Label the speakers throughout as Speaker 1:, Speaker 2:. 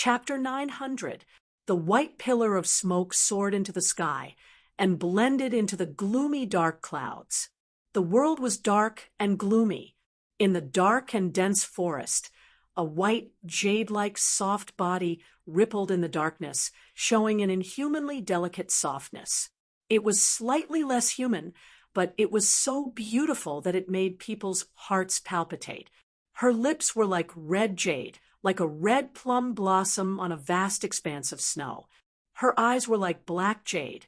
Speaker 1: Chapter 900. The white pillar of smoke soared into the sky and blended into the gloomy dark clouds. The world was dark and gloomy. In the dark and dense forest, a white, jade-like soft body rippled in the darkness, showing an inhumanly delicate softness. It was slightly less human, but it was so beautiful that it made people's hearts palpitate. Her lips were like red jade, like a red plum blossom on a vast expanse of snow. Her eyes were like black jade,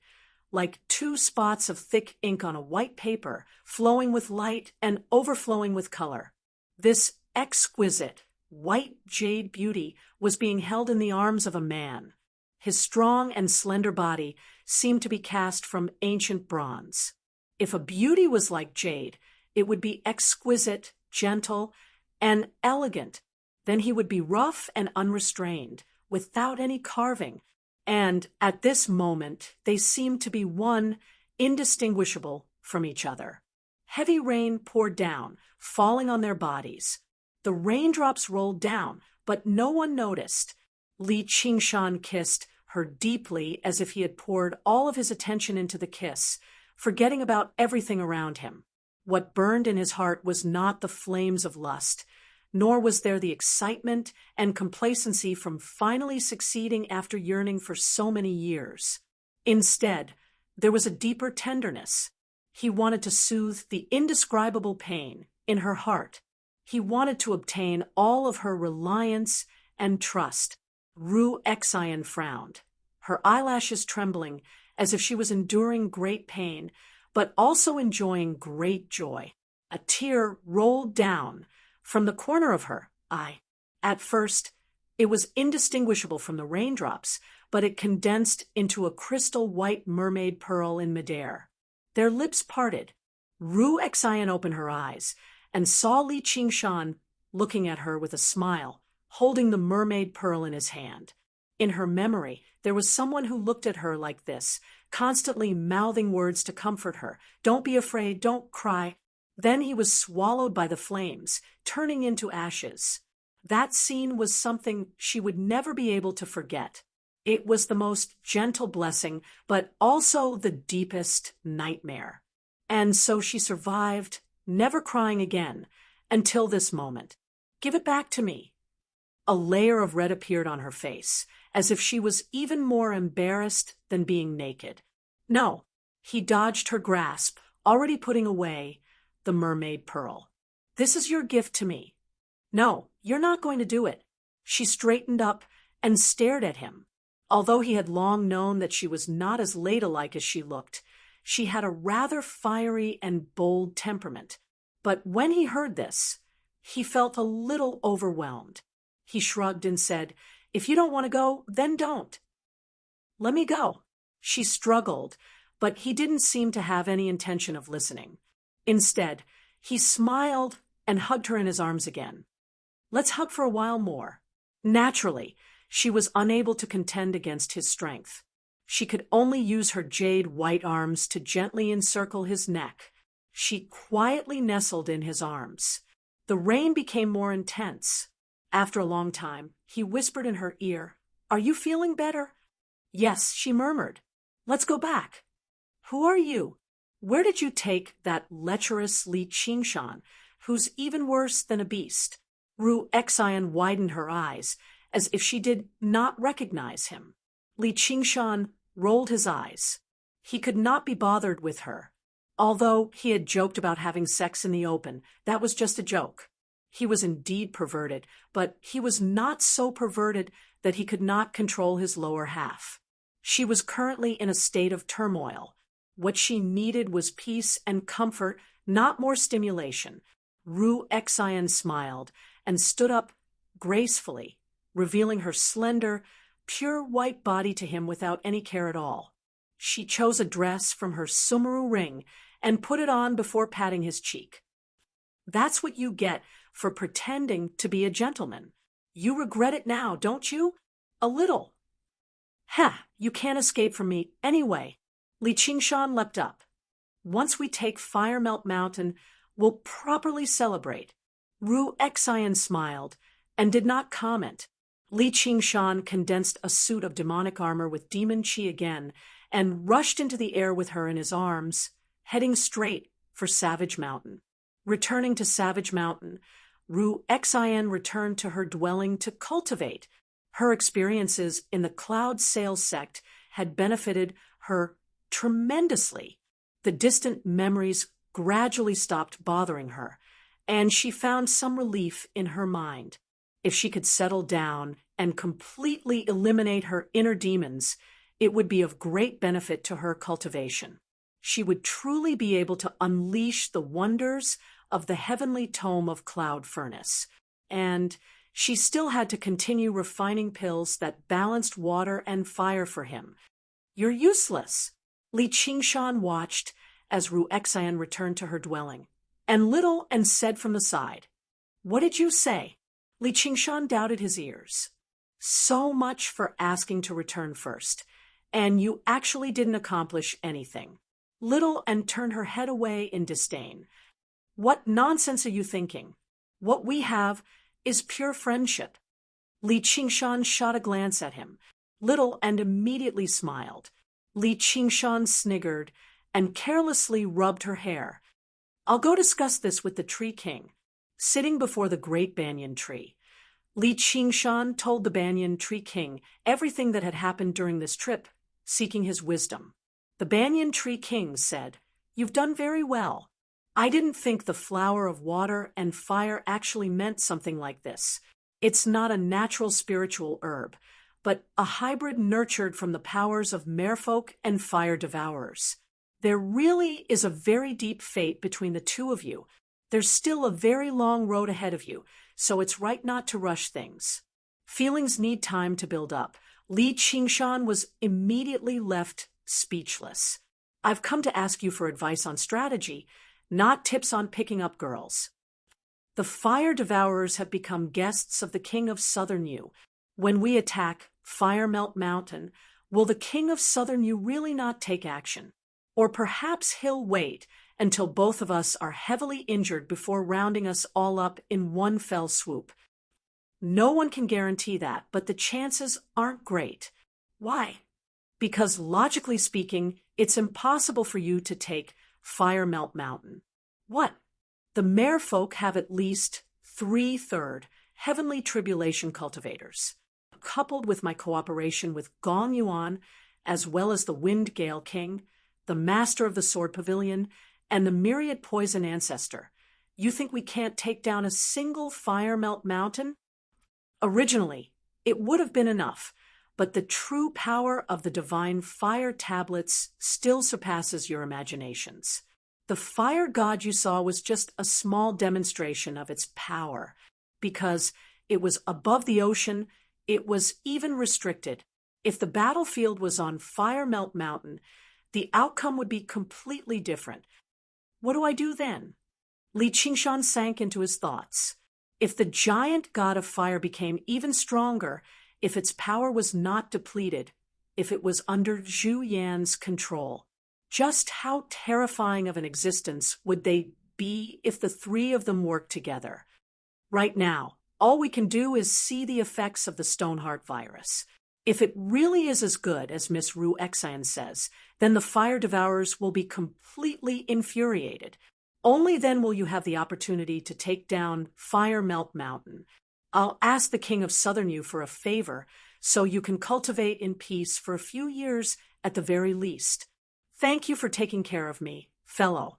Speaker 1: like two spots of thick ink on a white paper, flowing with light and overflowing with color. This exquisite, white jade beauty was being held in the arms of a man. His strong and slender body seemed to be cast from ancient bronze. If a beauty was like jade, it would be exquisite, gentle, and elegant. Then he would be rough and unrestrained, without any carving. And at this moment, they seemed to be one, indistinguishable from each other. Heavy rain poured down, falling on their bodies. The raindrops rolled down, but no one noticed. Li Qingshan kissed her deeply as if he had poured all of his attention into the kiss, forgetting about everything around him. What burned in his heart was not the flames of lust, nor was there the excitement and complacency from finally succeeding after yearning for so many years. Instead, there was a deeper tenderness. He wanted to soothe the indescribable pain in her heart. He wanted to obtain all of her reliance and trust. Ru Xian frowned, her eyelashes trembling as if she was enduring great pain, but also enjoying great joy. A tear rolled down from the corner of her eye. At first, it was indistinguishable from the raindrops, but it condensed into a crystal white mermaid pearl in midair. Their lips parted. Ru Xian opened her eyes and saw Li Qingshan looking at her with a smile, holding the mermaid pearl in his hand. In her memory, there was someone who looked at her like this, constantly mouthing words to comfort her. Don't be afraid, don't cry. Then he was swallowed by the flames, turning into ashes. That scene was something she would never be able to forget. It was the most gentle blessing, but also the deepest nightmare. And so she survived, never crying again, until this moment. Give it back to me. A layer of red appeared on her face, as if she was even more embarrassed than being naked. No, he dodged her grasp, already putting away the mermaid pearl. This is your gift to me. No, you're not going to do it. She straightened up and stared at him. Although he had long known that she was not as ladylike as she looked, she had a rather fiery and bold temperament. But when he heard this, he felt a little overwhelmed. He shrugged and said, "If you don't want to go, then don't." "Let me go." She struggled, but he didn't seem to have any intention of listening. Instead, he smiled and hugged her in his arms again. "Let's hug for a while more." Naturally, she was unable to contend against his strength. She could only use her jade white arms to gently encircle his neck. She quietly nestled in his arms. The rain became more intense. After a long time, he whispered in her ear, "Are you feeling better?" "Yes," she murmured. "Let's go back." "Who are you? Where did you take that lecherous Li Qingshan, who's even worse than a beast?" Ru Xian widened her eyes, as if she did not recognize him. Li Qingshan rolled his eyes. He could not be bothered with her. Although he had joked about having sex in the open, that was just a joke. He was indeed perverted, but he was not so perverted that he could not control his lower half. She was currently in a state of turmoil. What she needed was peace and comfort, not more stimulation. Ru Xian smiled and stood up gracefully, revealing her slender, pure white body to him without any care at all. She chose a dress from her sumaru ring and put it on before patting his cheek. "That's what you get for pretending to be a gentleman. You regret it now, don't you? A little." "Ha! You can't escape from me anyway." Li Qingshan leapt up. "Once we take Firemelt Mountain, we'll properly celebrate." Ru Xian smiled and did not comment. Li Qingshan condensed a suit of demonic armor with demon chi again and rushed into the air with her in his arms, heading straight for Savage Mountain. Returning to Savage Mountain, Ru Xin returned to her dwelling to cultivate. Her experiences in the Cloud Sail sect had benefited her tremendously. The distant memories gradually stopped bothering her, and she found some relief in her mind. If she could settle down and completely eliminate her inner demons, it would be of great benefit to her cultivation. She would truly be able to unleash the wonders of the heavenly tome of Cloud Furnace. And she still had to continue refining pills that balanced water and fire for him. "You're useless." Li Qingshan watched as Ru Xin returned to her dwelling, and little and said from the side, "What did you say?" Li Qingshan doubted his ears. "So much for asking to return first, and you actually didn't accomplish anything." Little and turned her head away in disdain. "What nonsense are you thinking? What we have is pure friendship." Li Qingshan shot a glance at him, Little and immediately smiled. Li Qingshan sniggered and carelessly rubbed her hair. "I'll go discuss this with the Tree King." Sitting before the great banyan tree, Li Qingshan told the banyan tree king everything that had happened during this trip, seeking his wisdom. The banyan tree king said, "You've done very well. I didn't think the flower of water and fire actually meant something like this. It's not a natural spiritual herb, but a hybrid nurtured from the powers of merfolk and fire devourers. There really is a very deep fate between the two of you. There's still a very long road ahead of you, so it's right not to rush things." Feelings need time to build up. Li Qingshan was immediately left speechless. "I've come to ask you for advice on strategy, not tips on picking up girls." The fire devourers have become guests of the King of Southern Yu. When we attack Fire Melt Mountain, will the King of Southern Yu really not take action? Or perhaps he'll wait until both of us are heavily injured before rounding us all up in one fell swoop. No one can guarantee that, but the chances aren't great. Why? Because logically speaking, it's impossible for you to take Fire Melt Mountain. What? The merfolk have at least 3/3 heavenly tribulation cultivators. Coupled with my cooperation with Gong Yuan, as well as the Wind Gale King, the Master of the Sword Pavilion, and the Myriad Poison Ancestor, you think we can't take down a single Fire Melt Mountain? Originally, it would have been enough, but the true power of the divine fire tablets still surpasses your imaginations. The fire god you saw was just a small demonstration of its power. Because it was above the ocean, it was even restricted. If the battlefield was on Fire Melt Mountain, the outcome would be completely different. What do I do then? Li Qingshan sank into his thoughts. If the giant god of fire became even stronger, if its power was not depleted, if it was under Zhu Yan's control, just how terrifying of an existence would they be if the three of them worked together? Right now, all we can do is see the effects of the Stoneheart virus. If it really is as good as Miss Ru Xin says, then the fire devourers will be completely infuriated. Only then will you have the opportunity to take down Fire Melt Mountain. I'll ask the King of Southern Yu for a favor, so you can cultivate in peace for a few years at the very least. Thank you for taking care of me, fellow.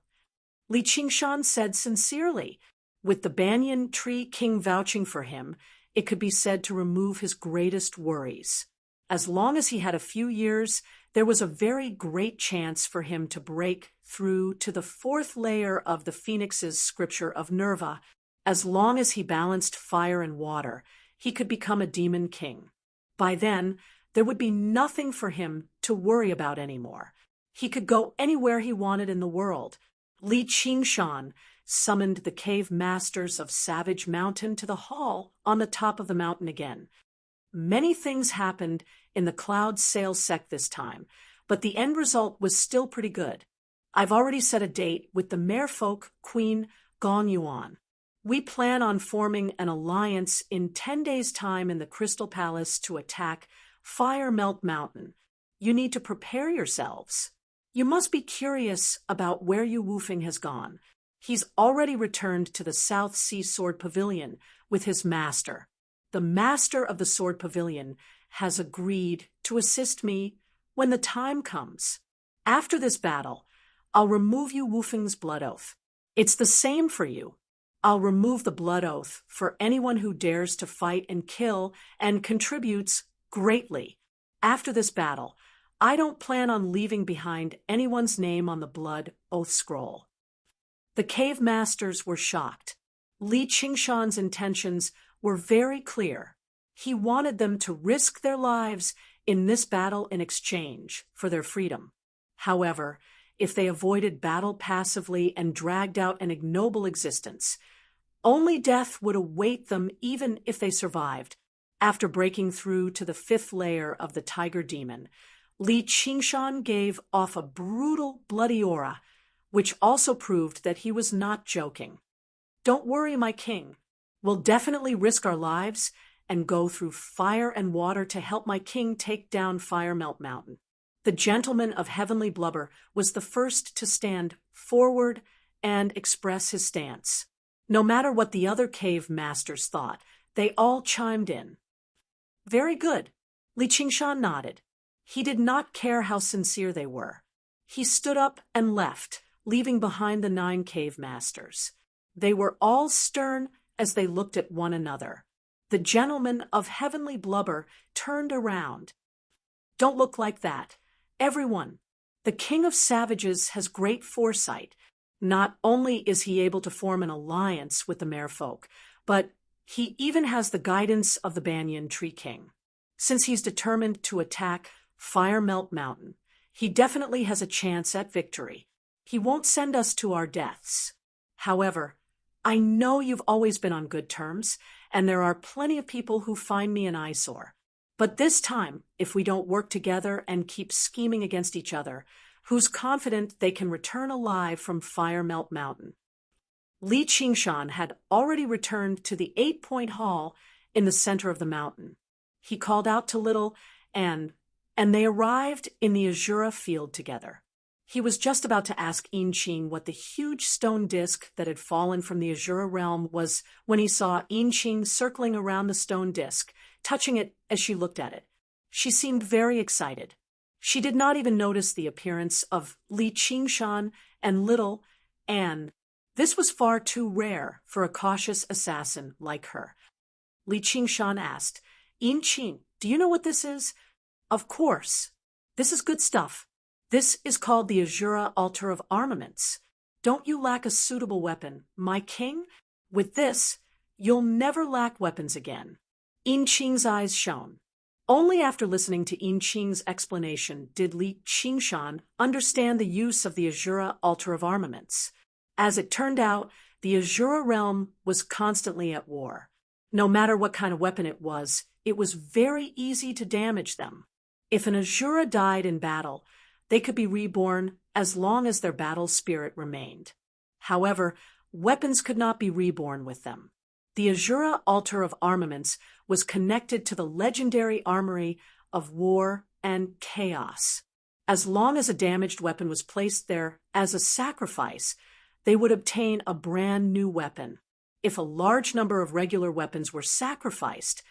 Speaker 1: Li Qingshan said sincerely. With the banyan tree king vouching for him, it could be said to remove his greatest worries. As long as he had a few years, there was a very great chance for him to break through to the 4th layer of the Phoenix's scripture of Nerva. As long as he balanced fire and water, he could become a demon king. By then, there would be nothing for him to worry about anymore. He could go anywhere he wanted in the world. Li Qingshan summoned the cave masters of Savage Mountain to the hall on the top of the mountain again. Many things happened in the Cloud Sail sect this time, but the end result was still pretty good. I've already set a date with the merfolk Queen Gong Yuan. We plan on forming an alliance in 10 days' time in the Crystal Palace to attack Fire Melt Mountain. You need to prepare yourselves. You must be curious about where Yu Wufeng has gone. He's already returned to the South Sea Sword Pavilion with his master. The master of the Sword Pavilion has agreed to assist me when the time comes. After this battle, I'll remove Yu Wufeng's blood oath. It's the same for you. I'll remove the blood oath for anyone who dares to fight and kill and contributes greatly. After this battle, I don't plan on leaving behind anyone's name on the blood oath scroll. The cave masters were shocked. Li Qingshan's intentions were very clear. He wanted them to risk their lives in this battle in exchange for their freedom. However, if they avoided battle passively and dragged out an ignoble existence, only death would await them even if they survived. After breaking through to the 5th layer of the tiger demon, Li Qingshan gave off a brutal, bloody aura, which also proved that he was not joking. Don't worry, my king. We'll definitely risk our lives and go through fire and water to help my king take down Fire Melt Mountain. The gentleman of heavenly blubber was the first to stand forward and express his stance. No matter what the other cave masters thought, they all chimed in. Very good. Li Qingshan nodded. He did not care how sincere they were. He stood up and left, leaving behind the 9 cave masters. They were all stern as they looked at one another. The gentleman of heavenly blubber turned around. Don't look like that. Everyone, the king of savages has great foresight. Not only is he able to form an alliance with the merfolk, but he even has the guidance of the Banyan Tree King. Since he's determined to attack Fire Melt Mountain, he definitely has a chance at victory. He won't send us to our deaths. However, I know you've always been on good terms, and there are plenty of people who find me an eyesore. But this time, if we don't work together and keep scheming against each other, who's confident they can return alive from Fire Melt Mountain? Li Qingshan had already returned to the 8-point hall in the center of the mountain. He called out to Little, and they arrived in the Azura field together. He was just about to ask Yinqing what the huge stone disc that had fallen from the Azura realm was when he saw Yinqing circling around the stone disc, touching it as she looked at it. She seemed very excited. She did not even notice the appearance of Li Qingshan and Little Anne. This was far too rare for a cautious assassin like her. Li Qingshan asked, Yinqing, do you know what this is? Of course. This is good stuff. This is called the Azura Altar of Armaments. Don't you lack a suitable weapon, my king? With this, you'll never lack weapons again. Yinqing's eyes shone. Only after listening to Yinqing's explanation did Li Qingshan understand the use of the Azura Altar of Armaments. As it turned out, the Azura realm was constantly at war. No matter what kind of weapon it was very easy to damage them. If an Azura died in battle, they could be reborn as long as their battle spirit remained. However, weapons could not be reborn with them. The Azura Altar of Armaments was connected to the legendary armory of war and chaos. As long as a damaged weapon was placed there as a sacrifice, they would obtain a brand new weapon. If a large number of regular weapons were sacrificed,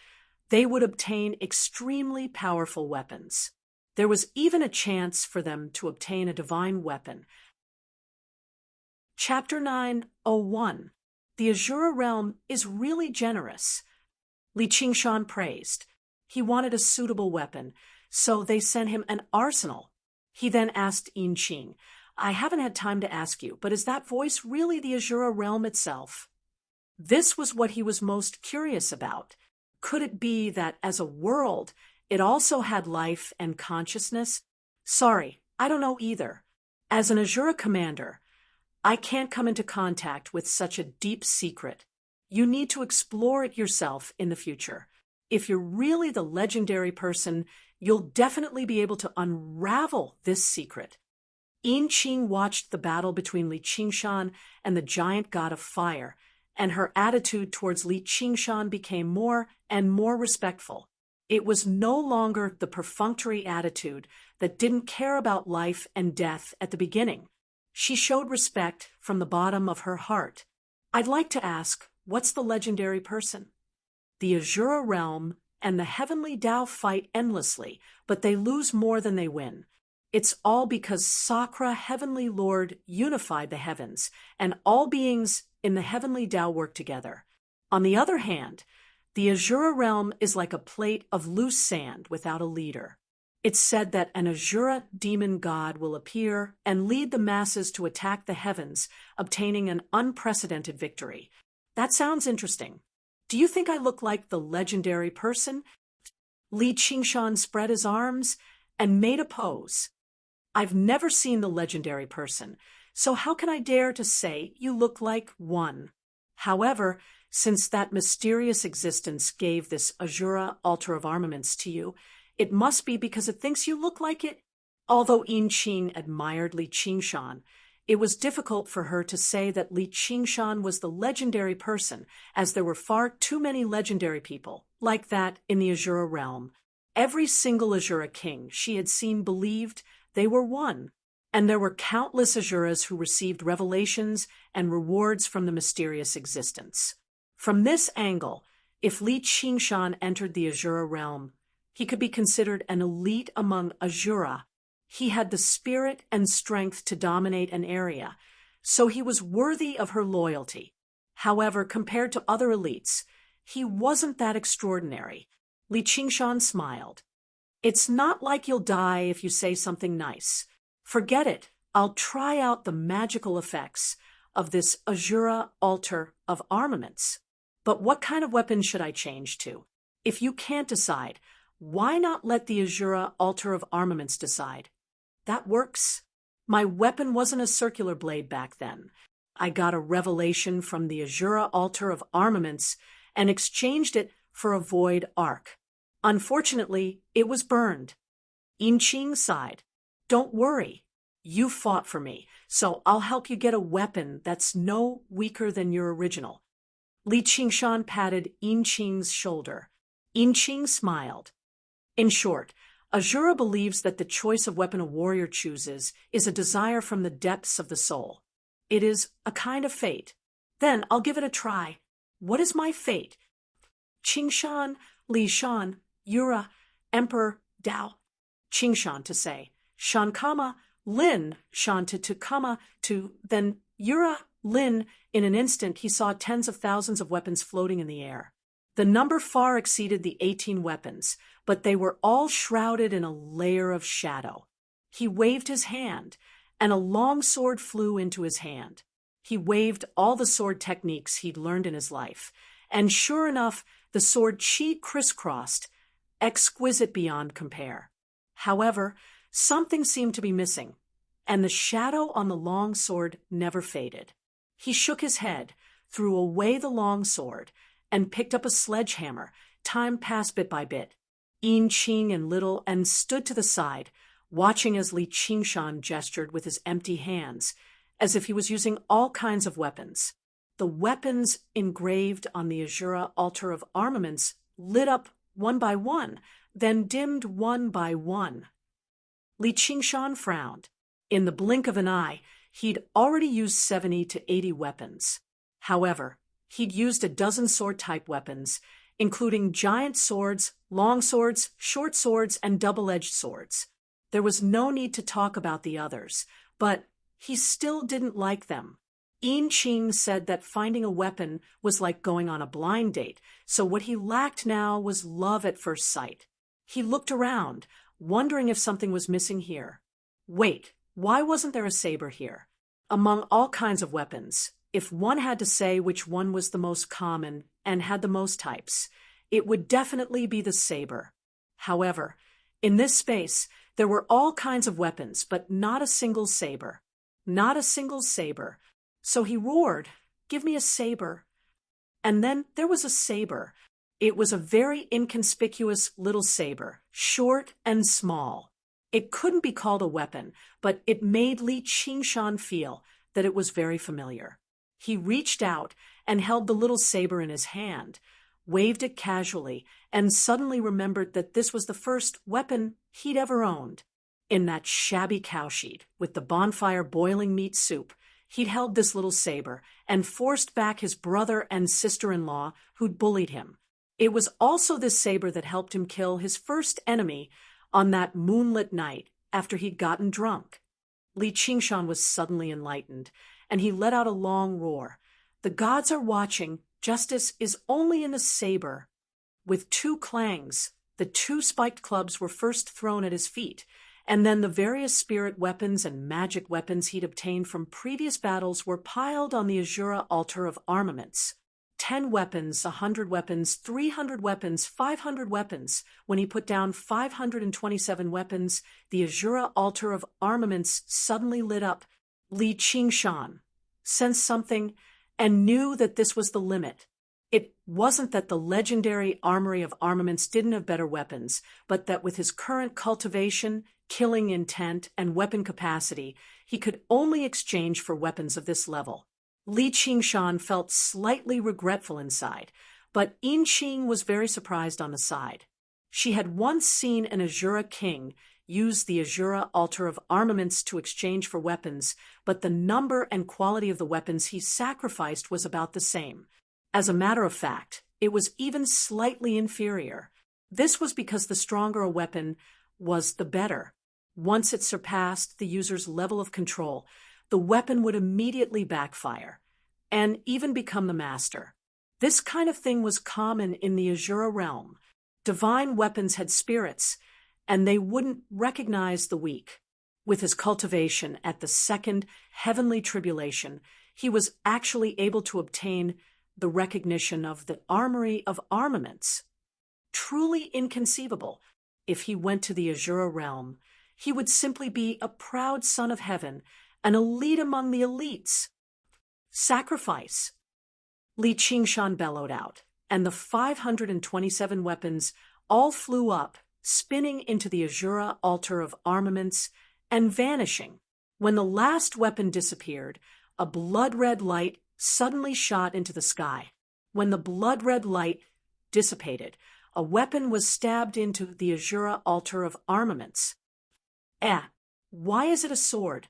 Speaker 1: they would obtain extremely powerful weapons. There was even a chance for them to obtain a divine weapon. Chapter 9:01. The Azura realm is really generous. Li Qingshan praised. He wanted a suitable weapon, so they sent him an arsenal. He then asked Yinqing, I haven't had time to ask you, but is that voice really the Azura realm itself? This was what he was most curious about. Could it be that as a world, it also had life and consciousness? Sorry, I don't know either. As an Azura commander, I can't come into contact with such a deep secret. You need to explore it yourself in the future. If you're really the legendary person, you'll definitely be able to unravel this secret. Yinqing watched the battle between Li Qingshan and the giant god of fire, and her attitude towards Li Qingshan became more and more respectful. It was no longer the perfunctory attitude that didn't care about life and death at the beginning. She showed respect from the bottom of her heart. I'd like to ask, what's the legendary person? The Azura realm and the heavenly Tao fight endlessly, but they lose more than they win. It's all because Sakra, Heavenly Lord, unified the heavens, and all beings in the heavenly Tao work together. On the other hand, the Azura realm is like a plate of loose sand without a leader. It's said that an Azura demon god will appear and lead the masses to attack the heavens, obtaining an unprecedented victory. That sounds interesting. Do you think I look like the legendary person? Li Qingshan spread his arms and made a pose. I've never seen the legendary person, so how can I dare to say you look like one? However, since that mysterious existence gave this Azura altar of armaments to you, it must be because it thinks you look like it. Although Yin Qing admired Li Qingshan, it was difficult for her to say that Li Qingshan was the legendary person, as there were far too many legendary people like that in the Azura realm. Every single Azura king she had seen believed they were one, and there were countless Azuras who received revelations and rewards from the mysterious existence. From this angle, if Li Qingshan entered the Azura realm, he could be considered an elite among Azura. He had the spirit and strength to dominate an area, so he was worthy of her loyalty. However, compared to other elites, he wasn't that extraordinary. Li Qingshan smiled. It's not like you'll die if you say something nice. Forget it. I'll try out the magical effects of this Azura altar of armaments. But what kind of weapon should I change to? If you can't decide, why not let the Azura altar of armaments decide? That works. My weapon wasn't a circular blade back then. I got a revelation from the Azura altar of armaments and exchanged it for a void arc. Unfortunately, it was burned. Yin Qing sighed. Don't worry. You fought for me, so I'll help you get a weapon that's no weaker than your original. Li Qingshan patted Yin Qing's shoulder. Yin Qing smiled. In short, Azura believes that the choice of weapon a warrior chooses is a desire from the depths of the soul. It is a kind of fate. Then I'll give it a try. What is my fate? Qingshan, Li Shan, Yura, Emperor, Dao. Qingshan to say. Shankama, Lin, Shan to Tukama, to then Yura, Lin. In an instant, he saw tens of thousands of weapons floating in the air. The number far exceeded the 18 weapons, but they were all shrouded in a layer of shadow. He waved his hand, and a long sword flew into his hand. He waved all the sword techniques he'd learned in his life, and sure enough, the sword chi crisscrossed, exquisite beyond compare. However, something seemed to be missing, and the shadow on the long sword never faded. He shook his head, threw away the long sword, and picked up a sledgehammer. Time passed bit by bit. Yin Qing and Little and stood to the side, watching as Li Qingshan gestured with his empty hands, as if he was using all kinds of weapons. The weapons engraved on the Azura altar of armaments lit up one by one, then dimmed one by one. Li Qingshan frowned. In the blink of an eye, he'd already used 70 to 80 weapons. However, he'd used a dozen sword-type weapons, including giant swords, long swords, short swords, and double-edged swords. There was no need to talk about the others, but he still didn't like them. Yin Qing said that finding a weapon was like going on a blind date, so what he lacked now was love at first sight. He looked around, wondering if something was missing here. Wait, why wasn't there a saber here? Among all kinds of weapons, if one had to say which one was the most common and had the most types, it would definitely be the saber. However, in this space, there were all kinds of weapons, but not a single saber. Not a single saber. So he roared, "Give me a saber." And then there was a saber. It was a very inconspicuous little saber, short and small. It couldn't be called a weapon, but it made Li Qingshan feel that it was very familiar. He reached out and held the little saber in his hand, waved it casually, and suddenly remembered that this was the first weapon he'd ever owned. In that shabby cowshed, with the bonfire boiling meat soup, he'd held this little saber and forced back his brother and sister-in-law who'd bullied him. It was also this saber that helped him kill his first enemy on that moonlit night after he'd gotten drunk. Li Qingshan was suddenly enlightened, and he let out a long roar. The gods are watching. Justice is only in the saber. With two clangs, the two spiked clubs were first thrown at his feet, and then the various spirit weapons and magic weapons he'd obtained from previous battles were piled on the Azura altar of armaments. 10 weapons, 100 weapons, 300 weapons, 500 weapons. When he put down 527 weapons, the Azura altar of armaments suddenly lit up. Li Qingshan sensed something and knew that this was the limit. It wasn't that the legendary armory of armaments didn't have better weapons, but that with his current cultivation, killing intent, and weapon capacity, he could only exchange for weapons of this level. Li Qingshan felt slightly regretful inside, but Yin Qing was very surprised on the side. She had once seen an Azura king use the Azura altar of armaments to exchange for weapons, but the number and quality of the weapons he sacrificed was about the same. As a matter of fact, it was even slightly inferior. This was because the stronger a weapon was, the better. Once it surpassed the user's level of control, the weapon would immediately backfire and even become the master. This kind of thing was common in the Azura realm. Divine weapons had spirits, and they wouldn't recognize the weak. With his cultivation at the second heavenly tribulation, he was actually able to obtain the recognition of the armory of armaments. Truly inconceivable. If he went to the Azura realm, he would simply be a proud son of heaven, an elite among the elites. Sacrifice! Li Qingshan bellowed out, and the 527 weapons all flew up, spinning into the Azura altar of armaments and vanishing. When the last weapon disappeared, a blood-red light suddenly shot into the sky. When the blood-red light dissipated, a weapon was stabbed into the Azura altar of armaments. Why is it a sword?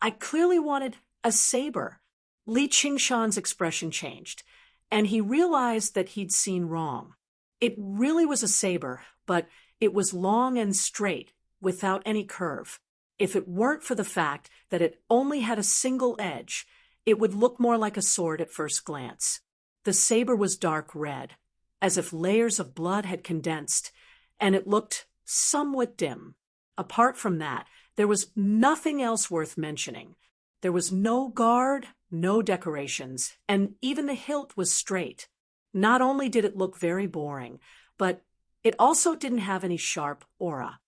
Speaker 1: I clearly wanted a saber. Li Qingshan's expression changed, and he realized that he'd seen wrong. It really was a saber, but it was long and straight, without any curve. If it weren't for the fact that it only had a single edge, it would look more like a sword at first glance. The saber was dark red, as if layers of blood had condensed, and it looked somewhat dim. Apart from that, there was nothing else worth mentioning. There was no guard, no decorations, and even the hilt was straight. Not only did it look very boring, but it also didn't have any sharp aura.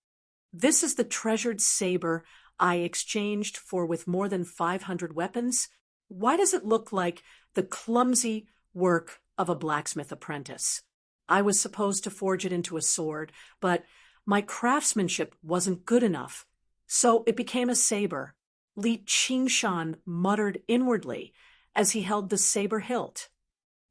Speaker 1: This is the treasured saber I exchanged for with more than 500 weapons. Why does it look like the clumsy work of a blacksmith apprentice? I was supposed to forge it into a sword, but my craftsmanship wasn't good enough, so it became a saber. Li Qingshan muttered inwardly as he held the saber hilt.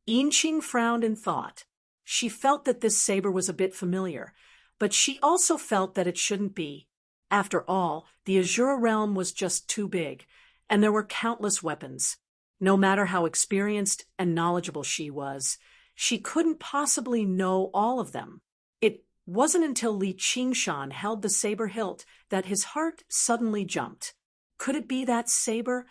Speaker 1: Yin Qing frowned in thought. She felt that this saber was a bit familiar, but she also felt that it shouldn't be. After all, the Azura realm was just too big, and there were countless weapons. No matter how experienced and knowledgeable she was, she couldn't possibly know all of them. It wasn't until Li Qingshan held the saber hilt that his heart suddenly jumped. Could it be that saber?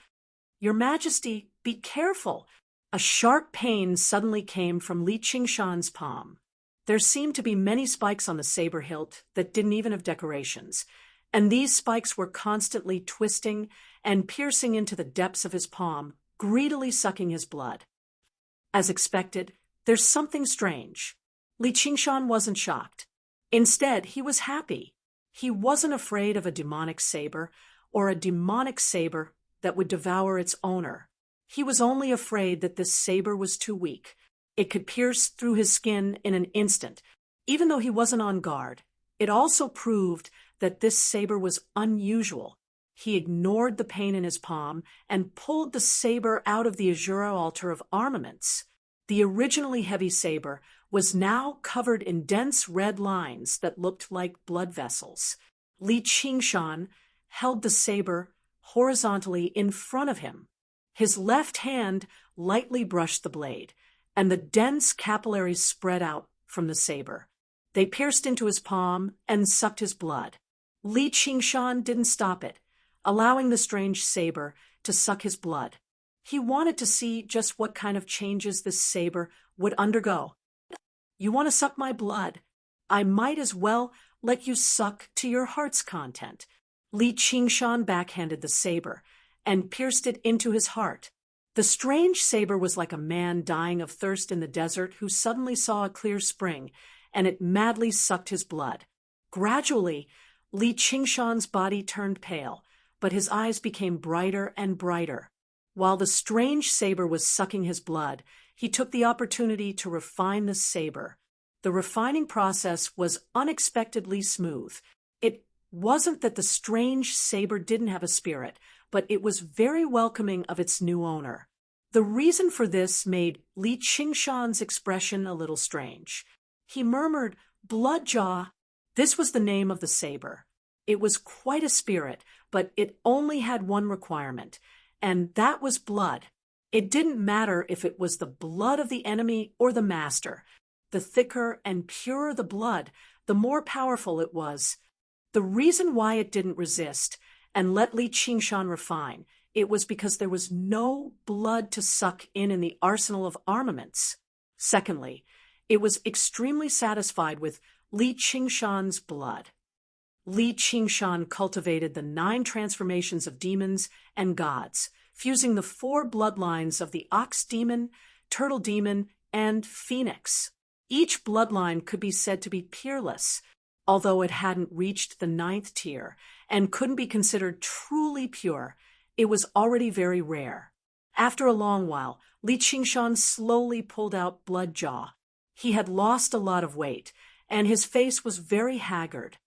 Speaker 1: Your Majesty, be careful! A sharp pain suddenly came from Li Qingshan's palm. There seemed to be many spikes on the saber hilt that didn't even have decorations, and these spikes were constantly twisting and piercing into the depths of his palm, greedily sucking his blood. As expected, there's something strange. Li Qingshan wasn't shocked. Instead, he was happy. He wasn't afraid of a demonic saber, or a demonic saber that would devour its owner. He was only afraid that this saber was too weak. It could pierce through his skin in an instant. Even though he wasn't on guard, it also proved that this saber was unusual. He ignored the pain in his palm and pulled the saber out of the Azura altar of armaments. The originally heavy saber was now covered in dense red lines that looked like blood vessels. Li Qingshan held the saber horizontally in front of him. His left hand lightly brushed the blade, and the dense capillaries spread out from the saber. They pierced into his palm and sucked his blood. Li Qingshan didn't stop it, allowing the strange saber to suck his blood. He wanted to see just what kind of changes this saber would undergo. "You want to suck my blood? I might as well let you suck to your heart's content." Li Qingshan backhanded the saber and pierced it into his heart. The strange saber was like a man dying of thirst in the desert who suddenly saw a clear spring, and it madly sucked his blood. Gradually, Li Qingshan's body turned pale, but his eyes became brighter and brighter. While the strange saber was sucking his blood, he took the opportunity to refine the saber. The refining process was unexpectedly smooth. It wasn't that the strange saber didn't have a spirit, but it was very welcoming of its new owner. The reason for this made Li Qingshan's expression a little strange. He murmured, "Bloodjaw." This was the name of the saber. It was quite a spirit, but it only had one requirement, and that was blood. It didn't matter if it was the blood of the enemy or the master. The thicker and purer the blood, the more powerful it was. The reason why it didn't resist and let Li Qingshan refine, it was because there was no blood to suck in the arsenal of armaments. Secondly, it was extremely satisfied with Li Qingshan's blood. Li Qingshan cultivated the 9 transformations of demons and gods, fusing the 4 bloodlines of the ox demon, turtle demon, and phoenix. Each bloodline could be said to be peerless, although it hadn't reached the 9th tier and couldn't be considered truly pure. It was already very rare. After a long while, Li Qingshan slowly pulled out Bloodjaw. He had lost a lot of weight, and his face was very haggard.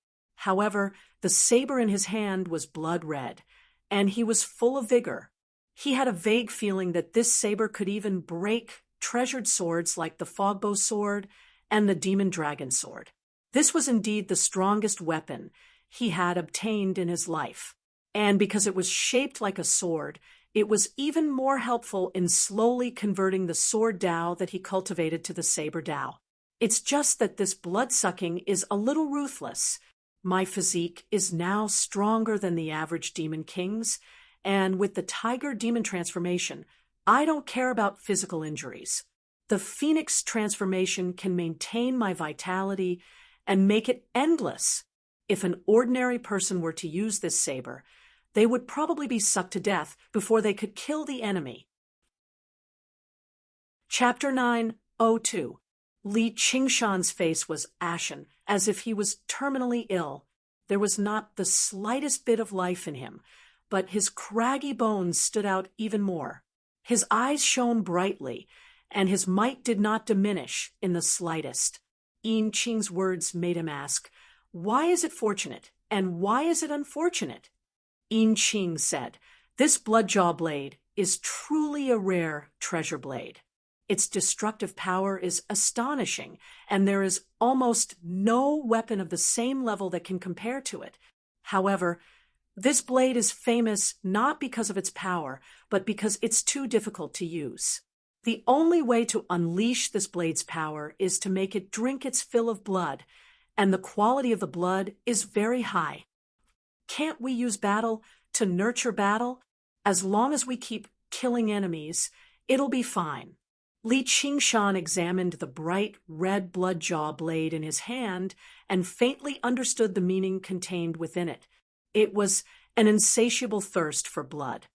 Speaker 1: However, the saber in his hand was blood red, and he was full of vigor. He had a vague feeling that this saber could even break treasured swords like the Fogbow sword and the Demon Dragon sword. This was indeed the strongest weapon he had obtained in his life, and because it was shaped like a sword, it was even more helpful in slowly converting the sword Tao that he cultivated to the saber Tao. It's just that this blood-sucking is a little ruthless. My physique is now stronger than the average demon king's, and with the tiger demon transformation, I don't care about physical injuries. The phoenix transformation can maintain my vitality and make it endless. If an ordinary person were to use this saber, they would probably be sucked to death before they could kill the enemy. Chapter 9:02. Li Qingshan's face was ashen, as if he was terminally ill. There was not the slightest bit of life in him, but his craggy bones stood out even more. His eyes shone brightly, and his might did not diminish in the slightest. Yin Qing's words made him ask, "Why is it fortunate, and why is it unfortunate?" Yin Qing said, "This Bloodjaw blade is truly a rare treasure blade. Its destructive power is astonishing, and there is almost no weapon of the same level that can compare to it. However, this blade is famous not because of its power, but because it's too difficult to use. The only way to unleash this blade's power is to make it drink its fill of blood, and the quality of the blood is very high. Can't we use battle to nurture battle? As long as we keep killing enemies, it'll be fine." Li Qingshan examined the bright red Bloodjaw blade in his hand and faintly understood the meaning contained within it. It was an insatiable thirst for blood.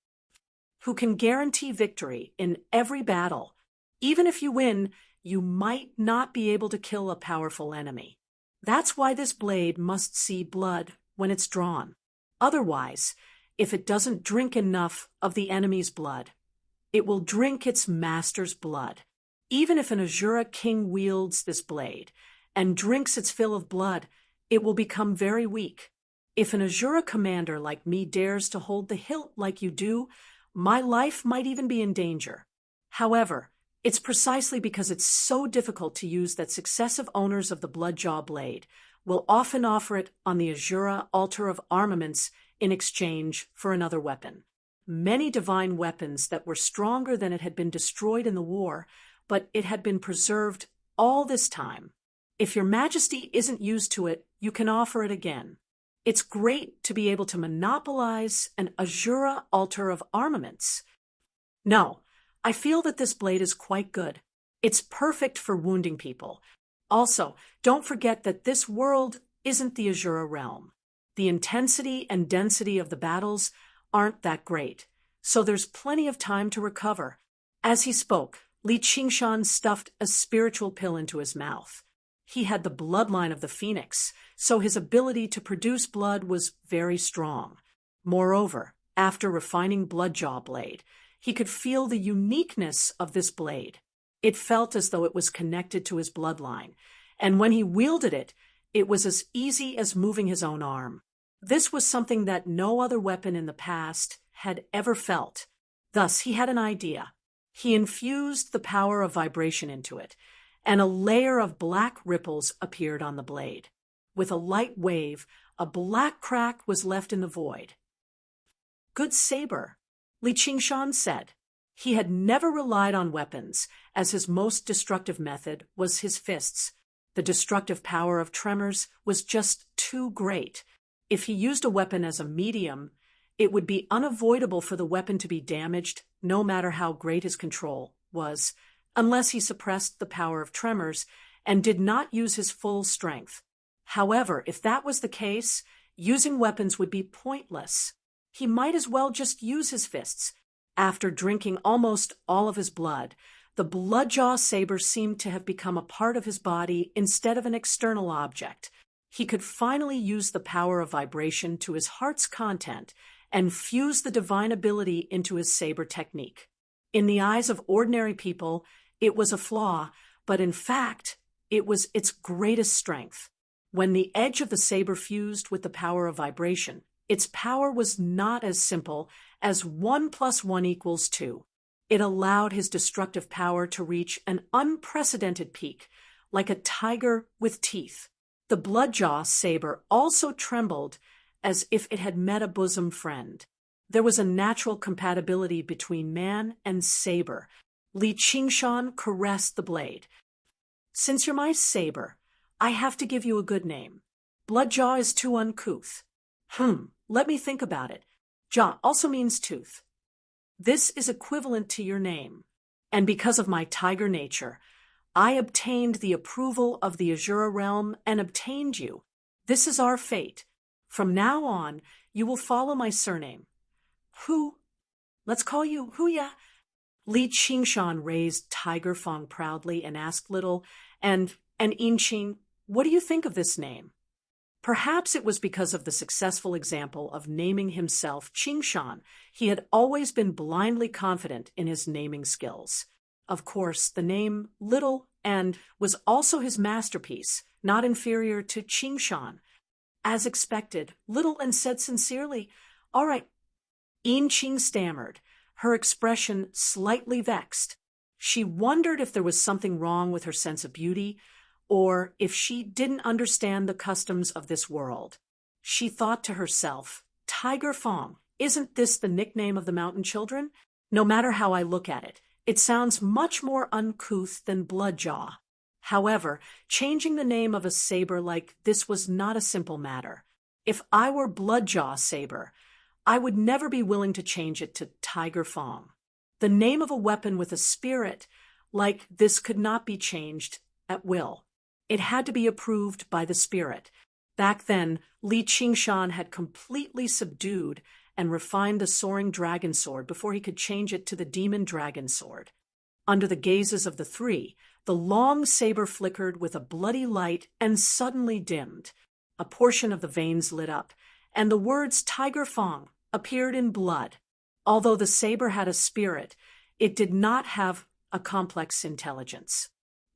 Speaker 1: Who can guarantee victory in every battle. Even if you win, you might not be able to kill a powerful enemy. That's why this blade must see blood when it's drawn. Otherwise, if it doesn't drink enough of the enemy's blood, it will drink its master's blood. Even if an Azura king wields this blade and drinks its fill of blood, it will become very weak. If an Azura commander like me dares to hold the hilt like you do, my life might even be in danger. However, It's precisely because it's so difficult to use that successive owners of the Bloodjaw blade will often offer it on the Azura altar of armaments in exchange for another weapon. Many divine weapons that were stronger than it had been destroyed in the war, but it had been preserved all this time. If your majesty isn't used to it, you can offer it again. It's great to be able to monopolize an Azura altar of armaments. No, I feel that this blade is quite good. It's perfect for wounding people. Also, don't forget that this world isn't the Azura realm. The intensity and density of the battles aren't that great, so there's plenty of time to recover. As he spoke, Li Qingshan stuffed a spiritual pill into his mouth. He had the bloodline of the phoenix, so his ability to produce blood was very strong. Moreover, after refining Bloodjaw blade, he could feel the uniqueness of this blade. It felt as though it was connected to his bloodline, and when he wielded it, it was as easy as moving his own arm. This was something that no other weapon in the past had ever felt. Thus, he had an idea. He infused the power of vibration into it, and a layer of black ripples appeared on the blade. With a light wave, a black crack was left in the void. "Good saber," Li Qingshan said. He had never relied on weapons, as his most destructive method was his fists. The destructive power of tremors was just too great. If he used a weapon as a medium, it would be unavoidable for the weapon to be damaged, no matter how great his control was, unless he suppressed the power of tremors and did not use his full strength. However, if that was the case, using weapons would be pointless. He might as well just use his fists. After drinking almost all of his blood, the Bloodjaw saber seemed to have become a part of his body instead of an external object. He could finally use the power of vibration to his heart's content and fuse the divine ability into his saber technique. In the eyes of ordinary people, it was a flaw, but in fact, it was its greatest strength. When the edge of the saber fused with the power of vibration, its power was not as simple as 1 + 1 = 2. It allowed his destructive power to reach an unprecedented peak, like a tiger with teeth. The Bloodjaw saber also trembled as if it had met a bosom friend. There was a natural compatibility between man and saber. Li Qingshan caressed the blade. "Since you're my saber, I have to give you a good name. Bloodjaw is too uncouth. Let me think about it. Jaw also means tooth. This is equivalent to your name, and because of my tiger nature, I obtained the approval of the Azura realm and obtained you. This is our fate. From now on, you will follow my surname. Hu. Let's call you Huya." Li Qingshan raised Tiger Fong proudly and asked Little, and Inqing, "What do you think of this name?" Perhaps it was because of the successful example of naming himself Qingshan. He had always been blindly confident in his naming skills. Of course, the name Little and was also his masterpiece, not inferior to Qingshan. As expected, Little and said sincerely, "All right." Inqing stammered, her expression slightly vexed. She wondered if there was something wrong with her sense of beauty, or if she didn't understand the customs of this world. She thought to herself, "Tiger Fong, isn't this the nickname of the mountain children? No matter how I look at it, it sounds much more uncouth than Bloodjaw." However, changing the name of a saber like this was not a simple matter. If I were Bloodjaw Saber, I would never be willing to change it to Tiger Fong. The name of a weapon with a spirit like this could not be changed at will. It had to be approved by the spirit. Back then, Li Qingshan had completely subdued and refined the soaring dragon sword before he could change it to the demon dragon sword. Under the gazes of the three, the long saber flickered with a bloody light and suddenly dimmed. A portion of the veins lit up, and the words Tiger Fong appeared in blood. Although the saber had a spirit, it did not have a complex intelligence.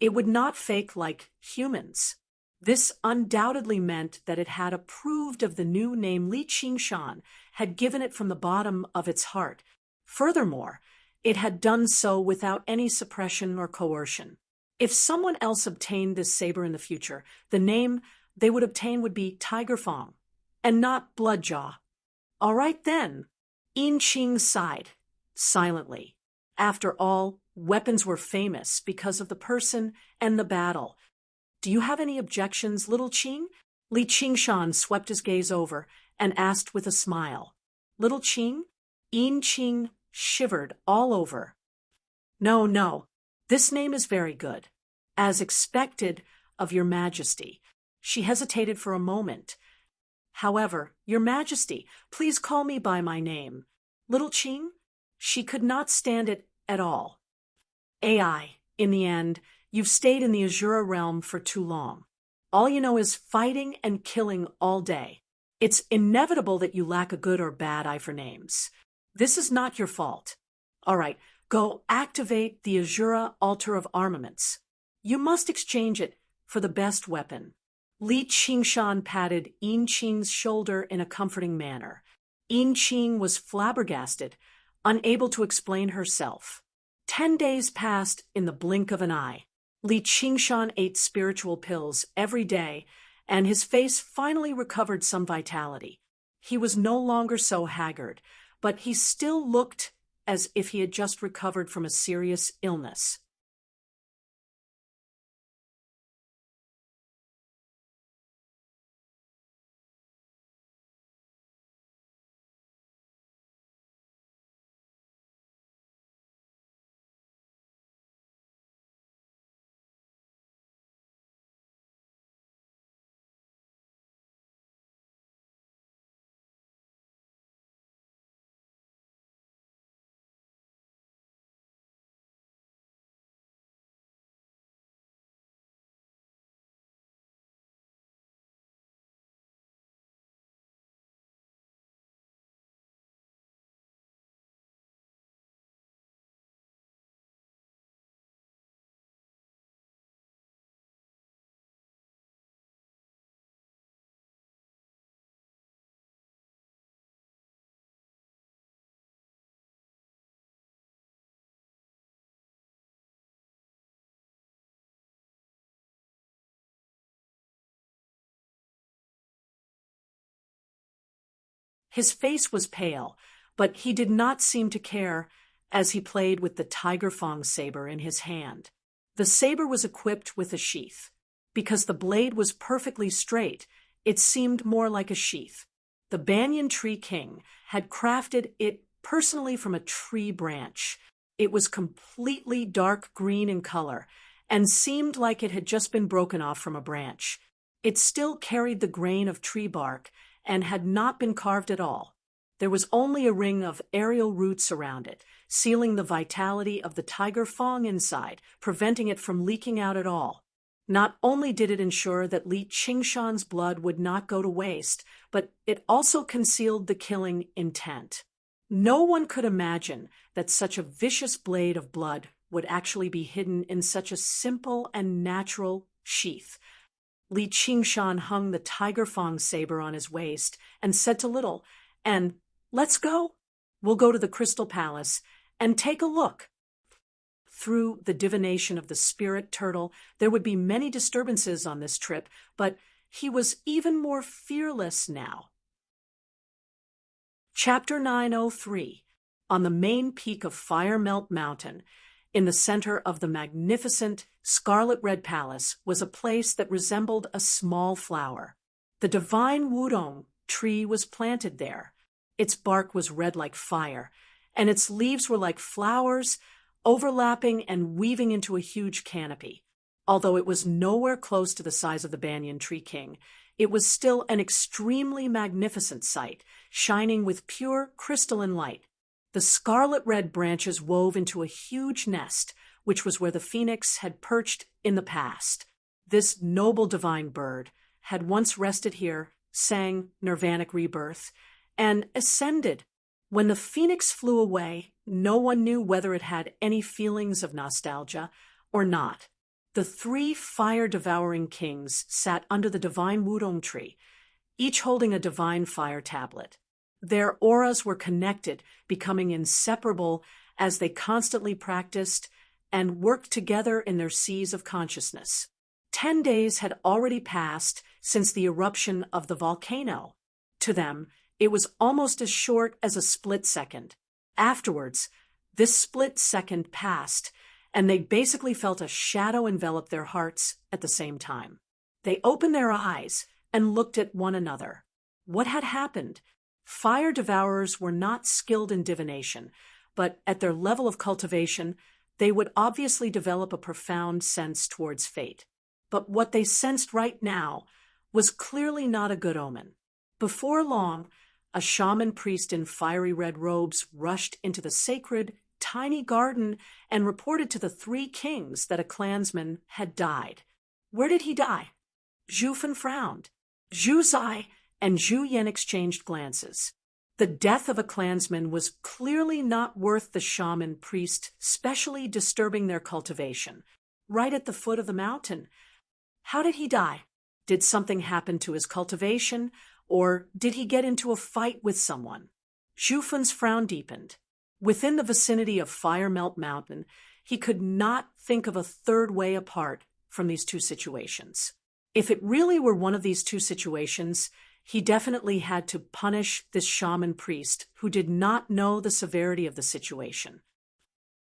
Speaker 1: It would not fake like humans. This undoubtedly meant that it had approved of the new name Li Qingshan had given it from the bottom of its heart. Furthermore, It had done so without any suppression or coercion. If someone else obtained this saber in the future, the name they would obtain would be Tiger Fong, and not Bloodjaw. All right then. Yin Qing sighed, silently. After all, weapons were famous because of the person and the battle. Do you have any objections, little Qing? Li Qingshan swept his gaze over and asked with a smile. Little Qing? Yin Qing shivered all over. No, no, this name is very good. As expected of your majesty. She hesitated for a moment. However, your majesty, please call me by my name. Little Qing? She could not stand it at all. AI, in the end, you've stayed in the Azura realm for too long. All you know is fighting and killing all day. It's inevitable that you lack a good or bad eye for names. This is not your fault. All right, go activate the Azura Altar of Armaments. You must exchange it for the best weapon. Li Qingshan patted Yin Qing's shoulder in a comforting manner. Yin Qing was flabbergasted, unable to explain herself. 10 days passed in the blink of an eye. Li Qingshan ate spiritual pills every day, and his face finally recovered some vitality. He was no longer so haggard, but he still looked as if he had just recovered from a serious illness. His face was pale, but he did not seem to care as he played with the Tiger Fong saber in his hand. The saber was equipped with a sheath. Because the blade was perfectly straight, it seemed more like a sheath. The Banyan Tree King had crafted it personally from a tree branch. It was completely dark green in color and seemed like it had just been broken off from a branch. It still carried the grain of tree bark and had not been carved at all. There was only a ring of aerial roots around it, sealing the vitality of the Tiger Fong inside, preventing it from leaking out at all. Not only did it ensure that Li Qingshan's blood would not go to waste, but it also concealed the killing intent. No one could imagine that such a vicious blade of blood would actually be hidden in such a simple and natural sheath. Li Qingshan hung the Tiger Fong saber on his waist and said to Little, "And let's go. We'll go to the Crystal Palace and take a look." Through the divination of the spirit turtle, there would be many disturbances on this trip, but he was even more fearless now. Chapter 903. On the main peak of Fire Melt Mountain, in the center of the magnificent Scarlet Red Palace, was a place that resembled a small flower. The divine Wudong tree was planted there. Its bark was red like fire, and its leaves were like flowers, overlapping and weaving into a huge canopy. Although it was nowhere close to the size of the Banyan Tree King, it was still an extremely magnificent sight, shining with pure crystalline light. The scarlet-red branches wove into a huge nest, which was where the phoenix had perched in the past. This noble divine bird had once rested here, sang nirvanic rebirth, and ascended. When the phoenix flew away, no one knew whether it had any feelings of nostalgia or not. The 3 fire-devouring kings sat under the divine Wudong tree, each holding a divine fire tablet. Their auras were connected, becoming inseparable as they constantly practiced and worked together in their seas of consciousness. 10 days had already passed since the eruption of the volcano. To them, it was almost as short as a split second. Afterwards, this split second passed, and they basically felt a shadow envelop their hearts at the same time. They opened their eyes and looked at one another. What had happened? Fire devourers were not skilled in divination, but at their level of cultivation, they would obviously develop a profound sense towards fate. But what they sensed right now was clearly not a good omen. Before long, a shaman priest in fiery red robes rushed into the sacred, tiny garden and reported to the 3 kings that a clansman had died. Where did he die? Zhu Fen frowned. Zhu Zai and Zhu Yan exchanged glances. The death of a clansman was clearly not worth the shaman priest specially disturbing their cultivation. Right at the foot of the mountain. How did he die? Did something happen to his cultivation, or did he get into a fight with someone? Zhu Fen's frown deepened. Within the vicinity of Fire Melt Mountain, he could not think of a third way apart from these 2 situations. If it really were one of these 2 situations, he definitely had to punish this shaman priest who did not know the severity of the situation.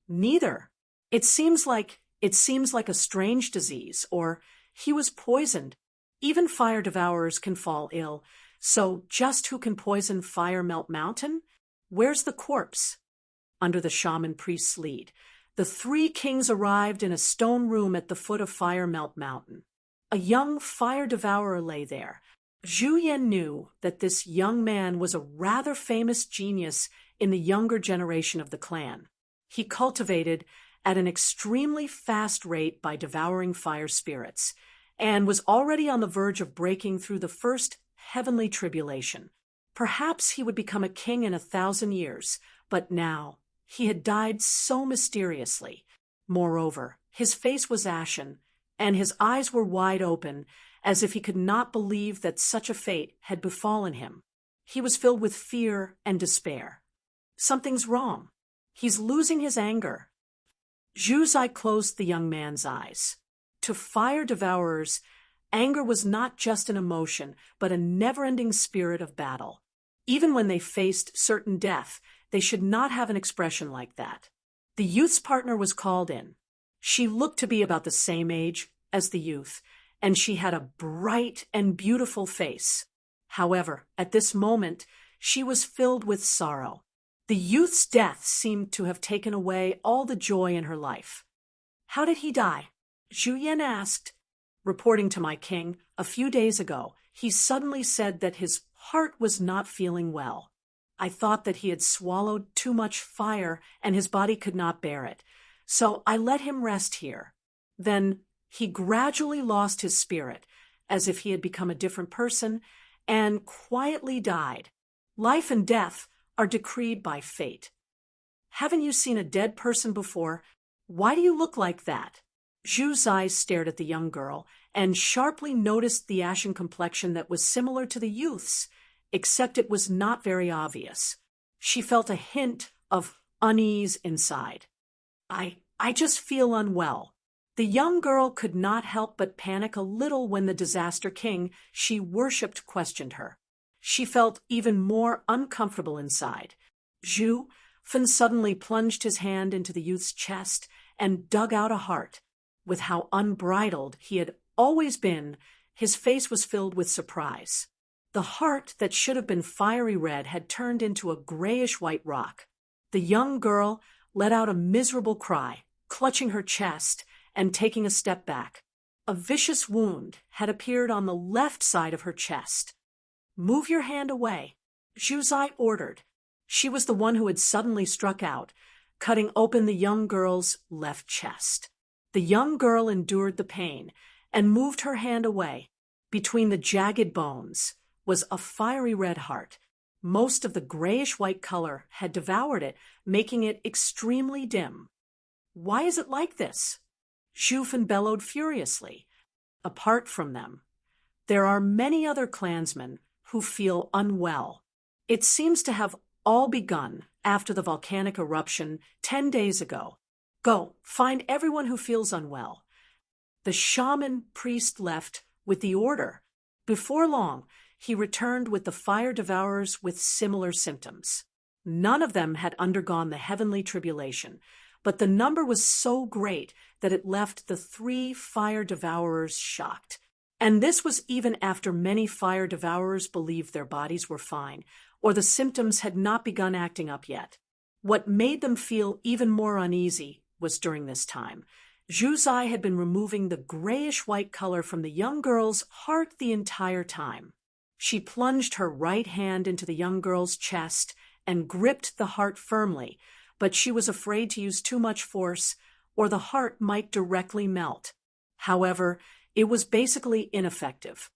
Speaker 1: Neither. It seems like a strange disease, or he was poisoned. Even fire devourers can fall ill, so just who can poison Fire Melt Mountain? Where's the corpse? Under the shaman priest's lead, the 3 kings arrived in a stone room at the foot of Fire Melt Mountain. A young fire devourer lay there. Zhu Yan knew that this young man was a rather famous genius in the younger generation of the clan. He cultivated at an extremely fast rate by devouring fire spirits, and was already on the verge of breaking through the first heavenly tribulation. Perhaps he would become a king in 1,000 years, but now he had died so mysteriously. Moreover, his face was ashen, and his eyes were wide open, as if he could not believe that such a fate had befallen him. He was filled with fear and despair. Something's wrong. He's losing his anger. Zhu Zai closed the young man's eyes. To fire devourers, anger was not just an emotion, but a never-ending spirit of battle. Even when they faced certain death, they should not have an expression like that. The youth's partner was called in. She looked to be about the same age as the youth, and she had a bright and beautiful face. However, at this moment, she was filled with sorrow. The youth's death seemed to have taken away all the joy in her life. How did he die? Zhu Yan asked. Reporting to my king, a few days ago, he suddenly said that his heart was not feeling well. I thought that he had swallowed too much fire and his body could not bear it, so I let him rest here. Then he gradually lost his spirit, as if he had become a different person, and quietly died. Life and death are decreed by fate. Haven't you seen a dead person before? Why do you look like that? Zhu's eyes stared at the young girl and sharply noticed the ashen complexion that was similar to the youth's, except it was not very obvious. She felt a hint of unease inside. I just feel unwell. The young girl could not help but panic a little when the disaster king she worshipped questioned her. She felt even more uncomfortable inside. Zhu Fen suddenly plunged his hand into the youth's chest and dug out a heart. With how unbridled he had always been, his face was filled with surprise. The heart that should have been fiery red had turned into a grayish-white rock. The young girl let out a miserable cry, clutching her chest and taking a step back. A vicious wound had appeared on the left side of her chest. "Move your hand away," Zhu Zai ordered. She was the one who had suddenly struck out, cutting open the young girl's left chest. The young girl endured the pain and moved her hand away. Between the jagged bones was a fiery red heart. Most of the grayish-white color had devoured it, making it extremely dim. "Why is it like this?" Zhu Fen bellowed furiously. Apart from them, there are many other clansmen who feel unwell. It seems to have all begun after the volcanic eruption 10 days ago. Go, find everyone who feels unwell. The shaman priest left with the order. Before long, he returned with the fire devourers with similar symptoms. None of them had undergone the heavenly tribulation, but the number was so great that it left the 3 fire devourers shocked. And this was even after many fire devourers believed their bodies were fine, or the symptoms had not begun acting up yet. What made them feel even more uneasy was during this time. Zhu Zai had been removing the grayish-white color from the young girl's heart the entire time. She plunged her right hand into the young girl's chest and gripped the heart firmly, but she was afraid to use too much force, or the heart might directly melt. However, it was basically ineffective.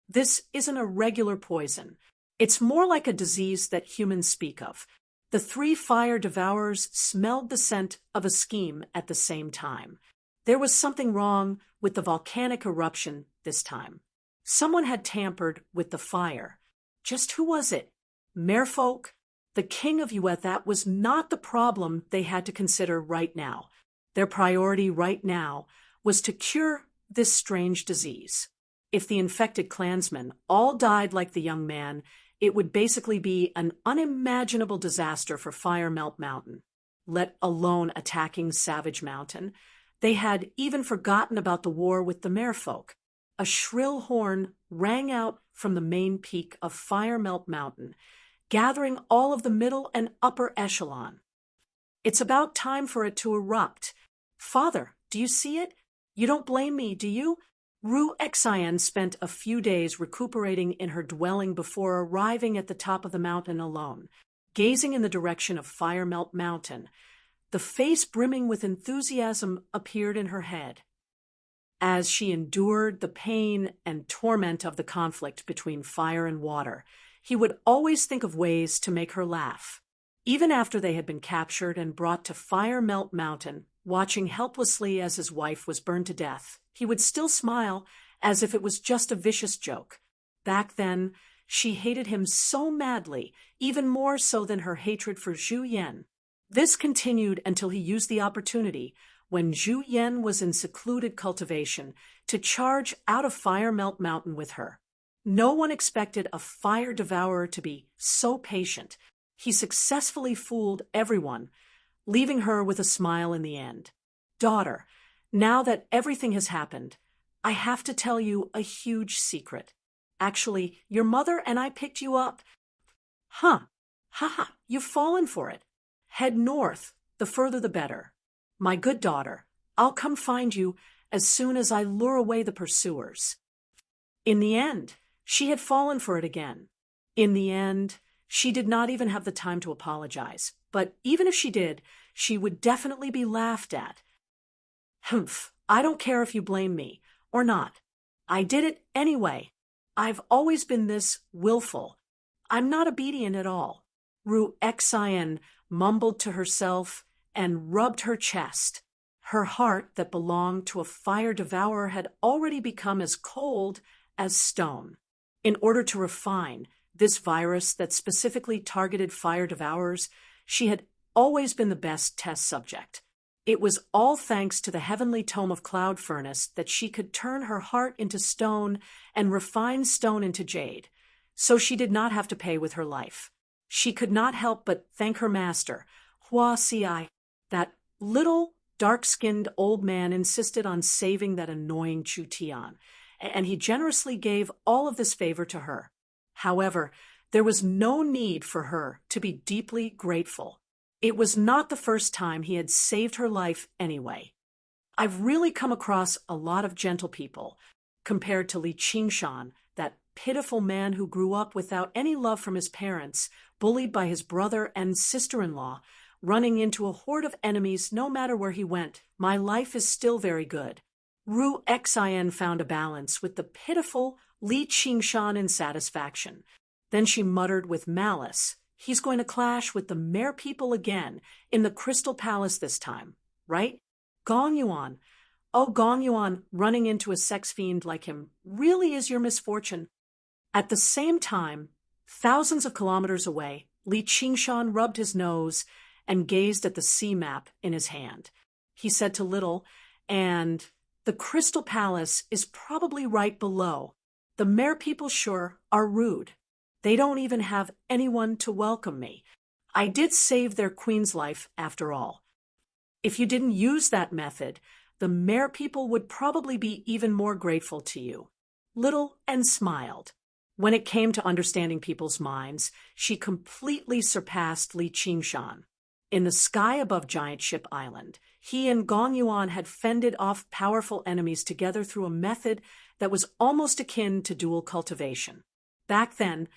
Speaker 1: This isn't a regular poison. It's more like a disease that humans speak of. The 3 fire devourers smelled the scent of a scheme at the same time. There was something wrong with the volcanic eruption this time. Someone had tampered with the fire. Just who was it? Merfolk? The king of Yue? That was not the problem they had to consider right now. Their priority right now was to cure this strange disease. If the infected clansmen all died like the young man, it would basically be an unimaginable disaster for Fire Melt Mountain, let alone attacking Savage Mountain. They had even forgotten about the war with the merfolk. A shrill horn rang out from the main peak of Fire Melt Mountain, gathering all of the middle and upper echelon. It's about time for it to erupt. Father, do you see it? You don't blame me, do you? Ru Xian spent a few days recuperating in her dwelling before arriving at the top of the mountain alone, gazing in the direction of Fire Melt Mountain. The face brimming with enthusiasm appeared in her head. As she endured the pain and torment of the conflict between fire and water, he would always think of ways to make her laugh. Even after they had been captured and brought to Fire Melt Mountain, watching helplessly as his wife was burned to death, he would still smile as if it was just a vicious joke. Back then, she hated him so madly, even more so than her hatred for Zhu Yan. This continued until he used the opportunity, when Zhu Yan was in secluded cultivation, to charge out of Fire Melt Mountain with her. No one expected a fire devourer to be so patient. He successfully fooled everyone, leaving her with a smile in the end. Daughter, now that everything has happened, I have to tell you a huge secret. Actually, your mother and I picked you up. Huh. Haha, you've fallen for it. Head north, the further the better. My good daughter, I'll come find you as soon as I lure away the pursuers. In the end, she had fallen for it again. In the end, she did not even have the time to apologize. But even if she did, she would definitely be laughed at. Humph, I don't care if you blame me or not. I did it anyway. I've always been this willful. I'm not obedient at all. Ru Xian mumbled to herself and rubbed her chest. Her heart that belonged to a fire devourer had already become as cold as stone. In order to refine this virus that specifically targeted fire devourers, she had always been the best test subject. It was all thanks to the heavenly tome of Cloud Furnace that she could turn her heart into stone and refine stone into jade, so she did not have to pay with her life. She could not help but thank her master, Hua Xiai. That little, dark-skinned old man insisted on saving that annoying Chu Tian, and he generously gave all of this favor to her. However, there was no need for her to be deeply grateful. It was not the first time he had saved her life anyway. I've really come across a lot of gentle people, compared to Li Qingshan, that pitiful man who grew up without any love from his parents, bullied by his brother and sister-in-law, running into a horde of enemies no matter where he went. My life is still very good. Ru Xian found a balance with the pitiful Li Qingshan in satisfaction. Then she muttered with malice, he's going to clash with the mare people again, in the Crystal Palace this time, right? Gong Yuan. Oh, Gong Yuan, running into a sex fiend like him really is your misfortune. At the same time, thousands of kilometers away, Li Qingshan rubbed his nose and gazed at the sea map in his hand. He said to Little, "And the Crystal Palace is probably right below. The Mere people sure are rude. They don't even have anyone to welcome me. I did save their queen's life after all. If you didn't use that method, the Mere people would probably be even more grateful to you." Little and smiled. When it came to understanding people's minds, she completely surpassed Li Qingshan. In the sky above Giant Ship Island, he and Gong Yuan had fended off powerful enemies together through a method that was almost akin to dual cultivation. Back then,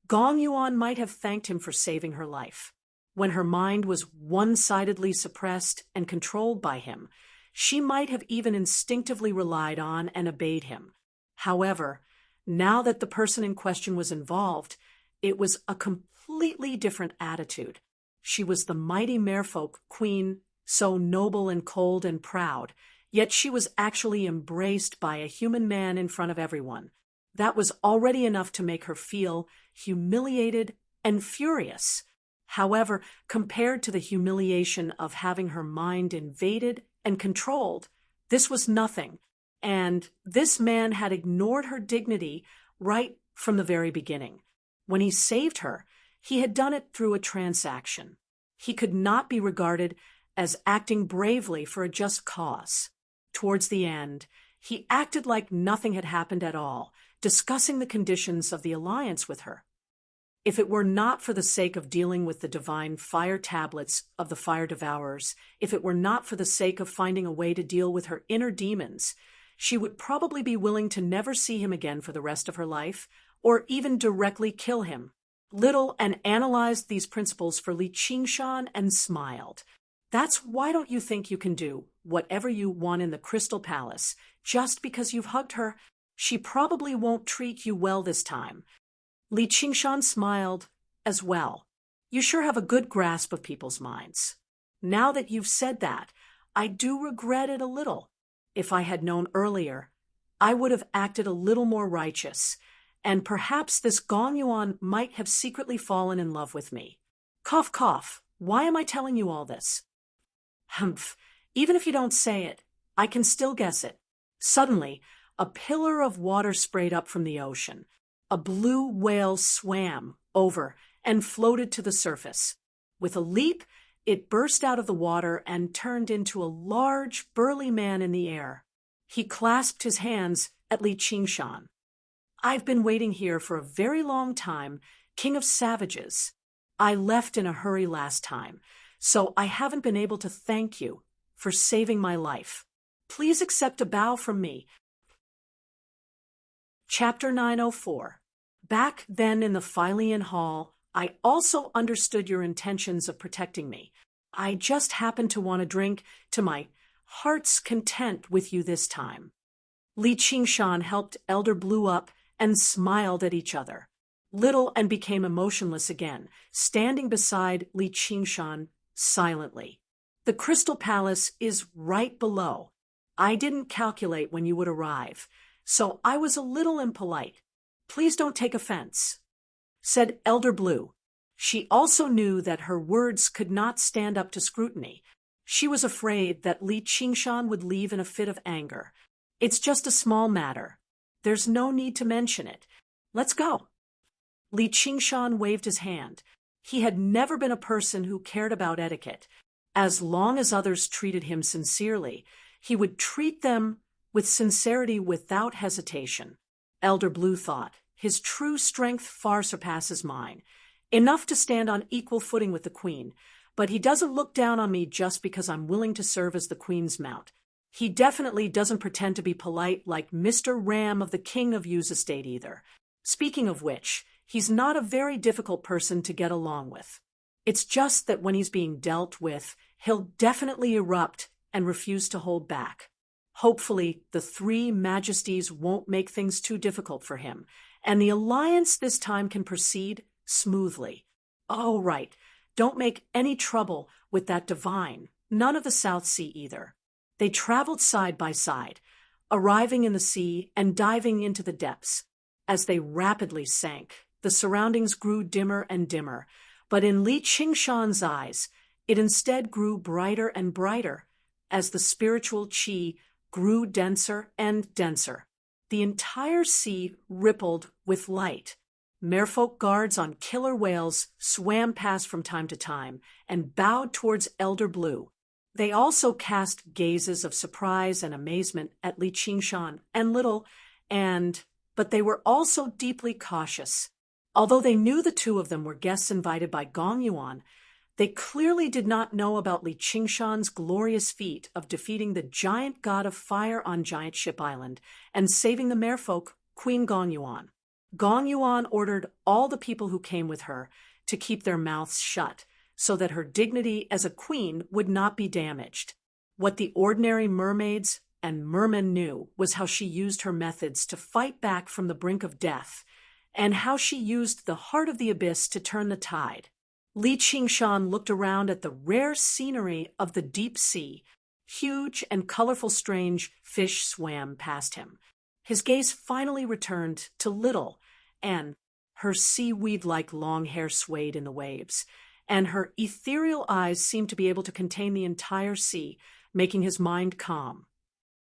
Speaker 1: Gong Yuan might have thanked him for saving her life. When her mind was one-sidedly suppressed and controlled by him, she might have even instinctively relied on and obeyed him. However, now that the person in question was involved, it was a completely different attitude. She was the mighty merfolk queen, so noble and cold and proud, yet she was actually embraced by a human man in front of everyone. That was already enough to make her feel humiliated and furious. However, compared to the humiliation of having her mind invaded and controlled, this was nothing, and this man had ignored her dignity right from the very beginning. When he saved her, he had done it through a transaction. He could not be regarded as acting bravely for a just cause. Towards the end, he acted like nothing had happened at all, discussing the conditions of the alliance with her. If it were not for the sake of dealing with the divine fire tablets of the fire devourers, if it were not for the sake of finding a way to deal with her inner demons, she would probably be willing to never see him again for the rest of her life, or even directly kill him. Little and analyzed these principles for Li Qingshan and smiled. That's why don't you think you can do whatever you want in the Crystal Palace just because you've hugged her? She probably won't treat you well this time. Li Qingshan smiled as well. You sure have a good grasp of people's minds. Now that you've said that, I do regret it a little. If I had known earlier, I would have acted a little more righteous, and perhaps this Gong Yuan might have secretly fallen in love with me. Cough, cough. Why am I telling you all this? Humph. Even if you don't say it, I can still guess it. Suddenly, a pillar of water sprayed up from the ocean. A blue whale swam over and floated to the surface. With a leap, it burst out of the water and turned into a large, burly man in the air. He clasped his hands at Li Qingshan. "I've been waiting here for a very long time, King of Savages. I left in a hurry last time, so I haven't been able to thank you for saving my life. Please accept a bow from me." Chapter 904. Back then in the Philean Hall, I also understood your intentions of protecting me. I just happened to want to drink to my heart's content with you this time. Li Qingshan helped Elder Blue up and smiled at each other. Little and became emotionless again, standing beside Li Qingshan silently. "The Crystal Palace is right below. I didn't calculate when you would arrive, so I was a little impolite. Please don't take offense," said Elder Blue. She also knew that her words could not stand up to scrutiny. She was afraid that Li Qingshan would leave in a fit of anger. "It's just a small matter. There's no need to mention it. Let's go." Li Qingshan waved his hand. He had never been a person who cared about etiquette. As long as others treated him sincerely, he would treat them with sincerity without hesitation. Elder Blue thought, his true strength far surpasses mine. Enough to stand on equal footing with the Queen, but he doesn't look down on me just because I'm willing to serve as the Queen's mount. He definitely doesn't pretend to be polite like Mr. Ram of the King of Yu's estate either. Speaking of which, he's not a very difficult person to get along with. It's just that when he's being dealt with, he'll definitely erupt and refuse to hold back. Hopefully, the three majesties won't make things too difficult for him, and the alliance this time can proceed smoothly. Oh, right. Don't make any trouble with that divine, none of the South Sea either. They traveled side by side, arriving in the sea and diving into the depths. As they rapidly sank, the surroundings grew dimmer and dimmer. But in Li Qingshan's eyes, it instead grew brighter and brighter as the spiritual qi grew denser and denser. The entire sea rippled with light. Merfolk guards on killer whales swam past from time to time and bowed towards Elder Blue. They also cast gazes of surprise and amazement at Li Qingshan and Little, but they were also deeply cautious. Although they knew the two of them were guests invited by Gong Yuan, they clearly did not know about Li Qingshan's glorious feat of defeating the giant god of fire on Giant Ship Island and saving the merfolk, Queen Gong Yuan. Gong Yuan ordered all the people who came with her to keep their mouths shut so that her dignity as a queen would not be damaged. What the ordinary mermaids and mermen knew was how she used her methods to fight back from the brink of death, and how she used the heart of the abyss to turn the tide. Li Qingshan looked around at the rare scenery of the deep sea. Huge and colorful strange fish swam past him. His gaze finally returned to Little, and her seaweed-like long hair swayed in the waves, and her ethereal eyes seemed to be able to contain the entire sea, making his mind calm.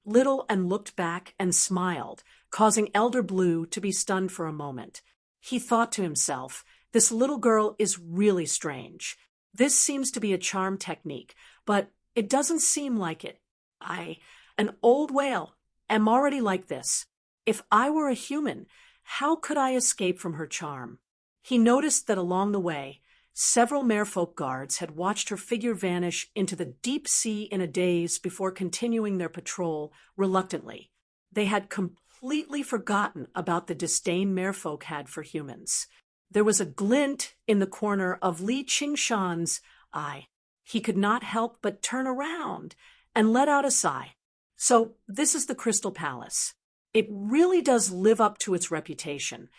Speaker 1: Little and looked back and smiled, causing Elder Blue to be stunned for a moment. He thought to himself, this little girl is really strange. This seems to be a charm technique, but it doesn't seem like it. An old whale, am already like this. If I were a human, how could I escape from her charm? He noticed that along the way, several merfolk guards had watched her figure vanish into the deep sea in a daze before continuing their patrol reluctantly. They had completely forgotten about the disdain merfolk had for humans. There was a glint in the corner of Li Qingshan's eye. He could not help but turn around and let out a sigh. So this is the Crystal Palace. It really does live up to its reputation.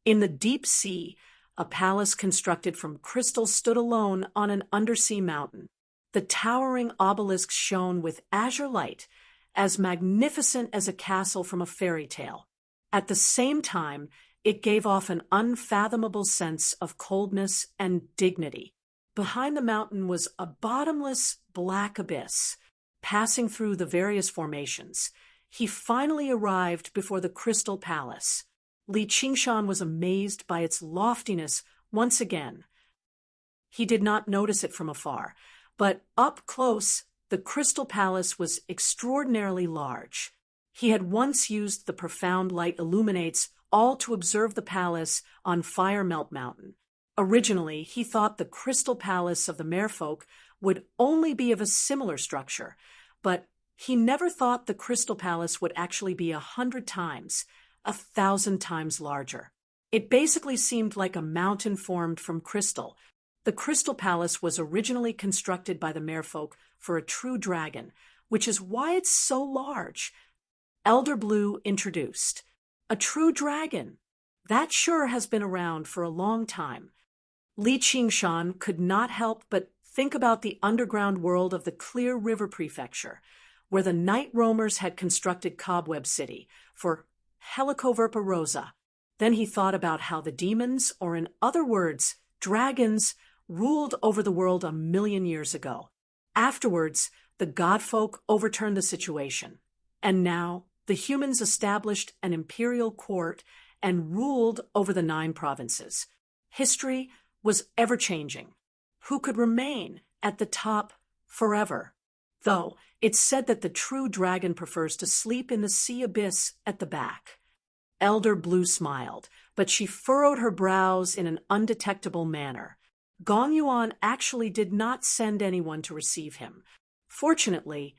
Speaker 1: In the deep sea, a palace constructed from crystal stood alone on an undersea mountain. The towering obelisk shone with azure light, as magnificent as a castle from a fairy tale. At the same time, it gave off an unfathomable sense of coldness and dignity. Behind the mountain was a bottomless black abyss. Passing through the various formations, he finally arrived before the Crystal Palace. Li Qingshan was amazed by its loftiness once again. He did not notice it from afar, but up close, the Crystal Palace was extraordinarily large. He had once used the profound light illuminates all to observe the palace on Fire Melt Mountain. Originally, he thought the Crystal Palace of the merfolk would only be of a similar structure, but he never thought the Crystal Palace would actually be 100 times, 1,000 times larger. It basically seemed like a mountain formed from crystal. The Crystal Palace was originally constructed by the merfolk for a true dragon, which is why it's so large. Elder Blue introduced. A true dragon. That sure has been around for a long time. Li Qingshan could not help but think about the underground world of the Clear River Prefecture, where the night roamers had constructed Cobweb City for Helicoverpa Rosa. Then he thought about how the demons, or in other words, dragons, ruled over the world 1,000,000 years ago. Afterwards, the godfolk overturned the situation, and now the humans established an imperial court and ruled over the 9 provinces. History was ever-changing. Who could remain at the top forever? Though it's said that the true dragon prefers to sleep in the sea abyss at the back. Elder Blue smiled, but she furrowed her brows in an undetectable manner. Gong Yuan actually did not send anyone to receive him. Fortunately,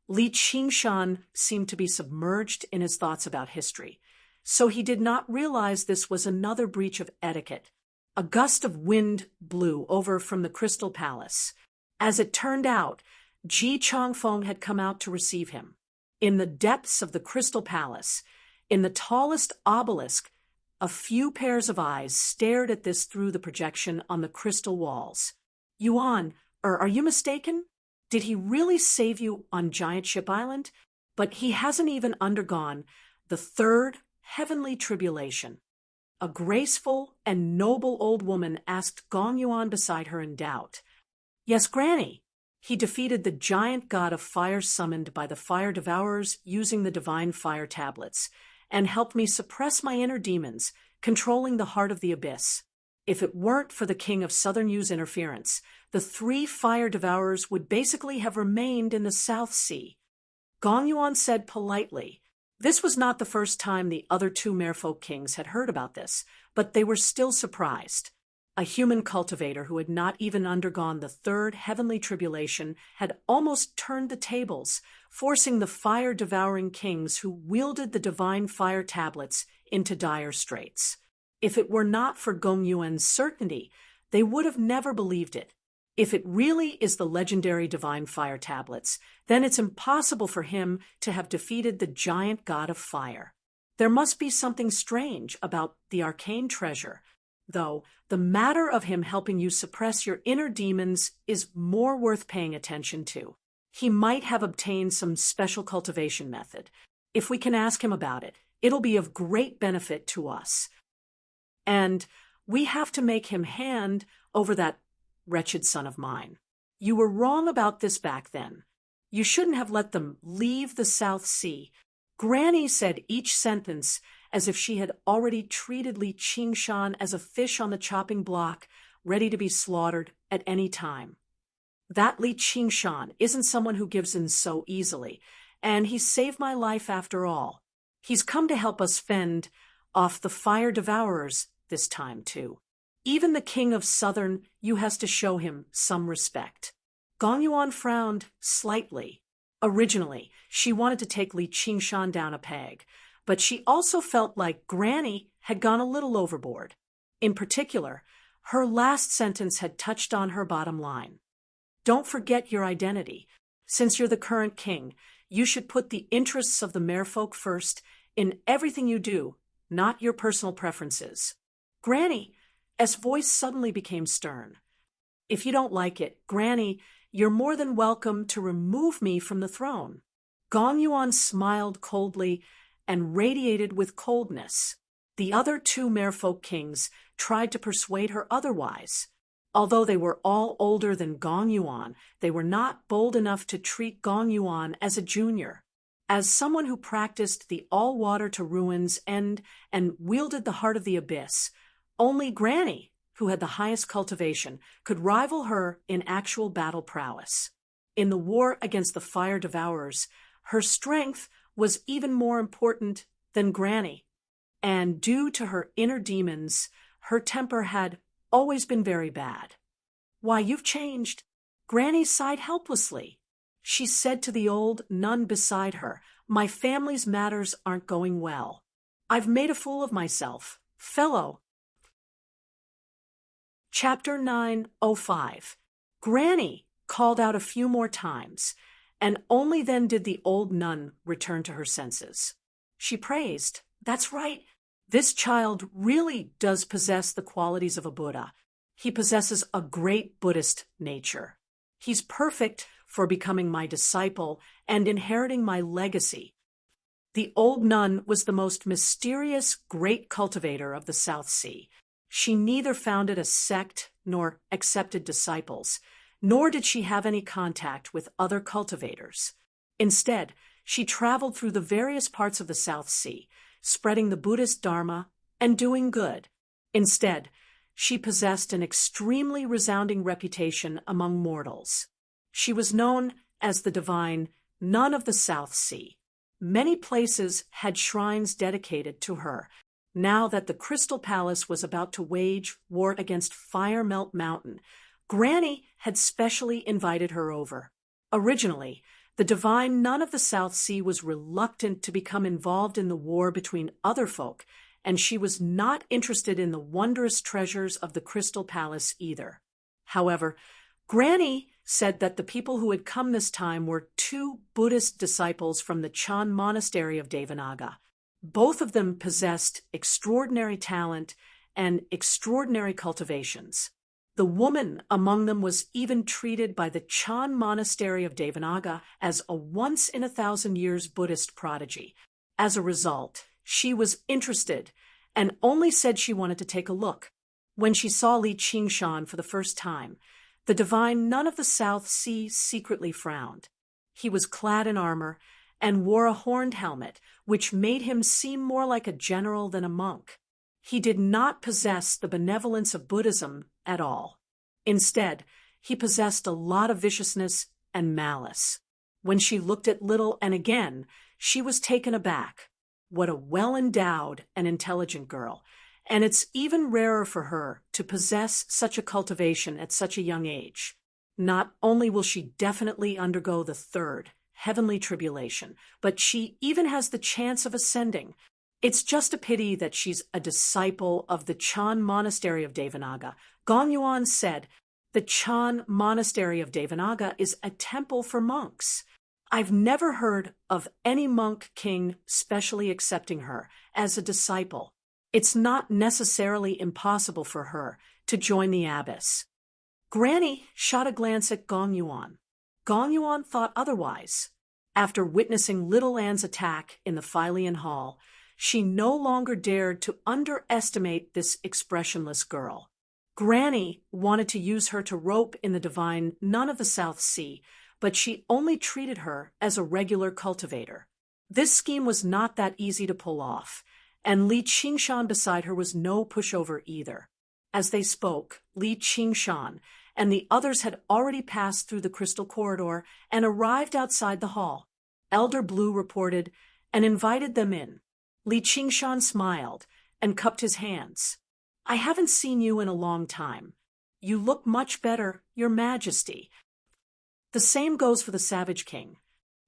Speaker 1: Li Qingshan seemed to be submerged in his thoughts about history, so he did not realize this was another breach of etiquette. A gust of wind blew over from the Crystal Palace. As it turned out, Ji Chongfeng had come out to receive him. In the depths of the Crystal Palace, in the tallest obelisk, a few pairs of eyes stared at this through the projection on the crystal walls. Yuan, are you mistaken? Did he really save you on Giant Ship Island? But he hasn't even undergone the 3rd heavenly tribulation. a graceful and noble old woman asked Gong Yuan beside her in doubt. "Yes, Granny." He defeated the giant god of fire summoned by the fire devourers using the divine fire tablets, and helped me suppress my inner demons, controlling the heart of the abyss. If it weren't for the King of Southern Yu's interference, the 3 fire devourers would basically have remained in the South Sea. Gong Yuan said politely. This was not the first time the other 2 merfolk kings had heard about this, but they were still surprised. A human cultivator who had not even undergone the 3rd heavenly tribulation had almost turned the tables, forcing the fire-devouring kings who wielded the divine fire tablets into dire straits. If it were not for Gong Yuan's certainty, they would have never believed it. If it really is the legendary divine fire tablets, then it's impossible for him to have defeated the giant god of fire. There must be something strange about the arcane treasure, though the matter of him helping you suppress your inner demons is more worth paying attention to. He might have obtained some special cultivation method. If we can ask him about it, it'll be of great benefit to us. And we have to make him hand over that wretched son of mine. You were wrong about this back then. You shouldn't have let them leave the South Sea. Granny said each sentence as if she had already treated Li Qingshan as a fish on the chopping block, ready to be slaughtered at any time. That Li Qingshan isn't someone who gives in so easily, and he saved my life after all. He's come to help us fend off the fire devourers this time, too. Even the King of Southern Yu has to show him some respect. Gong Yuan frowned slightly. Originally, she wanted to take Li Qingshan down a peg, but she also felt like Granny had gone a little overboard. In particular, her last sentence had touched on her bottom line. Don't forget your identity. Since you're the current king, you should put the interests of the merfolk first in everything you do, not your personal preferences. Granny, S' voice suddenly became stern. If you don't like it, Granny, you're more than welcome to remove me from the throne. Gong Yuan smiled coldly and radiated with coldness. The other 2 merfolk kings tried to persuade her otherwise. Although they were all older than Gong Yuan, they were not bold enough to treat Gong Yuan as a junior. As someone who practiced the all-water to ruins and wielded the heart of the abyss, only Granny, who had the highest cultivation, could rival her in actual battle prowess. In the war against the fire devourers, her strength was even more important than Granny, and due to her inner demons, her temper had always been very bad. "Why, you've changed." Granny sighed helplessly. She said to the old nun beside her, "My family's matters aren't going well. I've made a fool of myself. Fellow." Chapter 9:05. Granny called out a few more times, and only then did the old nun return to her senses. She praised, "That's right. This child really does possess the qualities of a Buddha. He possesses a great Buddhist nature. He's perfect for becoming my disciple and inheriting my legacy." The old nun was the most mysterious great cultivator of the South Sea. She neither founded a sect nor accepted disciples, nor did she have any contact with other cultivators. Instead, she traveled through the various parts of the South Sea, spreading the Buddhist Dharma and doing good. Instead, she possessed an extremely resounding reputation among mortals. She was known as the divine Nun of the South Sea. Many places had shrines dedicated to her, now that the Crystal Palace was about to wage war against Fire Melt Mountain. Granny had specially invited her over. Originally, the divine Nun of the South Sea was reluctant to become involved in the war between other folk, and she was not interested in the wondrous treasures of the Crystal Palace either. However, Granny said that the people who had come this time were 2 Buddhist disciples from the Chan Monastery of Devanaga. Both of them possessed extraordinary talent and extraordinary cultivations. The woman among them was even treated by the Chan Monastery of Devanaga as a once-in-a-thousand-years Buddhist prodigy. As a result, she was interested, and only said she wanted to take a look. When she saw Li Qingshan for the first time, the divine Nun of the South Sea secretly frowned. He was clad in armor and wore a horned helmet, which made him seem more like a general than a monk. He did not possess the benevolence of Buddhism at all. Instead, he possessed a lot of viciousness and malice. When she looked at Little and again, she was taken aback. What a well-endowed and intelligent girl, and it's even rarer for her to possess such a cultivation at such a young age. Not only will she definitely undergo the third, heavenly tribulation, but she even has the chance of ascending. It's just a pity that she's a disciple of the Chan Monastery of Devanaga. Gong Yuan said, "The Chan Monastery of Devanaga is a temple for monks. I've never heard of any monk king specially accepting her as a disciple. It's not necessarily impossible for her to join the abbess." Granny shot a glance at Gong Yuan. Gong Yuan thought otherwise. After witnessing Little Anne's attack in the Philean Hall, she no longer dared to underestimate this expressionless girl. Granny wanted to use her to rope in the divine Nun of the South Sea, but she only treated her as a regular cultivator. This scheme was not that easy to pull off, and Li Qingshan beside her was no pushover either. As they spoke, Li Qingshan and the others had already passed through the crystal corridor and arrived outside the hall. Elder Blue reported and invited them in. Li Qingshan smiled and cupped his hands. "I haven't seen you in a long time. You look much better, Your Majesty." The same goes for the Savage King.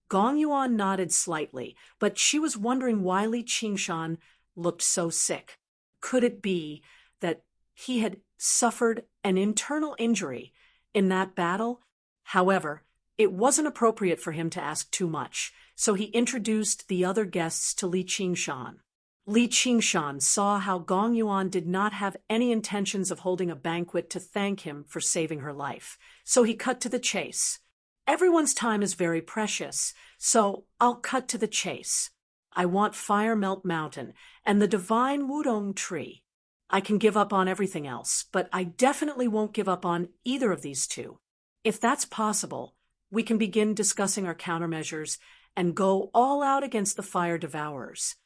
Speaker 1: Gong Yuan nodded slightly, but she was wondering why Li Qingshan looked so sick. Could it be that he had suffered an internal injury in that battle? However, it wasn't appropriate for him to ask too much, so he introduced the other guests to Li Qingshan. Li Qingshan saw how Gong Yuan did not have any intentions of holding a banquet to thank him for saving her life, so he cut to the chase. "Everyone's time is very precious, so I'll cut to the chase. I want Fire Melt Mountain and the divine Wudong tree. I can give up on everything else, but I definitely won't give up on either of these two. If that's possible, we can begin discussing our countermeasures and go all out against the fire devourers."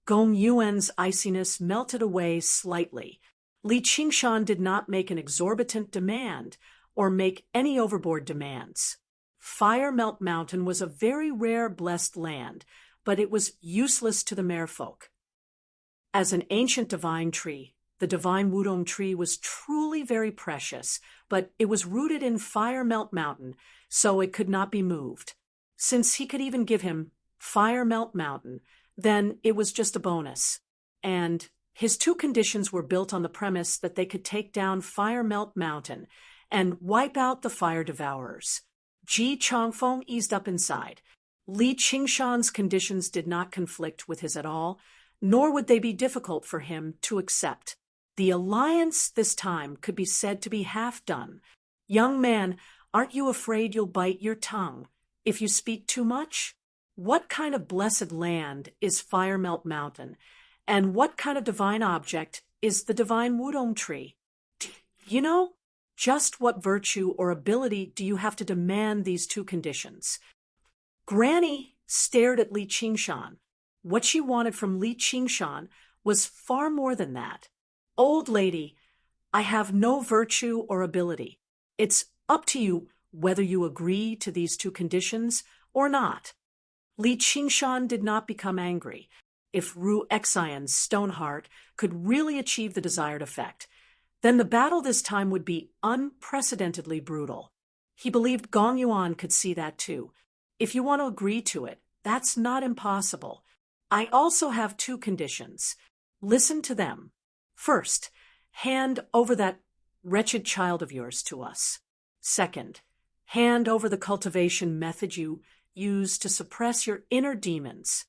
Speaker 1: Gong Yuan's iciness melted away slightly. Li Qingshan did not make an exorbitant demand or make any overboard demands. Fire Melt Mountain was a very rare blessed land, but it was useless to the merfolk. As an ancient divine tree, the divine Wudong tree was truly very precious, but it was rooted in Fire Melt Mountain, so it could not be moved. Since he could even give him Fire Melt Mountain, then it was just a bonus. And his two conditions were built on the premise that they could take down Fire Melt Mountain and wipe out the fire devourers. Ji Changfeng eased up inside. Li Qingshan's conditions did not conflict with his at all, nor would they be difficult for him to accept. The alliance this time could be said to be half done. "Young man, aren't you afraid you'll bite your tongue if you speak too much? What kind of blessed land is Fire Melt Mountain, and what kind of divine object is the divine Wudong tree? You know, just what virtue or ability do you have to demand these two conditions?" Granny stared at Li Qingshan. What she wanted from Li Qingshan was far more than that. "Old lady, I have no virtue or ability. It's up to you whether you agree to these two conditions or not." Li Qingshan did not become angry. If Ru Xian's Stoneheart could really achieve the desired effect, then the battle this time would be unprecedentedly brutal. He believed Gong Yuan could see that too. If you want to agree to it, that's not impossible. I also have two conditions. Listen to them. First, hand over that wretched child of yours to us. Second, hand over the cultivation method you use to suppress your inner demons.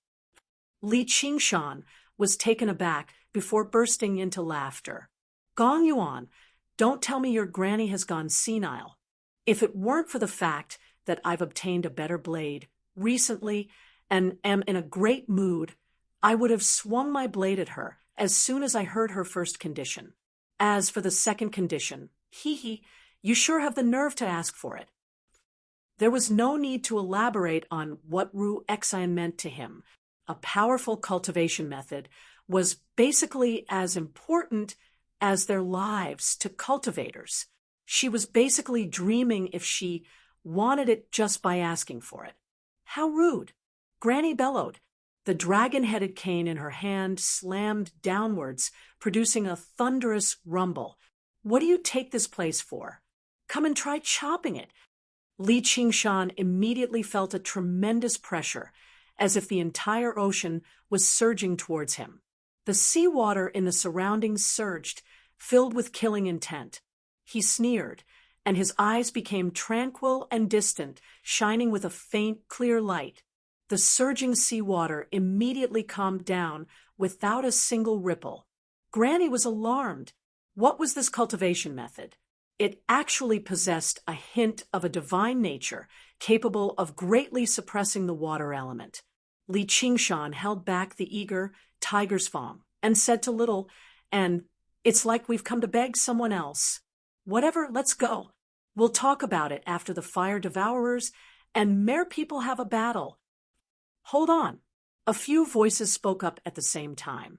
Speaker 1: Li Qingshan was taken aback before bursting into laughter. "Gong Yuan, don't tell me your granny has gone senile. If it weren't for the fact that I've obtained a better blade recently and am in a great mood, I would have swung my blade at her as soon as I heard her first condition. As for the second condition, you sure have the nerve to ask for it. There was no need to elaborate on what Ru Exine meant to him. A powerful cultivation method was basically as important as their lives to cultivators. She was basically dreaming if she wanted it just by asking for it. How rude! Granny bellowed. The dragon-headed cane in her hand slammed downwards, producing a thunderous rumble. What do you take this place for? Come and try chopping it. Li Qingshan immediately felt a tremendous pressure, as if the entire ocean was surging towards him. The seawater in the surroundings surged, filled with killing intent. He sneered, and his eyes became tranquil and distant, shining with a faint, clear light. The surging seawater immediately calmed down without a single ripple. Granny was alarmed. What was this cultivation method? It actually possessed a hint of a divine nature, capable of greatly suppressing the water element. Li Qingshan held back the eager tiger's fawn and said to Little, "And it's like we've come to beg someone else. Whatever, let's go. We'll talk about it after the fire devourers and mere people have a battle." Hold on. A few voices spoke up at the same time.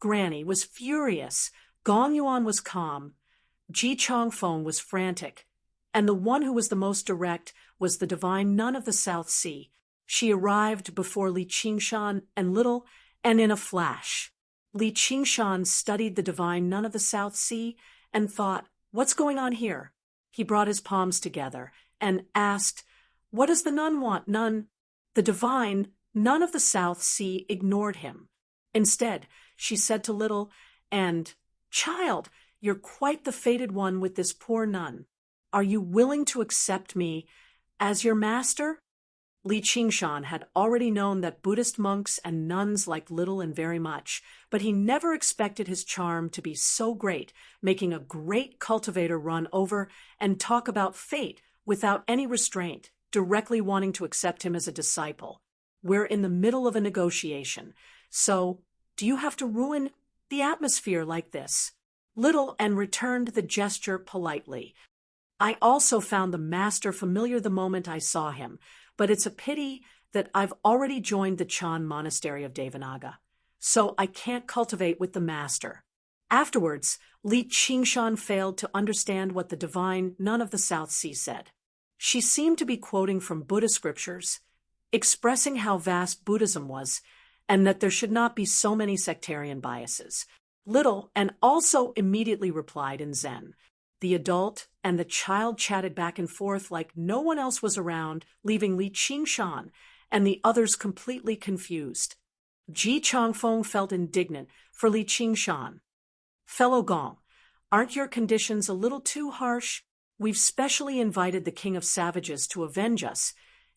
Speaker 1: Granny was furious. Gong Yuan was calm. Ji Chongfeng was frantic. And the one who was the most direct was the divine nun of the South Sea. She arrived before Li Qingshan and Little, and in a flash. Li Qingshan studied the divine nun of the South Sea and thought, "What's going on here?" He brought his palms together and asked, "What does the nun want, nun?" The divine nun of the South Sea ignored him. Instead, she said to Little, "And, child, you're quite the fated one with this poor nun. Are you willing to accept me as your master?" Li Qingshan had already known that Buddhist monks and nuns liked Little and very much, but he never expected his charm to be so great, making a great cultivator run over and talk about fate without any restraint, directly wanting to accept him as a disciple. We're in the middle of a negotiation, so do you have to ruin the atmosphere like this? Little and returned the gesture politely. I also found the master familiar the moment I saw him, but it's a pity that I've already joined the Chan monastery of Devanaga, so I can't cultivate with the master. Afterwards, Li Qingshan failed to understand what the divine nun of the South Sea said. She seemed to be quoting from Buddhist scriptures, expressing how vast Buddhism was, and that there should not be so many sectarian biases. Little and also immediately replied in Zen. The adult and the child chatted back and forth like no one else was around, leaving Li Qingshan and the others completely confused. Ji Chongfeng felt indignant for Li Qingshan. "Fellow Gong, aren't your conditions a little too harsh? We've specially invited the King of Savages to avenge us,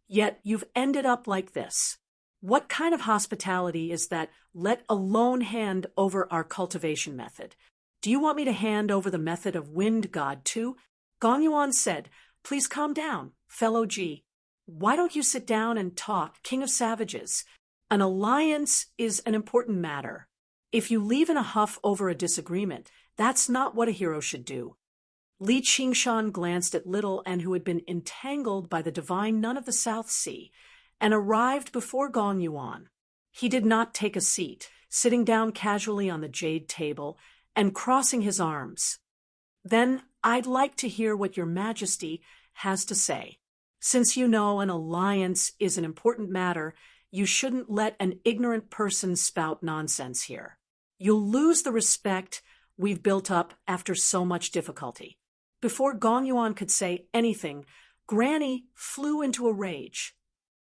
Speaker 1: yet you've ended up like this. What kind of hospitality is that, let alone hand over our cultivation method? Do you want me to hand over the method of Wind God too?" Gong Yuan said, "Please calm down, fellow Ji. Why don't you sit down and talk, King of Savages? An alliance is an important matter. If you leave in a huff over a disagreement, that's not what a hero should do." Li Qingshan glanced at Little and who had been entangled by the divine nun of the South Sea, and arrived before Gong Yuan. He did not take a seat, sitting down casually on the jade table and crossing his arms. "Then I'd like to hear what your Majesty has to say. Since you know an alliance is an important matter, you shouldn't let an ignorant person spout nonsense here. You'll lose the respect we've built up after so much difficulty." Before Gong Yuan could say anything, Granny flew into a rage.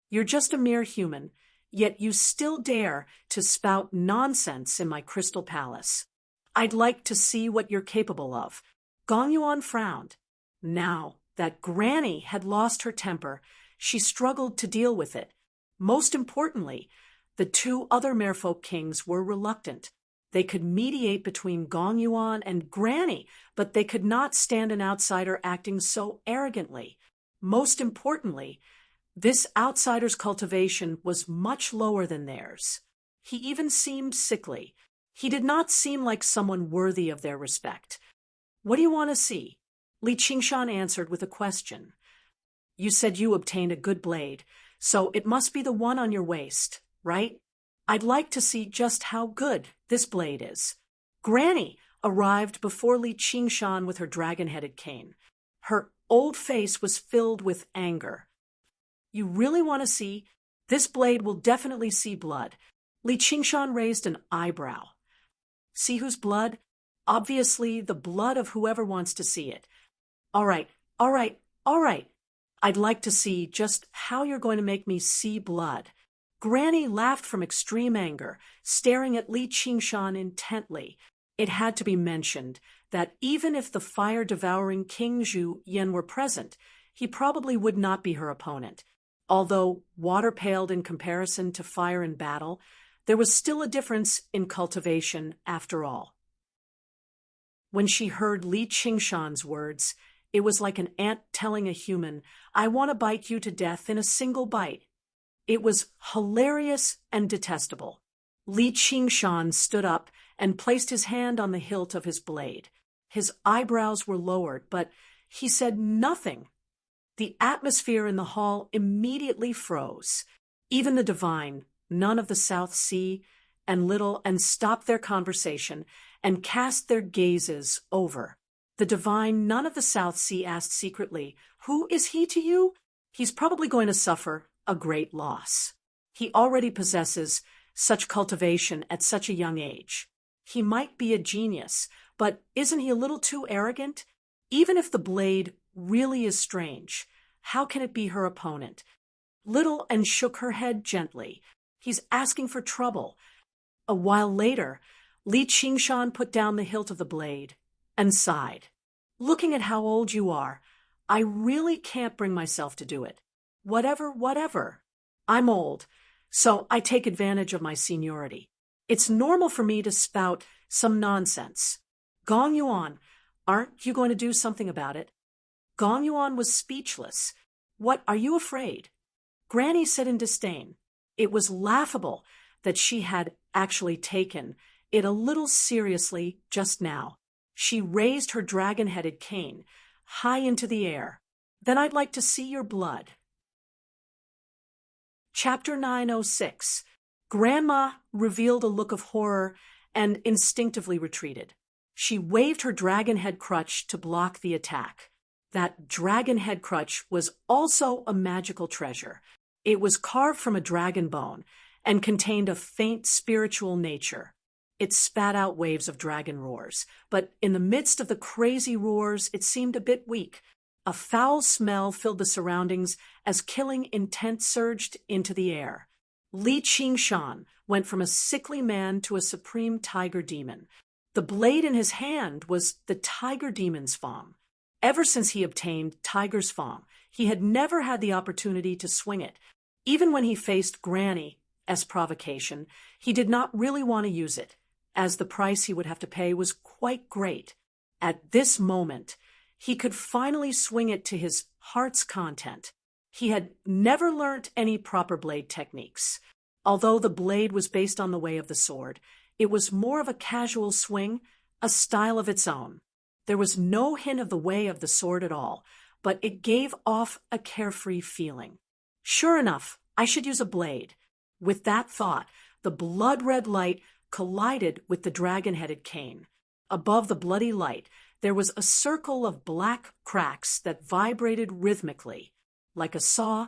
Speaker 1: "You're just a mere human, yet you still dare to spout nonsense in my crystal palace. I'd like to see what you're capable of." Gong Yuan frowned. Now that Granny had lost her temper, she struggled to deal with it. Most importantly, the two other merfolk kings were reluctant. They could mediate between Gong Yuan and Granny, but they could not stand an outsider acting so arrogantly. Most importantly, this outsider's cultivation was much lower than theirs. He even seemed sickly. He did not seem like someone worthy of their respect. "What do you want to see?" Li Qingshan answered with a question. "You said you obtained a good blade, so it must be the one on your waist, right? I'd like to see just how good this blade is." Granny arrived before Li Qingshan with her dragon-headed cane. Her old face was filled with anger. "You really want to see? This blade will definitely see blood." Li Qingshan raised an eyebrow. "See whose blood? Obviously the blood of whoever wants to see it." All right. I'd like to see just how you're going to make me see blood." Granny laughed from extreme anger, staring at Li Qingshan intently. It had to be mentioned that even if the fire-devouring King Zhu Yan were present, he probably would not be her opponent. Although water paled in comparison to fire in battle, there was still a difference in cultivation after all. When she heard Li Qingshan's words, it was like an ant telling a human, "I want to bite you to death in a single bite." It was hilarious and detestable. Li Qingshan stood up and placed his hand on the hilt of his blade. His eyebrows were lowered, but he said nothing. The atmosphere in the hall immediately froze. Even the divine, nun of the South Sea, and Little stopped their conversation and cast their gazes over. The divine nun of the South Sea asked secretly, "Who is he to you?" "He's probably going to suffer a great loss. He already possesses such cultivation at such a young age. He might be a genius, but isn't he a little too arrogant? Even if the blade really is strange, how can it be her opponent?" Little shook her head gently. "He's asking for trouble." A while later, Li Qingshan put down the hilt of the blade and sighed. "Looking at how old you are, I really can't bring myself to do it. Whatever. I'm old, so I take advantage of my seniority. It's normal for me to spout some nonsense. Gong Yuan, aren't you going to do something about it?" Gong Yuan was speechless. "What, are you afraid?" Granny said in disdain. It was laughable that she had actually taken it a little seriously just now. She raised her dragon-headed cane high into the air. "Then I'd like to see your blood." Chapter 906. Grandma revealed a look of horror and instinctively retreated. She waved her dragon head crutch to block the attack. That dragon head crutch was also a magical treasure. It was carved from a dragon bone and contained a faint spiritual nature. It spat out waves of dragon roars, but in the midst of the crazy roars, it seemed a bit weak. A foul smell filled the surroundings as killing intent surged into the air. Li Qingshan went from a sickly man to a supreme tiger demon. The blade in his hand was the tiger demon's fang. Ever since he obtained Tiger's Fang, he had never had the opportunity to swing it. Even when he faced Granny's provocation, he did not really want to use it, as the price he would have to pay was quite great. At this moment, he could finally swing it to his heart's content. He had never learnt any proper blade techniques. Although the blade was based on the way of the sword, it was more of a casual swing, a style of its own. There was no hint of the way of the sword at all, but it gave off a carefree feeling. Sure enough, I should use a blade. With that thought, the blood-red light collided with the dragon-headed cane. Above the bloody light, there was a circle of black cracks that vibrated rhythmically. Like a saw,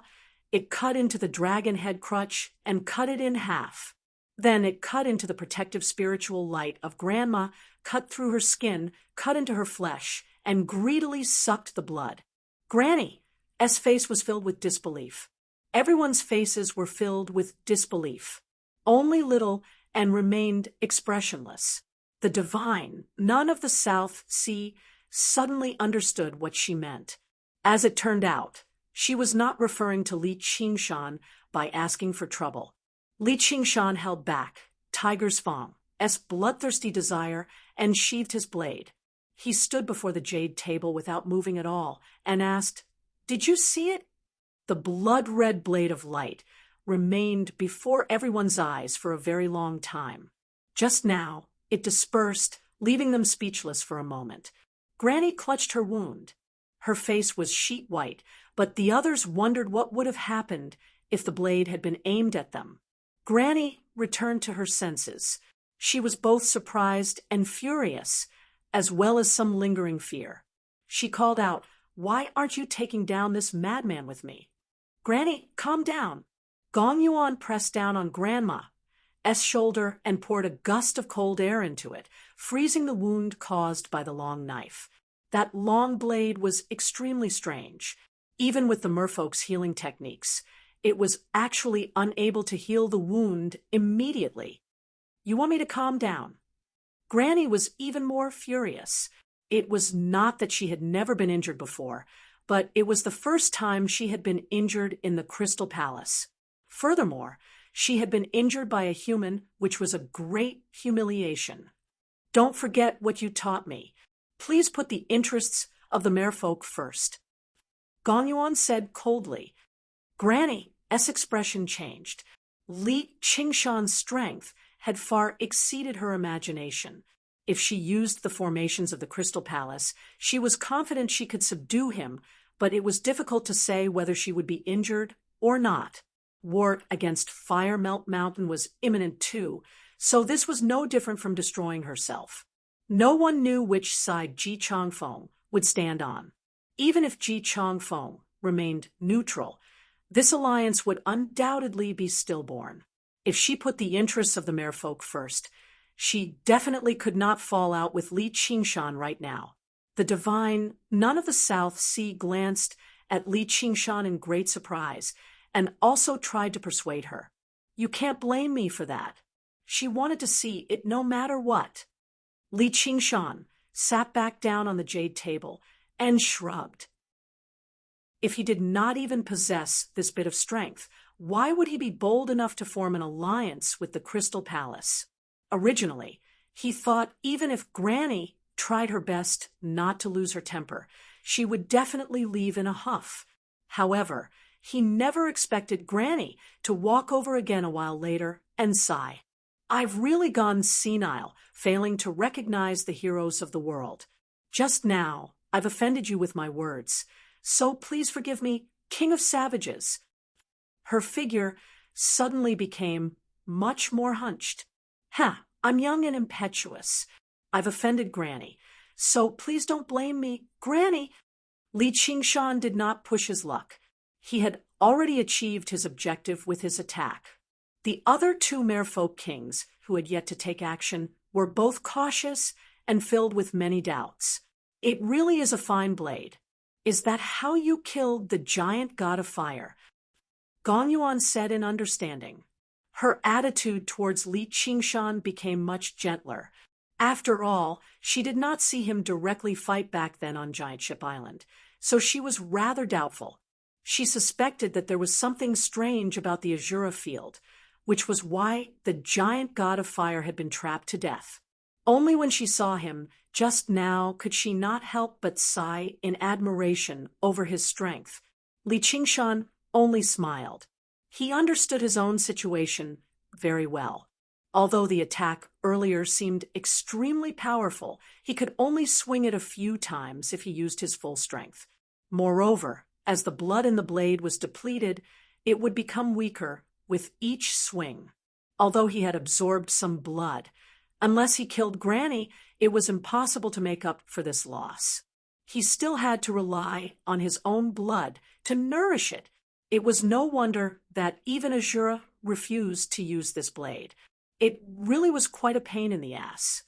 Speaker 1: it cut into the dragon head crutch and cut it in half. Then it cut into the protective spiritual light of Grandma, cut through her skin, cut into her flesh, and greedily sucked the blood. Granny's face was filled with disbelief. Everyone's faces were filled with disbelief. Only Little and remained expressionless. The divine, none of the South Sea, suddenly understood what she meant. As it turned out, she was not referring to Li Qingshan by asking for trouble. Li Qingshan held back Tiger's Fang's bloodthirsty desire and sheathed his blade. He stood before the jade table without moving at all and asked, "Did you see it?" The blood-red blade of light remained before everyone's eyes for a very long time. Just now, it dispersed, leaving them speechless for a moment. Granny clutched her wound. Her face was sheet white, but the others wondered what would have happened if the blade had been aimed at them. Granny returned to her senses. She was both surprised and furious, as well as some lingering fear. She called out, "Why aren't you taking down this madman with me?" "Granny, calm down." Gong Yuan pressed down on Grandma's shoulder and poured a gust of cold air into it, freezing the wound caused by the long knife. That long blade was extremely strange. Even with the merfolk's healing techniques, it was actually unable to heal the wound immediately. "You want me to calm down?" Granny was even more furious. It was not that she had never been injured before, but it was the first time she had been injured in the Crystal Palace. Furthermore, she had been injured by a human, which was a great humiliation. "Don't forget what you taught me. Please put the interests of the merfolk first," Gong Yuan said coldly. Granny's expression changed. Li Qingshan's strength had far exceeded her imagination. If she used the formations of the Crystal Palace, she was confident she could subdue him, but it was difficult to say whether she would be injured or not. War against Fire Melt Mountain was imminent too, so this was no different from destroying herself. No one knew which side Ji Changfeng would stand on. Even if Ji Changfeng remained neutral, this alliance would undoubtedly be stillborn. If she put the interests of the merfolk first, she definitely could not fall out with Li Qingshan right now. The divine, none of the South Sea glanced at Li Qingshan in great surprise, and also tried to persuade her. "You can't blame me for that." She wanted to see it no matter what. Li Qingshan sat back down on the jade table and shrugged. If he did not even possess this bit of strength, why would he be bold enough to form an alliance with the Crystal Palace? Originally, he thought even if Granny tried her best not to lose her temper, she would definitely leave in a huff. However, he never expected Granny to walk over again a while later and sigh. "I've really gone senile, failing to recognize the heroes of the world. Just now, I've offended you with my words, so please forgive me, King of Savages." Her figure suddenly became much more hunched. I'm young and impetuous. I've offended Granny, so please don't blame me, Granny." Li Qingshan did not push his luck. He had already achieved his objective with his attack. The other two merfolk kings, who had yet to take action, were both cautious and filled with many doubts. "It really is a fine blade. Is that how you killed the giant god of fire?" Gong Yuan said in understanding. Her attitude towards Li Qingshan became much gentler. After all, she did not see him directly fight back then on Giant Ship Island, so she was rather doubtful. She suspected that there was something strange about the Azura field, which was why the giant god of fire had been trapped to death. Only when she saw him just now could she not help but sigh in admiration over his strength. Li Qingshan only smiled. He understood his own situation very well. Although the attack earlier seemed extremely powerful, he could only swing it a few times if he used his full strength. Moreover, as the blood in the blade was depleted, it would become weaker with each swing. Although he had absorbed some blood, unless he killed Granny, it was impossible to make up for this loss. He still had to rely on his own blood to nourish it. It was no wonder that even Azura refused to use this blade. It really was quite a pain in the ass.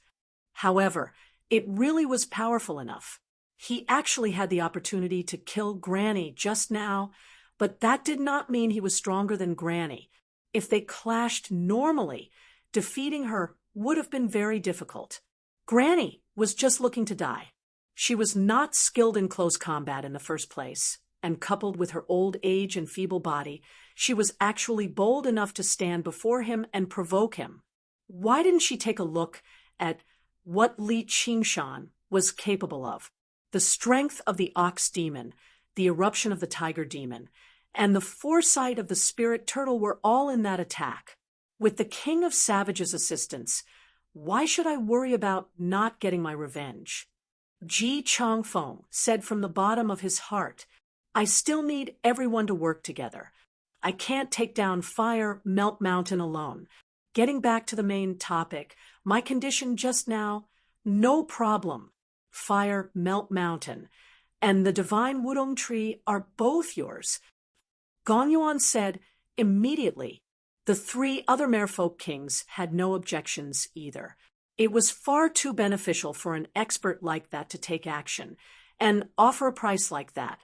Speaker 1: However, it really was powerful enough. He actually had the opportunity to kill Granny just now, but that did not mean he was stronger than Granny. If they clashed normally, defeating her would have been very difficult. Granny was just looking to die. She was not skilled in close combat in the first place, and coupled with her old age and feeble body, she was actually bold enough to stand before him and provoke him. Why didn't she take a look at what Li Qingshan was capable of? The strength of the ox demon, the eruption of the tiger demon, and the foresight of the spirit turtle were all in that attack. With the King of Savage's assistance, why should I worry about not getting my revenge? Ji Changfeng said from the bottom of his heart, I still need everyone to work together. I can't take down Fire Melt Mountain alone. Getting back to the main topic, my condition just now, no problem. Fire Melt Mountain and the divine Wudong tree are both yours. Gong Yuan said immediately. The three other merfolk kings had no objections either. It was far too beneficial for an expert like that to take action and offer a price like that.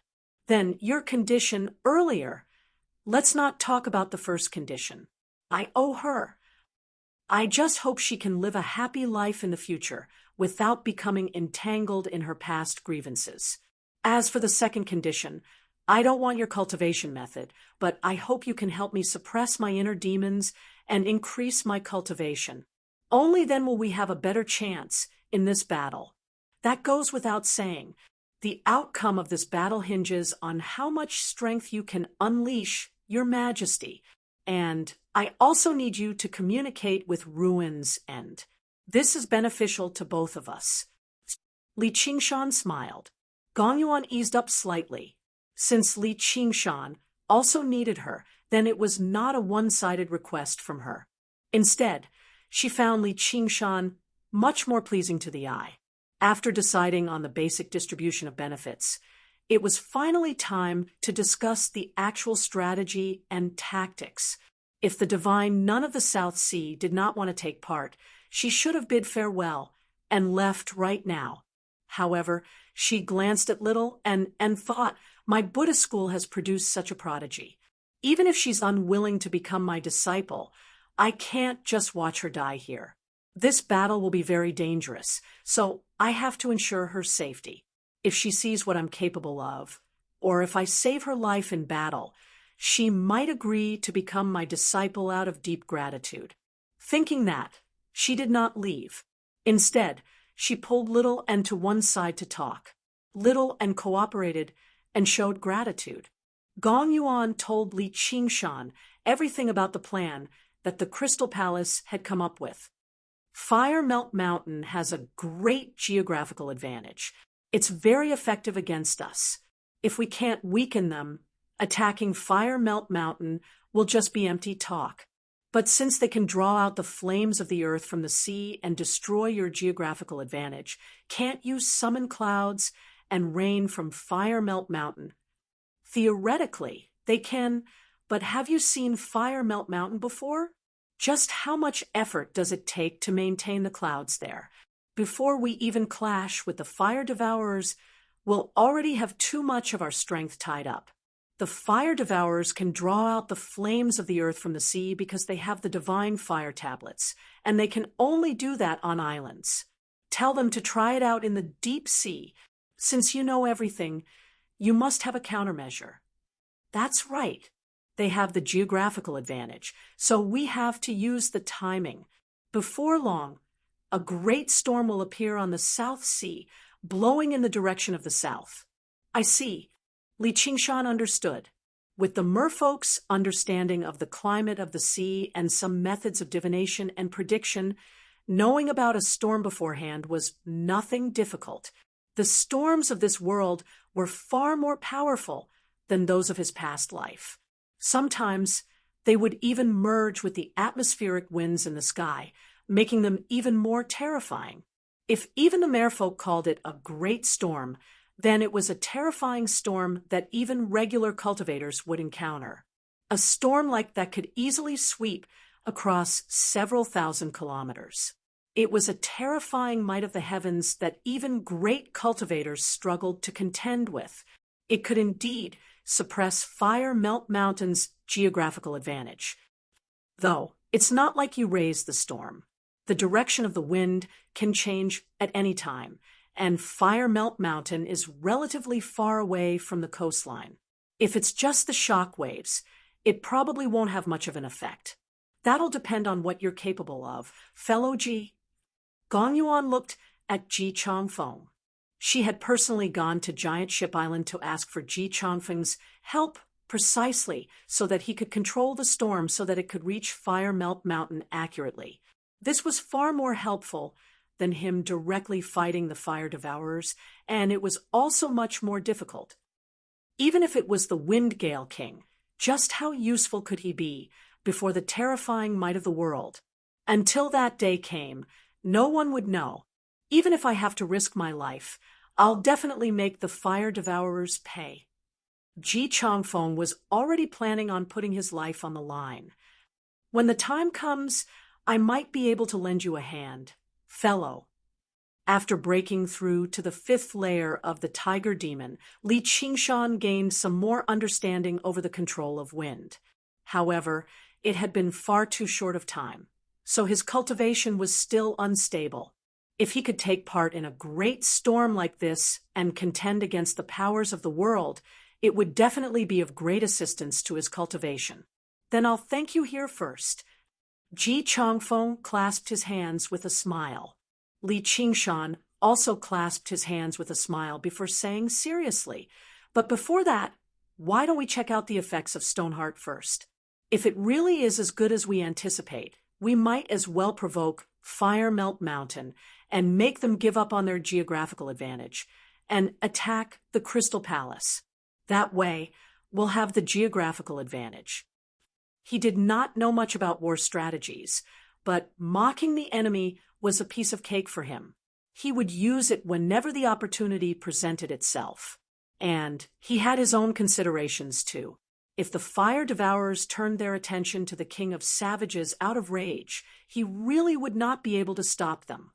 Speaker 1: Then your condition earlier. Let's not talk about the first condition. I owe her. I just hope she can live a happy life in the future without becoming entangled in her past grievances. As for the second condition, I don't want your cultivation method, but I hope you can help me suppress my inner demons and increase my cultivation. Only then will we have a better chance in this battle. That goes without saying. The outcome of this battle hinges on how much strength you can unleash, Your Majesty. And I also need you to communicate with Ruin's End. This is beneficial to both of us. Li Qingshan smiled. Gong Yuan eased up slightly. Since Li Qingshan also needed her, then it was not a one-sided request from her. Instead, she found Li Qingshan much more pleasing to the eye. After deciding on the basic distribution of benefits, it was finally time to discuss the actual strategy and tactics. If the divine Nun of the South Sea did not want to take part, she should have bid farewell and left right now. However, she glanced at Little and thought, my Buddhist school has produced such a prodigy. Even if she's unwilling to become my disciple, I can't just watch her die here. This battle will be very dangerous, so I have to ensure her safety. If she sees what I'm capable of, or if I save her life in battle, she might agree to become my disciple out of deep gratitude. Thinking that, she did not leave. Instead, she pulled Little and to one side to talk. Little and cooperated and showed gratitude. Gong Yuan told Li Qingshan everything about the plan that the Crystal Palace had come up with. Fire Melt Mountain has a great geographical advantage. It's very effective against us. If we can't weaken them, attacking Fire Melt Mountain will just be empty talk. But since they can draw out the flames of the earth from the sea and destroy your geographical advantage, can't you summon clouds and rain from Fire Melt Mountain? Theoretically, they can, but have you seen Fire Melt Mountain before? Just how much effort does it take to maintain the clouds there? Before we even clash with the Fire Devourers, we'll already have too much of our strength tied up. The Fire Devourers can draw out the flames of the earth from the sea because they have the divine fire tablets, and they can only do that on islands. Tell them to try it out in the deep sea. Since you know everything, you must have a countermeasure. That's right. They have the geographical advantage, so we have to use the timing. Before long, a great storm will appear on the South Sea, blowing in the direction of the south. I see. Li Qingshan understood. With the merfolk's understanding of the climate of the sea and some methods of divination and prediction, knowing about a storm beforehand was nothing difficult. The storms of this world were far more powerful than those of his past life. Sometimes they would even merge with the atmospheric winds in the sky, making them even more terrifying. If even the merfolk called it a great storm, then it was a terrifying storm that even regular cultivators would encounter. A storm like that could easily sweep across several thousand kilometers. It was a terrifying might of the heavens that even great cultivators struggled to contend with. It could indeed suppress Fire Melt Mountain's geographical advantage. Though, it's not like you raise the storm. The direction of the wind can change at any time, and Fire Melt Mountain is relatively far away from the coastline. If it's just the shock waves, it probably won't have much of an effect. That'll depend on what you're capable of, fellow Ji. Gong Yuan looked at Ji Chongfeng. She had personally gone to Giant Ship Island to ask for Ji Chongfeng's help precisely so that he could control the storm so that it could reach Fire Melt Mountain accurately. This was far more helpful than him directly fighting the fire devourers, and it was also much more difficult. Even if it was the Wind Gale King, just how useful could he be before the terrifying might of the world? Until that day came, no one would know. Even if I have to risk my life, I'll definitely make the fire devourers pay. Ji Chongfeng was already planning on putting his life on the line. When the time comes, I might be able to lend you a hand, fellow. After breaking through to the 5th layer of the Tiger Demon, Li Qingshan gained some more understanding over the control of wind. However, it had been far too short of time, so his cultivation was still unstable. If he could take part in a great storm like this and contend against the powers of the world, it would definitely be of great assistance to his cultivation. Then I'll thank you here first. Ji Chongfeng clasped his hands with a smile. Li Qingshan also clasped his hands with a smile before saying seriously, "But before that, why don't we check out the effects of Stoneheart first? If it really is as good as we anticipate, we might as well provoke Fire Melt Mountain and make them give up on their geographical advantage and attack the Crystal Palace. That way, we'll have the geographical advantage." He did not know much about war strategies, but mocking the enemy was a piece of cake for him. He would use it whenever the opportunity presented itself. And he had his own considerations too. If the fire devourers turned their attention to the king of savages out of rage, he really would not be able to stop them.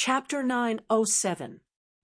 Speaker 1: Chapter 907.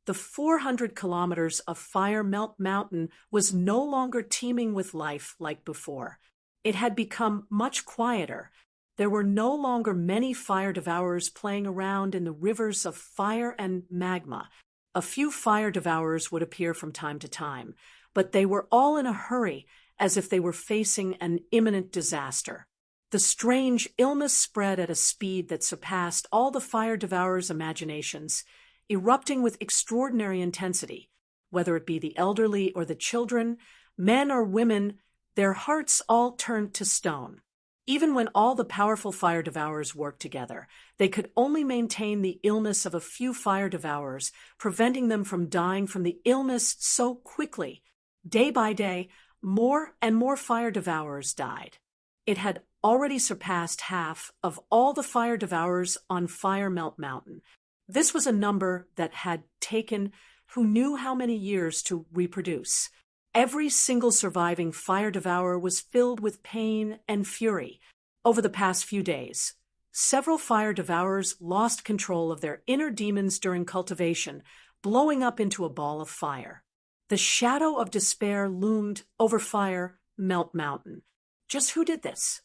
Speaker 1: The 400 kilometers of Fire Melt Mountain was no longer teeming with life like before. It had become much quieter. There were no longer many fire devourers playing around in the rivers of fire and magma. A few fire devourers would appear from time to time, but they were all in a hurry, as if they were facing an imminent disaster. The strange illness spread at a speed that surpassed all the fire devourers' imaginations, erupting with extraordinary intensity. Whether it be the elderly or the children, men or women, their hearts all turned to stone. Even when all the powerful fire devourers worked together, they could only maintain the illness of a few fire devourers, preventing them from dying from the illness so quickly. Day by day, more and more fire devourers died. It had already surpassed half of all the fire devourers on Fire Melt Mountain. This was a number that had taken who knew how many years to reproduce. Every single surviving fire devourer was filled with pain and fury. Over the past few days, several fire devourers lost control of their inner demons during cultivation, blowing up into a ball of fire. The shadow of despair loomed over Fire Melt Mountain. Just who did this?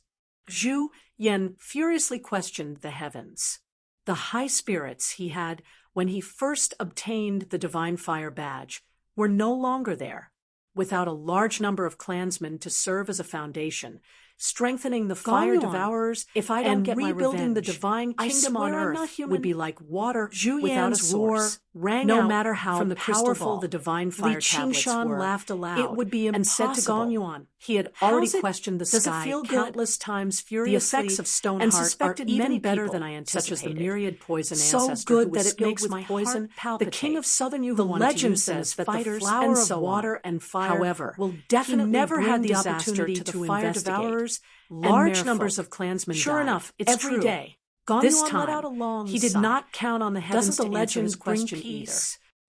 Speaker 1: Zhu Yan furiously questioned the heavens. The high spirits he had when he first obtained the Divine Fire Badge were no longer there. Without a large number of clansmen to serve as a foundation, strengthening the fire devourers, if I don't get rebuilding the divine kingdom on earth would be like water without a source. Rang no matter how from the powerful the divine fire tablets were, laughed aloud. It would be impossible. And said to Gong Yuan, he had already questioned the sky countless times furiously. The effects of Stoneheart are even better than I anticipated, such as the myriad poison ancestor so good that it makes my poison palpitate. The king of Southern Yuhu, the legend says that the flower of water and fire, however, will definitely never had the opportunity to fire devourers. Large numbers of clansmen died. Sure enough, it's every day. This time, let out a long he did not count on the heavens to answer his question either.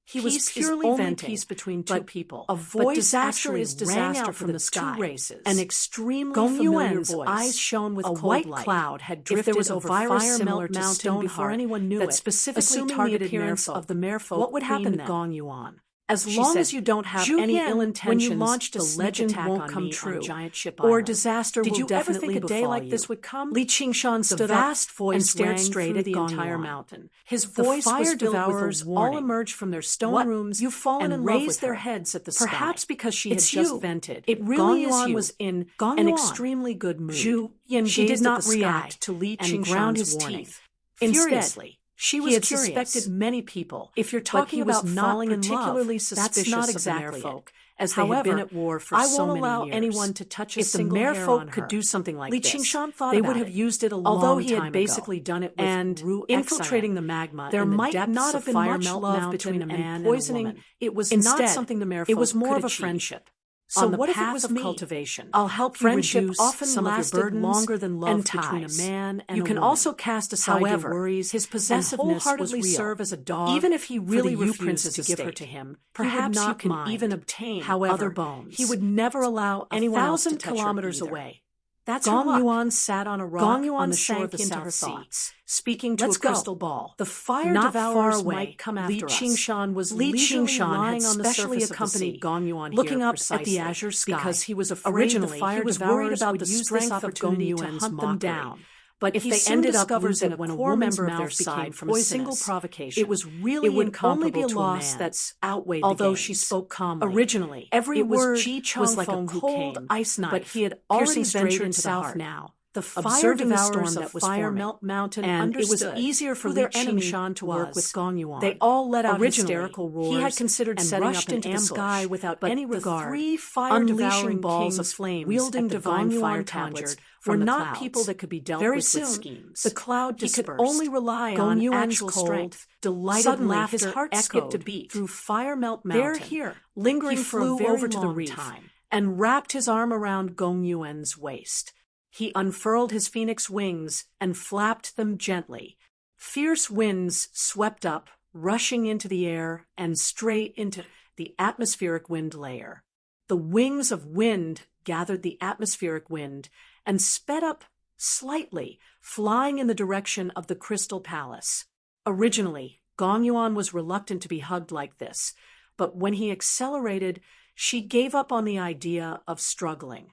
Speaker 1: He was purely venting peace between two people. A voice actually rang out from the sky. Races. An extremely familiar voice. Eyes shone with a cold light. Cloud had drifted over Fire Melt Mountain before anyone knew it. Specifically targeted the appearance of the Merfolk. What would happen then? Gong Yuan. As long as you don't have any ill intentions, when you launched the legend won't come true, or disaster will definitely befall you. Did you ever think a day like this would come? Li Qingshan stood up and stared straight at the entire mountain. His voice was filled with a warning. All emerged from their stone rooms and raised their heads at the sky. Perhaps because she had just vented. It really is you. Was in an extremely good mood. She did not react to Li Qingshan's warning. Instead, she was suspected many people. If you're talking about falling in love, that's not exactly it. As they had been at war for so many years. I won't allow anyone to touch a single hair on her. If the Merfolk could do something like this, Li Qingshan thought they would have used it a long time ago. Although he had basically done it with infiltrating the magma, there might not have been much love between a man and a woman. It was not something the Merfolk could achieve. It was more of a friendship. So what if it was me? Cultivation. I'll help you reduce often some of your burdens longer than love between a man and a woman. You can also cast aside your worries. His possessiveness was real. Serve as a dog. Even if he really refused to give her to him, perhaps you can even obtain other bones. He would never allow anyone else to touch her 1,000 kilometers away. That's Gong Yuan sat on a rock on the shore of the South Sea, speaking to a crystal ball. The fire devourers might come after us. Li Qingshan was leisurely lying on the surface of the sea, looking up at the azure sky, because he was afraid the fire devourers would use this opportunity to hunt them down. But if they ended up losing when a poor member of their side from a single provocation, it was really incomparable to a loss that's outweighed. Although she spoke calmly, originally every word was like a cold ice knife. But he had already ventured south now. The fire devourers that was Fire Melt Mountain, and it was easier for their enemy to work with Gong Yuan. They all let out hysterical roars. He had considered setting up into the sky without any regard. The 3 fire-devouring balls of flame wielding divine fire tablets were not people that could be dealt with schemes. The cloud dispersed. He could only rely on actual strength. Delighted laughter, his heart skipped a beat through Fire Melt Mountain. They're here, lingering for a very over to the reef, and wrapped his arm around Gong Yuan's waist. He unfurled his phoenix wings and flapped them gently. Fierce winds swept up, rushing into the air and straight into the atmospheric wind layer. The wings of wind gathered the atmospheric wind and sped up slightly, flying in the direction of the Crystal Palace. Originally, Gong Yuan was reluctant to be hugged like this, but when he accelerated, she gave up on the idea of struggling.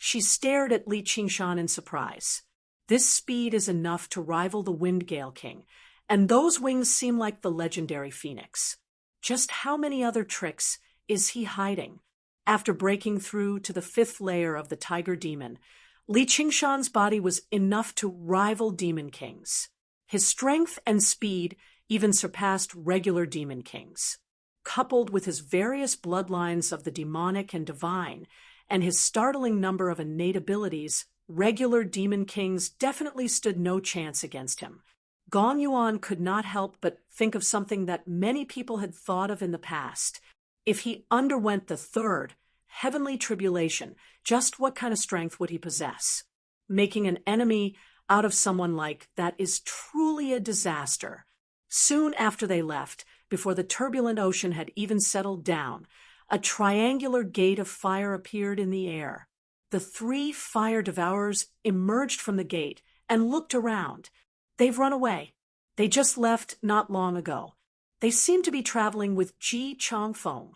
Speaker 1: She stared at Li Qingshan in surprise. This speed is enough to rival the Wind Gale King, and those wings seem like the legendary phoenix. Just how many other tricks is he hiding? After breaking through to the 5th layer of the Tiger Demon, Li Qingshan's body was enough to rival Demon King's. His strength and speed even surpassed regular Demon Kings. Coupled with his various bloodlines of the demonic and divine, and his startling number of innate abilities, regular Demon Kings definitely stood no chance against him. Gong Yuan could not help but think of something that many people had thought of in the past. If he underwent the 3rd heavenly tribulation, just what kind of strength would he possess? Making an enemy out of someone like that is truly a disaster. Soon after they left, before the turbulent ocean had even settled down, a triangular gate of fire appeared in the air. The 3 fire devourers emerged from the gate and looked around. They've run away. They just left not long ago. They seem to be traveling with Ji Changfeng.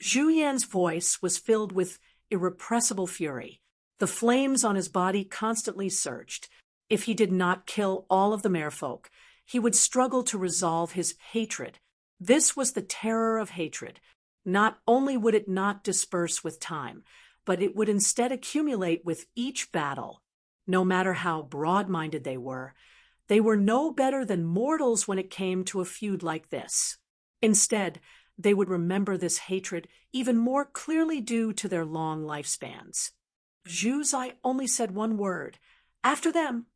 Speaker 1: Zhu Yan's voice was filled with irrepressible fury. The flames on his body constantly surged. If he did not kill all of the merfolk, he would struggle to resolve his hatred. This was the terror of hatred. Not only would it not disperse with time, but it would instead accumulate with each battle. No matter how broad-minded they were no better than mortals when it came to a feud like this. Instead, they would remember this hatred even more clearly due to their long lifespans. Zhu Zai only said one word. After them.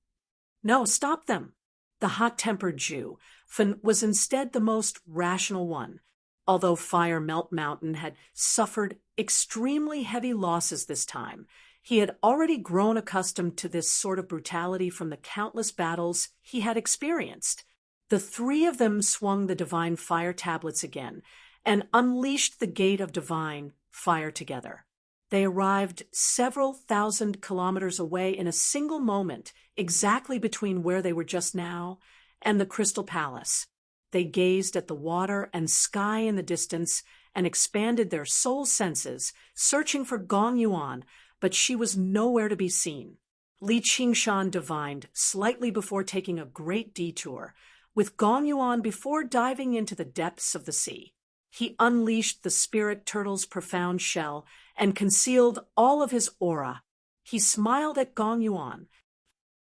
Speaker 1: No, stop them. The hot-tempered Zhu Fen was instead the most rational one. Although Fire Melt Mountain had suffered extremely heavy losses this time, he had already grown accustomed to this sort of brutality from the countless battles he had experienced. The 3 of them swung the divine fire tablets again and unleashed the gate of divine fire together. They arrived several thousand kilometers away in a single moment, exactly between where they were just now and the Crystal Palace. They gazed at the water and sky in the distance and expanded their soul senses, searching for Gong Yuan, but she was nowhere to be seen. Li Qingshan divined slightly before taking a great detour, with Gong Yuan before diving into the depths of the sea. He unleashed the spirit turtle's profound shell and concealed all of his aura. He smiled at Gong Yuan.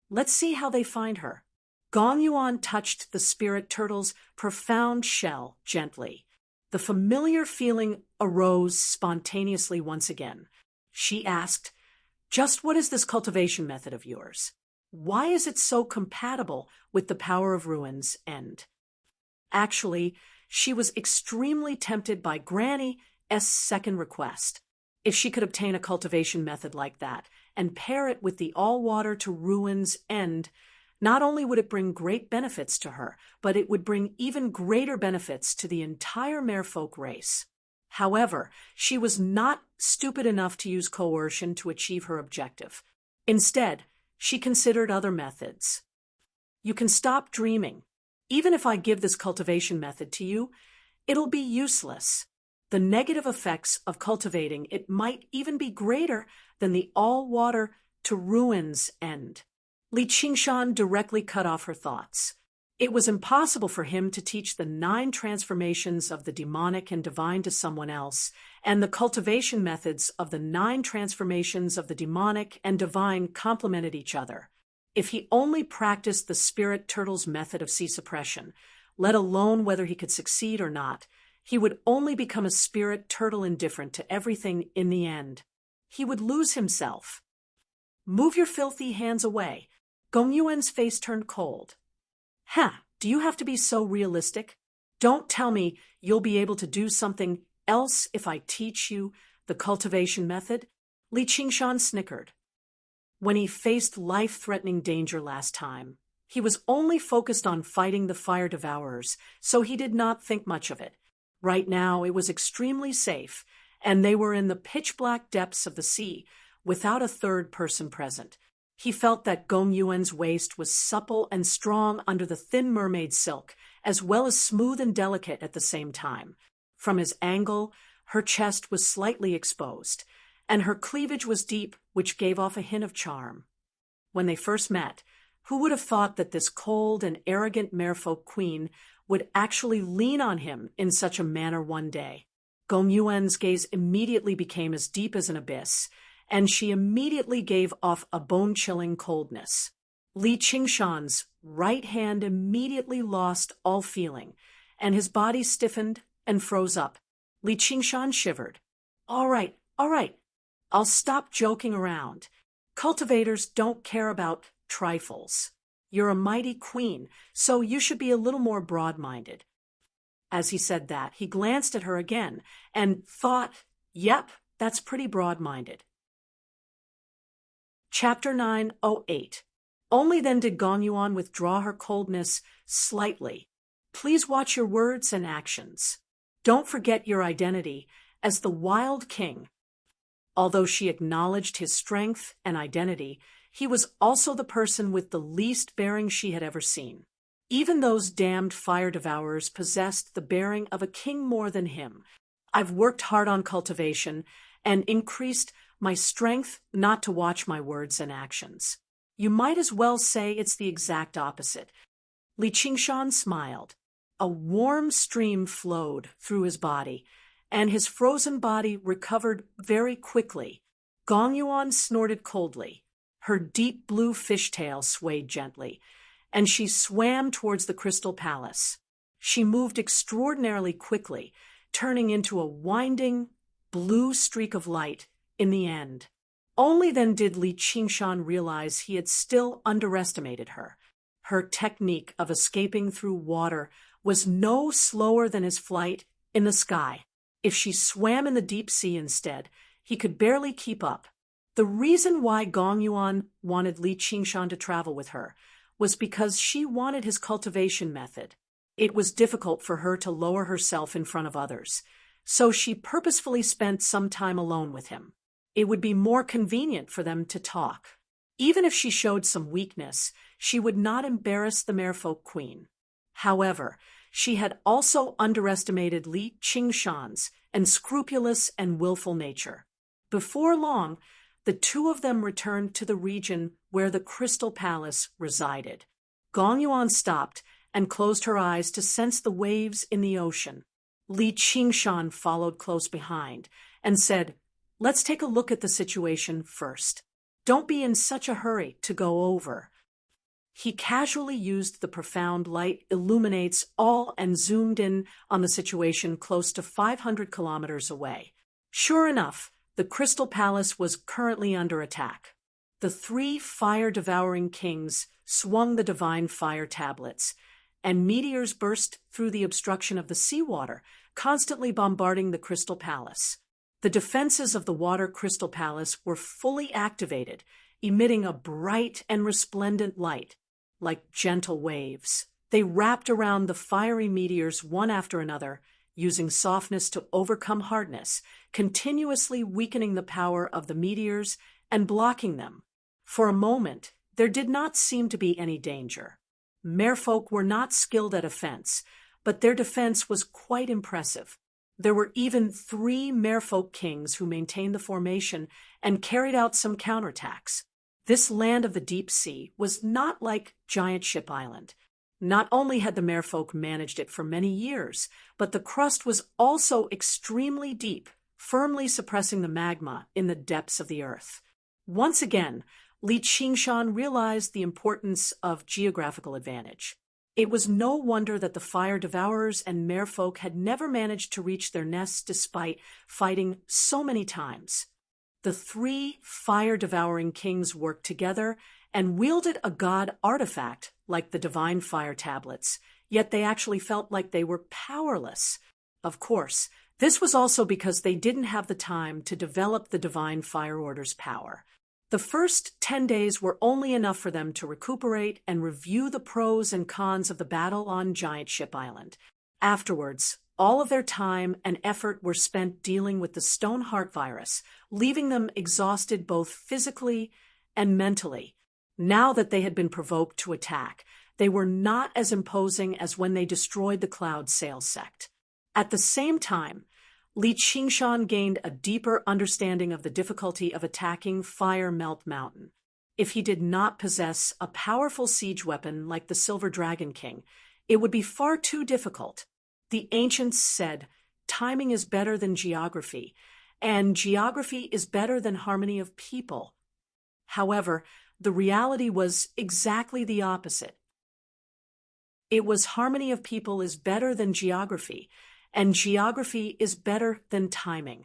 Speaker 1: Let's see how they find her. Gong Yuan touched the spirit turtle's profound shell gently. The familiar feeling arose spontaneously once again. She asked, "Just what is this cultivation method of yours? Why is it so compatible with the power of ruins and—" Actually, she was extremely tempted by Granny's second request. If she could obtain a cultivation method like that and pair it with the all-water to ruins end, not only would it bring great benefits to her, but it would bring even greater benefits to the entire merfolk race. However, she was not stupid enough to use coercion to achieve her objective. Instead, she considered other methods. You can stop dreaming. Even if I give this cultivation method to you, it'll be useless. The negative effects of cultivating it might even be greater than the all-water to ruins end. Li Qingshan directly cut off her thoughts. It was impossible for him to teach the 9 transformations of the demonic and divine to someone else, and the cultivation methods of the 9 transformations of the demonic and divine complemented each other. If he only practiced the spirit turtle's method of sea suppression, let alone whether he could succeed or not, he would only become a spirit turtle indifferent to everything in the end. He would lose himself. Move your filthy hands away. Gong Yuan's face turned cold. Do you have to be so realistic? Don't tell me you'll be able to do something else if I teach you the cultivation method? Li Qingshan snickered. When he faced life-threatening danger last time, he was only focused on fighting the fire devourers, so he did not think much of it. Right now it was extremely safe, and they were in the pitch-black depths of the sea, without a third person present. He felt that Gong Yuan's waist was supple and strong under the thin mermaid silk, as well as smooth and delicate at the same time. From his angle, her chest was slightly exposed, and her cleavage was deep, which gave off a hint of charm. When they first met, who would have thought that this cold and arrogant merfolk queen would actually lean on him in such a manner one day? Gong Yuan's gaze immediately became as deep as an abyss, and she immediately gave off a bone-chilling coldness. Li Qingshan's right hand immediately lost all feeling, and his body stiffened and froze up. Li Qingshan shivered. All right, I'll stop joking around. Cultivators don't care about trifles. You're a mighty queen, so you should be a little more broad-minded. As he said that, he glanced at her again and thought, yep, that's pretty broad-minded. Chapter 908. Only then did Gong Yuan withdraw her coldness slightly. Please watch your words and actions. Don't forget your identity as the Wild King. Although she acknowledged his strength and identity, he was also the person with the least bearing she had ever seen. Even those damned fire devourers possessed the bearing of a king more than him. I've worked hard on cultivation and increased my strength not to watch my words and actions. You might as well say it's the exact opposite. Li Qingshan smiled. A warm stream flowed through his body, and his frozen body recovered very quickly. Gong Yuan snorted coldly. Her deep blue fishtail swayed gently, and she swam towards the crystal palace. She moved extraordinarily quickly, turning into a winding, blue streak of light in the end. Only then did Li Qingshan realize he had still underestimated her. Her technique of escaping through water was no slower than his flight in the sky. If she swam in the deep sea instead, he could barely keep up. The reason why Gong Yuan wanted Li Qingshan to travel with her was because she wanted his cultivation method. It was difficult for her to lower herself in front of others, so she purposefully spent some time alone with him. It would be more convenient for them to talk. Even if she showed some weakness, she would not embarrass the merfolk queen. However, she had also underestimated Li Qingshan's unscrupulous and willful nature. Before long, the two of them returned to the region where the Crystal Palace resided. Gong Yuan stopped and closed her eyes to sense the waves in the ocean. Li Qingshan followed close behind and said, "Let's take a look at the situation first. Don't be in such a hurry to go over." He casually used the profound light illuminates all and zoomed in on the situation close to 500 kilometers away. Sure enough, the Crystal Palace was currently under attack. The 3 fire-devouring kings swung the divine fire tablets, and meteors burst through the obstruction of the seawater, constantly bombarding the Crystal Palace. The defenses of the Water Crystal Palace were fully activated, emitting a bright and resplendent light. Like gentle waves, they wrapped around the fiery meteors one after another, using softness to overcome hardness, continuously weakening the power of the meteors and blocking them. For a moment, there did not seem to be any danger. Merfolk were not skilled at offense, but their defense was quite impressive. There were even 3 merfolk kings who maintained the formation and carried out some counterattacks. This land of the deep sea was not like Giant Ship Island. Not only had the merfolk managed it for many years, but the crust was also extremely deep, firmly suppressing the magma in the depths of the earth. Once again, Li Qingshan realized the importance of geographical advantage. It was no wonder that the fire devourers and merfolk had never managed to reach their nests despite fighting so many times. The 3 fire-devouring kings worked together and wielded a god artifact like the divine fire tablets, yet they actually felt like they were powerless. Of course, this was also because they didn't have the time to develop the divine fire order's power. The first 10 days were only enough for them to recuperate and review the pros and cons of the battle on Giant Ship Island. Afterwards, all of their time and effort were spent dealing with the Stone Heart virus, leaving them exhausted both physically and mentally. Now that they had been provoked to attack, they were not as imposing as when they destroyed the Cloud Sail sect. At the same time, Li Qingshan gained a deeper understanding of the difficulty of attacking Fire Melt Mountain. If he did not possess a powerful siege weapon like the Silver Dragon King, it would be far too difficult. The ancients said, timing is better than geography, and geography is better than harmony of people. However, the reality was exactly the opposite. It was harmony of people is better than geography, and geography is better than timing.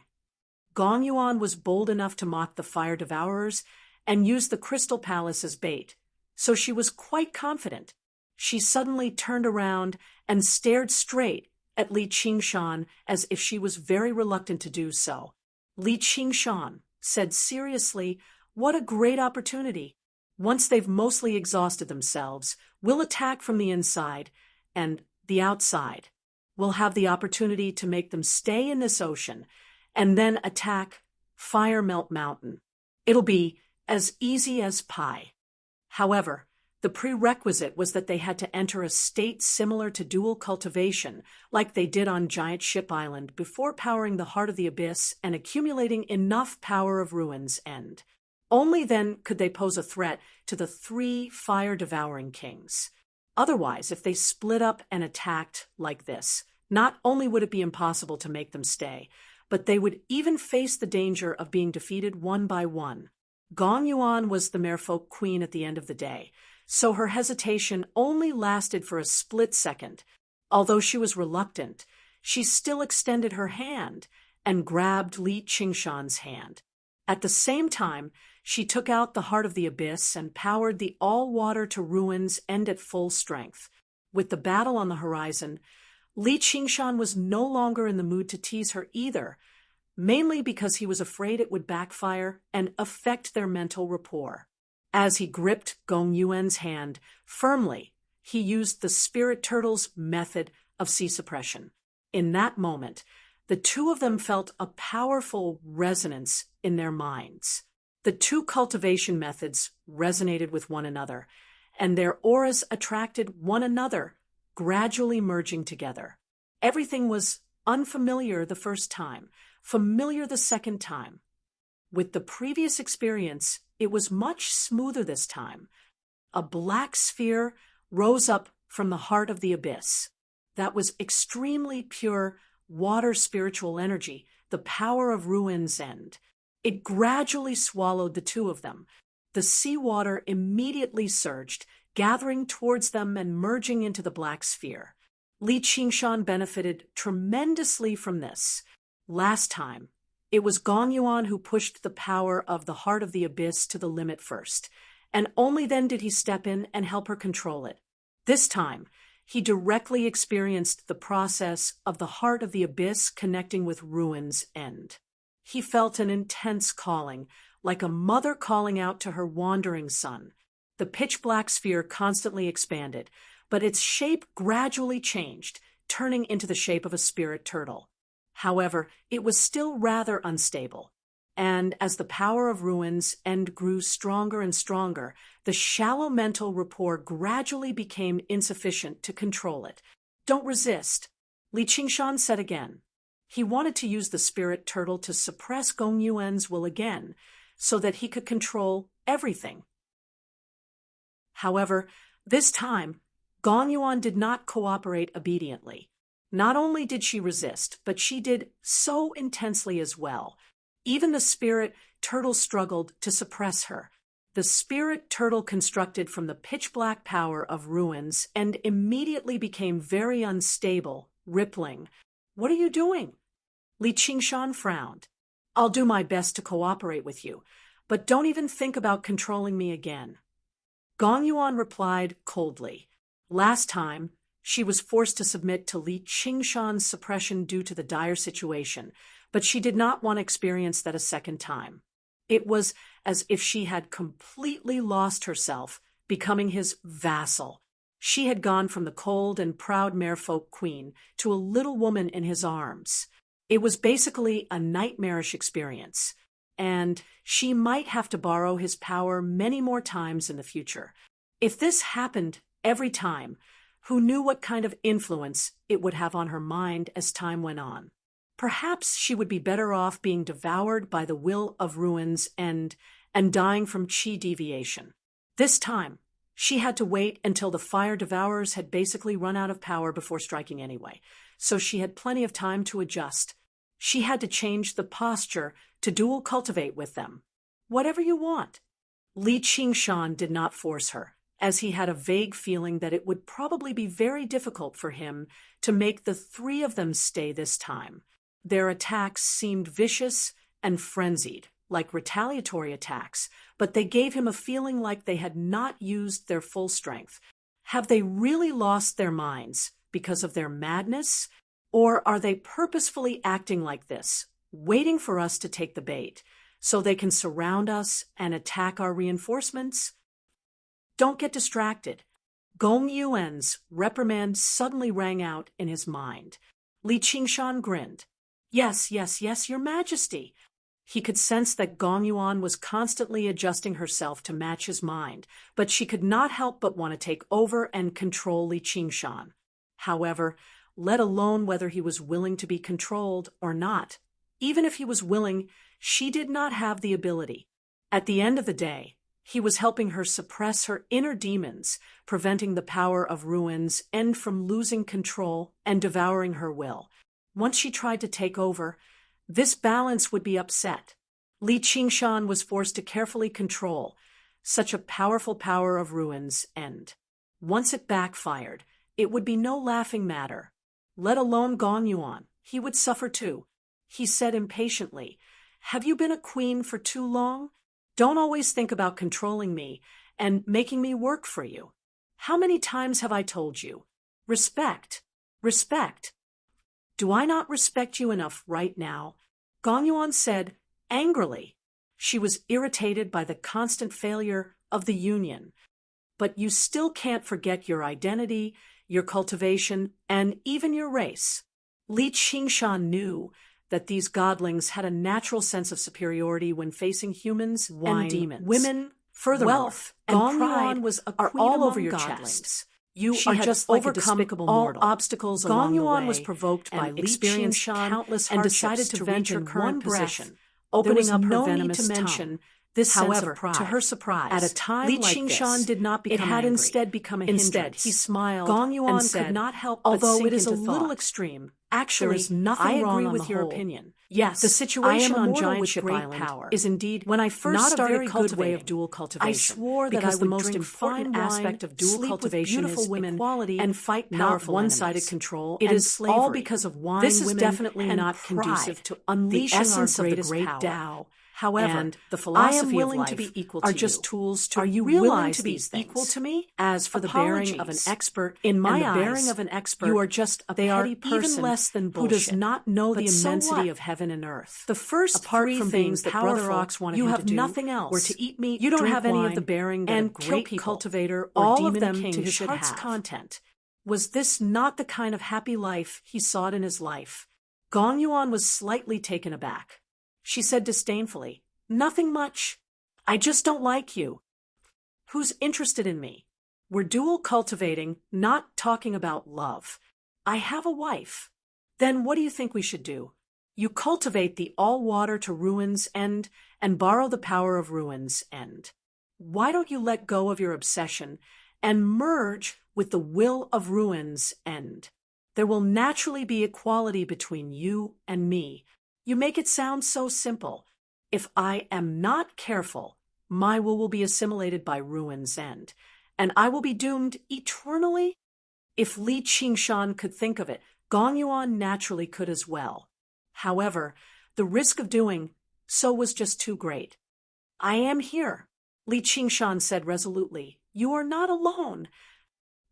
Speaker 1: Gong Yuan was bold enough to mock the fire devourers and use the Crystal Palace as bait, so she was quite confident. She suddenly turned around and stared straight at Li Qingshan as if she was very reluctant to do so. Li Qingshan said seriously, "What a great opportunity. Once they've mostly exhausted themselves, we'll attack from the inside and the outside. We'll have the opportunity to make them stay in this ocean and then attack Fire Melt Mountain. It'll be as easy as pie." However, the prerequisite was that they had to enter a state similar to dual cultivation, like they did on Giant Ship Island, before powering the Heart of the Abyss and accumulating enough power of Ruin's End. Only then could they pose a threat to the 3 fire-devouring kings. Otherwise, if they split up and attacked like this, not only would it be impossible to make them stay, but they would even face the danger of being defeated one by one. Gong Yuan was the merfolk queen at the end of the day, so her hesitation only lasted for a split second. Although she was reluctant, she still extended her hand and grabbed Li Qingshan's hand. At the same time, she took out the Heart of the Abyss and powered the all-water to Ruin's End at full strength. With the battle on the horizon, Li Qingshan was no longer in the mood to tease her either, mainly because he was afraid it would backfire and affect their mental rapport. As he gripped Gong Yuan's hand firmly, he used the Spirit Turtle's method of sea suppression. In that moment, the 2 of them felt a powerful resonance in their minds. The 2 cultivation methods resonated with one another, and their auras attracted one another, gradually merging together. Everything was unfamiliar the first time, familiar the second time. With the previous experience, it was much smoother this time. A black sphere rose up from the Heart of the Abyss. That was extremely pure water spiritual energy, the power of Ruin's End. It gradually swallowed the 2 of them. The seawater immediately surged, gathering towards them and merging into the black sphere. Li Qingshan benefited tremendously from this. Last time, it was Gong Yuan who pushed the power of the Heart of the Abyss to the limit first, and only then did he step in and help her control it. This time, he directly experienced the process of the Heart of the Abyss connecting with Ruin's End. He felt an intense calling, like a mother calling out to her wandering son. The pitch-black sphere constantly expanded, but its shape gradually changed, turning into the shape of a spirit turtle. However, it was still rather unstable, and as the power of Ruin's End grew stronger and stronger, the shallow mental rapport gradually became insufficient to control it. "Don't resist," Li Qingshan said again. He wanted to use the spirit turtle to suppress Gong Yuan's will again, so that he could control everything. However, this time, Gong Yuan did not cooperate obediently. Not only did she resist, but she did so intensely as well. Even the spirit turtle struggled to suppress her. The spirit turtle constructed from the pitch-black power of ruins and immediately became very unstable, rippling. "What are you doing?" Li Qingshan frowned. "I'll do my best to cooperate with you, but don't even think about controlling me again." Gong Yuan replied coldly. Last time, she was forced to submit to Li Qingshan's suppression due to the dire situation, but she did not want to experience that a second time. It was as if she had completely lost herself, becoming his vassal. She had gone from the cold and proud merfolk queen to a little woman in his arms. It was basically a nightmarish experience, and she might have to borrow his power many more times in the future. If this happened every time, who knew what kind of influence it would have on her mind as time went on? Perhaps she would be better off being devoured by the will of ruins and dying from qi deviation. This time, she had to wait until the fire devourers had basically run out of power before striking anyway, so she had plenty of time to adjust. She had to change the posture to dual cultivate with them. "Whatever you want." Li Qingshan did not force her, as he had a vague feeling that it would probably be very difficult for him to make the three of them stay this time. Their attacks seemed vicious and frenzied, like retaliatory attacks, but they gave him a feeling like they had not used their full strength. Have they really lost their minds because of their madness? Or are they purposefully acting like this, waiting for us to take the bait, so they can surround us and attack our reinforcements? Don't get distracted. Gong Yuan's reprimand suddenly rang out in his mind. Li Qingshan grinned. Yes, Your Majesty." He could sense that Gong Yuan was constantly adjusting herself to match his mind, but she could not help but want to take over and control Li Qingshan. However, let alone whether he was willing to be controlled or not. Even if he was willing, she did not have the ability. At the end of the day, he was helping her suppress her inner demons, preventing the power of ruins and from losing control and devouring her will. Once she tried to take over, this balance would be upset. Li Qingshan was forced to carefully control such a powerful power of ruins, and once it backfired, it would be no laughing matter. Let alone Gong Yuan, he would suffer too. He said impatiently, "Have you been a queen for too long? Don't always think about controlling me and making me work for you. How many times have I told you? Respect, respect. Do I not respect you enough right now?" Gong Yuan said, angrily. She was irritated by the constant failure of the union. "But you still can't forget your identity, your cultivation, and even your race." Li Qingshan knew that these godlings had a natural sense of superiority when facing humans and demons. Women, furthermore, wealth, and Gong pride
Speaker 2: Yuan was a
Speaker 1: are
Speaker 2: queen
Speaker 1: all
Speaker 2: among
Speaker 1: over your
Speaker 2: godlings.
Speaker 1: chest. You
Speaker 2: She
Speaker 1: are
Speaker 2: had
Speaker 1: just like a
Speaker 2: overcome
Speaker 1: despicable
Speaker 2: all
Speaker 1: mortal.
Speaker 2: obstacles
Speaker 1: Gong
Speaker 2: along the
Speaker 1: Yuan
Speaker 2: way
Speaker 1: was provoked by
Speaker 2: and
Speaker 1: Li
Speaker 2: experienced
Speaker 1: Qingshan
Speaker 2: countless
Speaker 1: and decided
Speaker 2: hardships
Speaker 1: to
Speaker 2: to
Speaker 1: vent
Speaker 2: reach
Speaker 1: in
Speaker 2: in
Speaker 1: one
Speaker 2: one
Speaker 1: position,
Speaker 2: breath.
Speaker 1: opening
Speaker 2: was
Speaker 1: up her
Speaker 2: no need
Speaker 1: venomous
Speaker 2: to
Speaker 1: tongue.
Speaker 2: mention
Speaker 1: This sense
Speaker 2: However,
Speaker 1: of pride,
Speaker 2: to her surprise,
Speaker 1: at a time
Speaker 2: Li
Speaker 1: like
Speaker 2: Qingshan
Speaker 1: this,
Speaker 2: did not
Speaker 1: it
Speaker 2: become
Speaker 1: had
Speaker 2: angry.
Speaker 1: instead become a
Speaker 2: Instead,
Speaker 1: hindrance.
Speaker 2: he smiled
Speaker 1: Gong Yuan
Speaker 2: and said,
Speaker 1: could not help but
Speaker 2: although
Speaker 1: sink
Speaker 2: it is a
Speaker 1: into
Speaker 2: little
Speaker 1: thought.
Speaker 2: extreme,
Speaker 1: Actually,
Speaker 2: there is nothing
Speaker 1: I
Speaker 2: wrong
Speaker 1: agree
Speaker 2: on
Speaker 1: with
Speaker 2: the
Speaker 1: your
Speaker 2: whole.
Speaker 1: opinion.
Speaker 2: Yes,
Speaker 1: The situation
Speaker 2: I am
Speaker 1: on
Speaker 2: immortal
Speaker 1: Giant
Speaker 2: with
Speaker 1: Ship
Speaker 2: great
Speaker 1: Island
Speaker 2: power.
Speaker 1: is indeed
Speaker 2: When I first
Speaker 1: not a
Speaker 2: started
Speaker 1: very good way of
Speaker 2: cultivating,
Speaker 1: dual
Speaker 2: I
Speaker 1: cultivation.
Speaker 2: swore that
Speaker 1: because
Speaker 2: I
Speaker 1: the
Speaker 2: would
Speaker 1: most
Speaker 2: drink
Speaker 1: important
Speaker 2: fine
Speaker 1: aspect
Speaker 2: wine,
Speaker 1: of dual
Speaker 2: sleep with
Speaker 1: cultivation
Speaker 2: beautiful
Speaker 1: is
Speaker 2: women,
Speaker 1: equality
Speaker 2: and fight
Speaker 1: not
Speaker 2: powerful
Speaker 1: one-sided
Speaker 2: enemies.
Speaker 1: control.
Speaker 2: It
Speaker 1: and
Speaker 2: is
Speaker 1: slavery.
Speaker 2: all because of wine,
Speaker 1: This is
Speaker 2: women,
Speaker 1: definitely
Speaker 2: and
Speaker 1: not
Speaker 2: pride,
Speaker 1: conducive to
Speaker 2: the
Speaker 1: unleashing
Speaker 2: essence
Speaker 1: our
Speaker 2: of the
Speaker 1: greatest
Speaker 2: great
Speaker 1: power.
Speaker 2: Tao.
Speaker 1: However,
Speaker 2: And
Speaker 1: the
Speaker 2: I
Speaker 1: philosophy
Speaker 2: am willing
Speaker 1: of
Speaker 2: to
Speaker 1: life
Speaker 2: be equal
Speaker 1: are
Speaker 2: to
Speaker 1: just
Speaker 2: you.
Speaker 1: tools to
Speaker 2: Are you willing
Speaker 1: realize
Speaker 2: to be
Speaker 1: these things.
Speaker 2: equal to me?
Speaker 1: As for the bearing of an
Speaker 2: Apologies.
Speaker 1: expert,
Speaker 2: In my
Speaker 1: and the bearing
Speaker 2: eyes,
Speaker 1: of an expert,
Speaker 2: you are just a
Speaker 1: they are
Speaker 2: petty person
Speaker 1: even less than
Speaker 2: who does
Speaker 1: bullshit.
Speaker 2: not know
Speaker 1: But
Speaker 2: the
Speaker 1: so
Speaker 2: immensity
Speaker 1: what?
Speaker 2: of heaven and earth.
Speaker 1: The first
Speaker 2: Apart
Speaker 1: three
Speaker 2: from
Speaker 1: things
Speaker 2: being
Speaker 1: that Brother
Speaker 2: powerful,
Speaker 1: Ox wanted
Speaker 2: you
Speaker 1: him
Speaker 2: have
Speaker 1: to do
Speaker 2: nothing else.
Speaker 1: were to eat meat,
Speaker 2: You don't
Speaker 1: drink
Speaker 2: have any of
Speaker 1: wine,
Speaker 2: the bearing that
Speaker 1: and
Speaker 2: a
Speaker 1: kill
Speaker 2: great
Speaker 1: people.
Speaker 2: cultivator or
Speaker 1: All
Speaker 2: demon
Speaker 1: of them
Speaker 2: king
Speaker 1: to his
Speaker 2: should
Speaker 1: heart's
Speaker 2: have.
Speaker 1: content. Was this not the kind of happy life he sought in his life? Gong Yuan was slightly taken aback. She said disdainfully, "Nothing much. I just don't like you. Who's interested in me? We're dual cultivating, not talking about love. I have a wife." Then what do you think we should do? You cultivate the all-water to ruins end and borrow the power of ruins end. Why don't you let go of your obsession and merge with the will of ruins end? There will naturally be equality between you and me. You make it sound so simple. If I am not careful, my will be assimilated by ruins end, and I will be doomed eternally? If Li Qingshan could think of it, Gong Yuan naturally could as well. However, the risk of doing so was just too great. I am here, Li Qingshan said resolutely. You are not alone.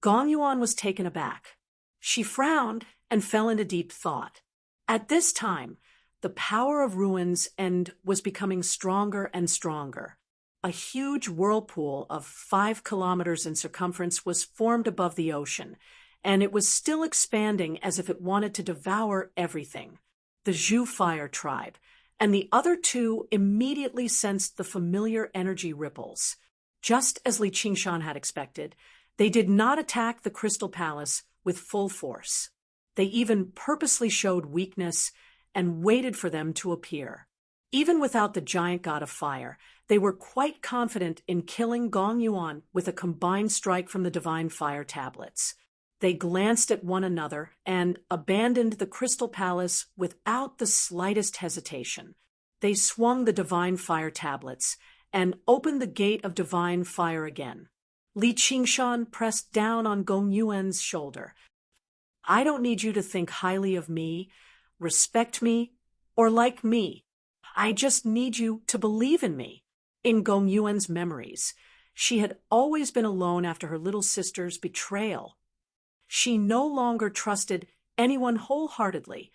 Speaker 1: Gong Yuan was taken aback. She frowned and fell into deep thought. At this time, the power of ruins end was becoming stronger and stronger. A huge whirlpool of 5 kilometers in circumference was formed above the ocean, and it was still expanding as if it wanted to devour everything. The Zhu Fire tribe and the other two immediately sensed the familiar energy ripples. Just as Li Qingshan had expected, they did not attack the Crystal Palace with full force. They even purposely showed weakness and waited for them to appear. Even without the giant god of fire, they were quite confident in killing Gong Yuan with a combined strike from the divine fire tablets. They glanced at one another and abandoned the Crystal Palace without the slightest hesitation. They swung the divine fire tablets and opened the gate of divine fire again. Li Qingshan pressed down on Gong Yuan's shoulder. I don't need you to think highly of me, respect me, or like me. I just need you to believe in me. In Gong Yuan's memories, she had always been alone after her little sister's betrayal. She no longer trusted anyone wholeheartedly,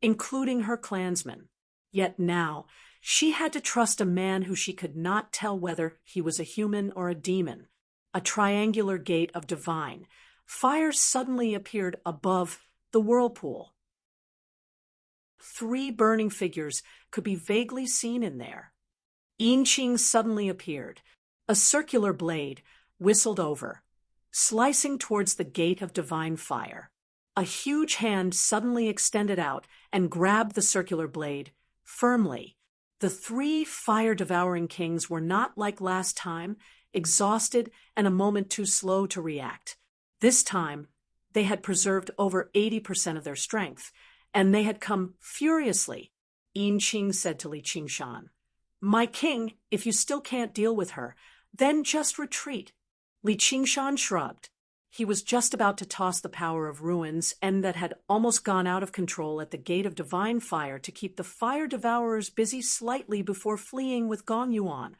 Speaker 1: including her clansmen. Yet now, she had to trust a man who she could not tell whether he was a human or a demon. A triangular gate of divine fire suddenly appeared above the whirlpool. 3 burning figures could be vaguely seen in there. Yin Qing suddenly appeared. A circular blade whistled over, slicing towards the gate of divine fire. A huge hand suddenly extended out and grabbed the circular blade firmly. The 3 fire-devouring kings were not like last time, exhausted and a moment too slow to react. This time, they had preserved over 80% of their strength, and they had come furiously. Yin Qing said to Li Qingshan, My king, if you still can't deal with her, then just retreat. Li Qingshan shrugged. He was just about to toss the power of ruins and that had almost gone out of control at the gate of divine fire to keep the fire devourers busy slightly before fleeing with Gong Yuan.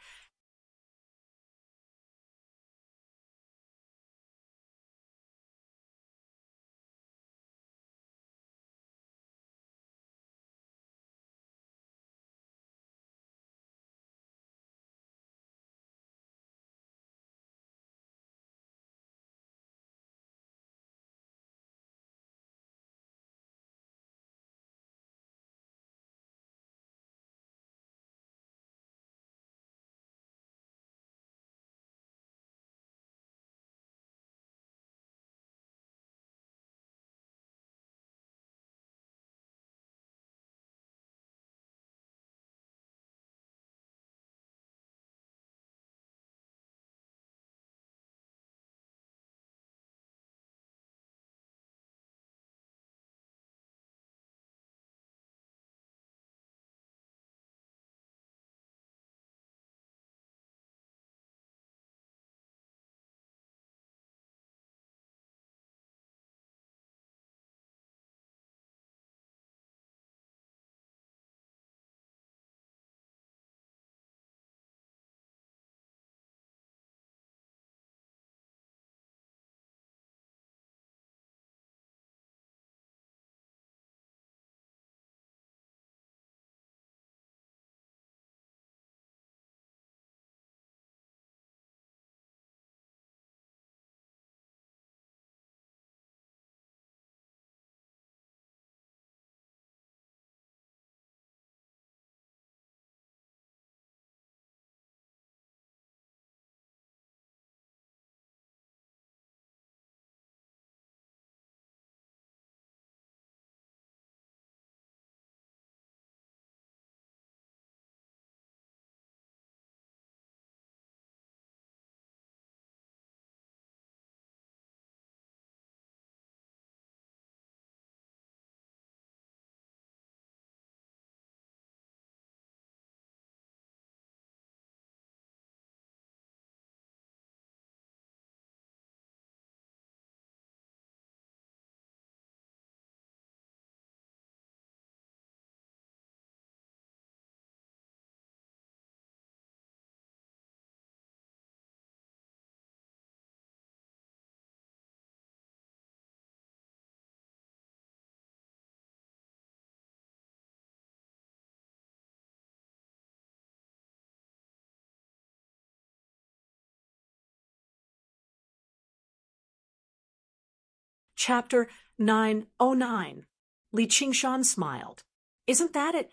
Speaker 1: Chapter 909. Li Qingshan smiled. Isn't that it?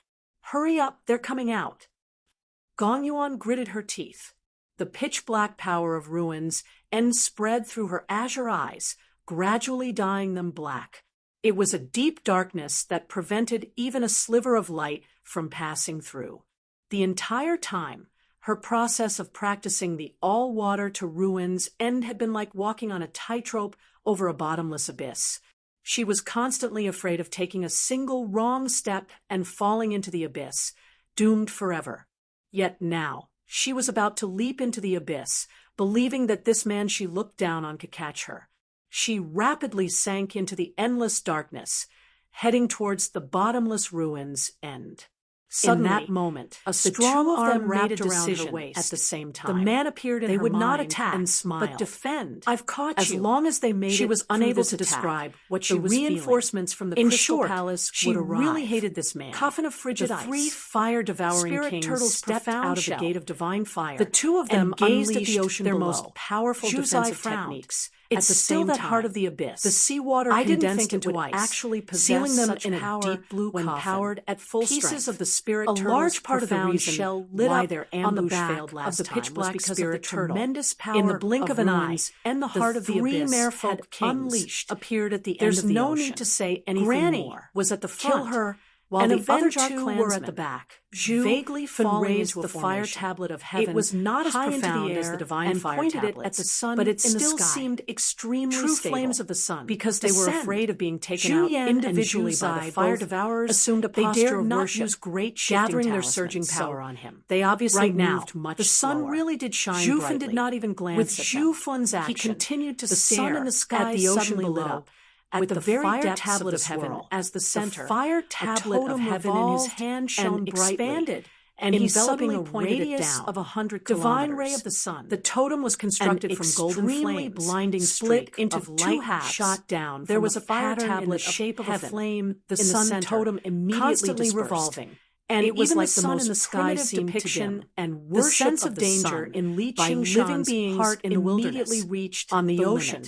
Speaker 1: Hurry up, they're coming out. Gong Yuan gritted her teeth. The pitch-black power of ruins spread through her azure eyes, gradually dyeing them black. It was a deep darkness that prevented even a sliver of light from passing through. The entire time, her process of practicing the all-water to ruins end had been like walking on a tightrope over a bottomless abyss. She was constantly afraid of taking a single wrong step and falling into the abyss, doomed forever. Yet now, she was about to leap into the abyss, believing that this man she looked down on could catch her. She rapidly sank into the endless darkness, heading towards the bottomless ruins' end. Suddenly, in that moment, a strong arm wrapped around her waist. At the same time, the man appeared in her mind. They would not attack and smile, but defend. I've caught you. As long as they made she was unable to describe what she was feeling. Reinforcements from the Crystal Palace would arrive. She really hated this man. Coffin of frigid ice. The three fire-devouring kings turtles stepped out of the gate of divine fire. The two of them gazed at the ocean below. Their most powerful defensive techniques. It's still that heart of the abyss. The seawater condensed into ice, actually sealing them in a deep blue when powered at full strength. Pieces of the spirit turtle's large part of the reason shell lit why their ambush failed last time pitch black was because of the tremendous power in the blink of an eye and the heart of the abyss had unleashed appeared at the end of the ocean. There's no need to say anything more. Was at the front. Kill her. While the other two were at the back, Zhu vaguely raised the fire tablet of heaven. It was not as profound as the divine fire pointed it at the sun, but it still seemed extremely true stable. Flames of the sun, because they were afraid of being taken out individually by the fire devourers. Assumed a posture of worship, gathering their surging power on him. They obviously moved much slower. The sun really did shine brightly. Zhu Fen did not even glance at them. With Zhu Fen's action, he continued to stare sun in the sky at the ocean below. At the very fire tablet of heaven as the center, the fire tablet of heaven in his hand shone brightly, expanded, and he suddenly pointed it down of 100 divine ray of the sun. The totem was constructed from golden flames, blinding split into two halves, shot down. There was a fire tablet in the shape of a flame. The sun totem immediately revolving. And it was like the sun in the sky seemed to dim, and worship the sense of danger in Li Qingshan's heart in the wilderness reached on the ocean.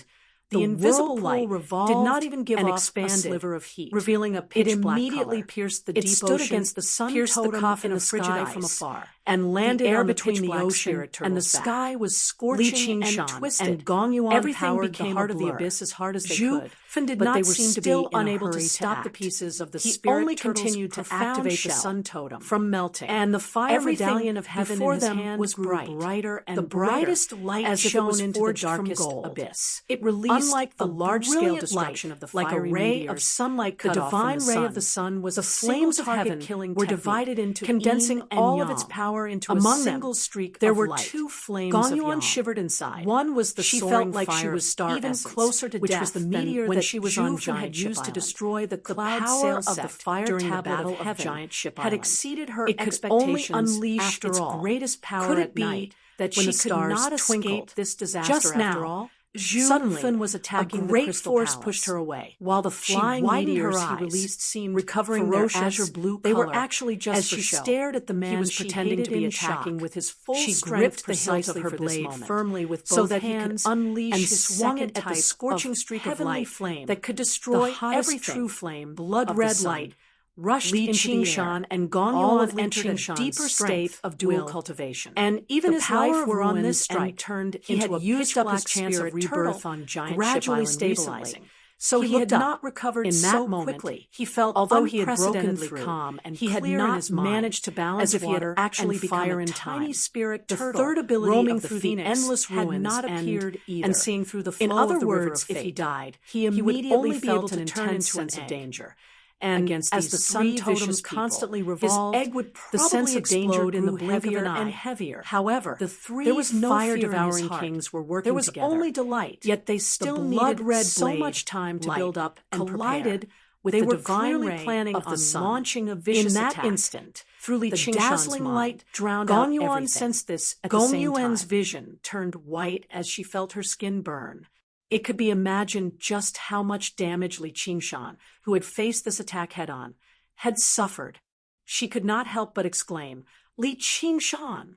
Speaker 1: The invisible light did not even give off a sliver of heat, revealing a pitch-black color. It immediately pierced the deep ocean, against the sun pierced the coffin of frigid ice from afar, and landed on between the ocean and the sky was scorching and twisted. And Gong Yuan everything became the heart of the abyss as hard as they could. Fen did not seem to be unable to stop the pieces of the spirit only continued to activate the sun totem from melting, and the fire medallion of heaven before them was brighter and the brightest light as shone into the darkest abyss. It released unlike the large-scale destruction of the fiery like a ray of sunlight cut off from the sun. The divine ray of the sun was the flames of heaven were divided into condensing all of its power into a single streak of light. There were two flames of Gong Yuan shivered inside. One was the soaring fire, she was star even closer to death, which was the meteor that she was on had used to destroy the cloud sail of the fire tablet of heaven giant ship had exceeded her expectations. Only unleash its greatest power could it be that when she could not escape this disaster just after all? Suddenly, was attacking a great force pushed her away, while the flying meteors he released seemed recovering their azure blue color. They were actually just as she stared at the man he was pretending to be attacking with his full strength. She gripped the hilt of her blade firmly with both hands and swung it at the scorching streak of light flame that could destroy every true flame, blood-red light. Rushed Li Qingshan and Gong Yuan entered a deeper state of dual cultivation. And even as life were on this strike turned into a pitch-black chance of rebirth on giant gradually stabilizing. So he had not recovered in that moment. Quickly. He felt, although he had broken through, calm and he had not managed to balance as if he had actually become a tiny spirit turtle. The third ability roaming through the endless ruins had not appeared either. And seeing through the flow of the river of fate. If he died, he immediately felt an intense sense of danger. And against as the sun totems constantly revolved, his egg would probably explode in the blink of an eye. And heavier. However, the three fire-devouring kings were working together. There was only delight, yet they still needed so much time to build up and collided with the divine ray planning of the sun. Launching a vicious attack. In that instant, through Li Qingshan's dazzling light drowned out everything. Gong Yuan sensed this at the same time. Gong Yuan's vision turned white as she felt her skin burn. It could be imagined just how much damage Li Qingshan, who had faced this attack head-on, had suffered. She could not help but exclaim, "Li Qingshan!"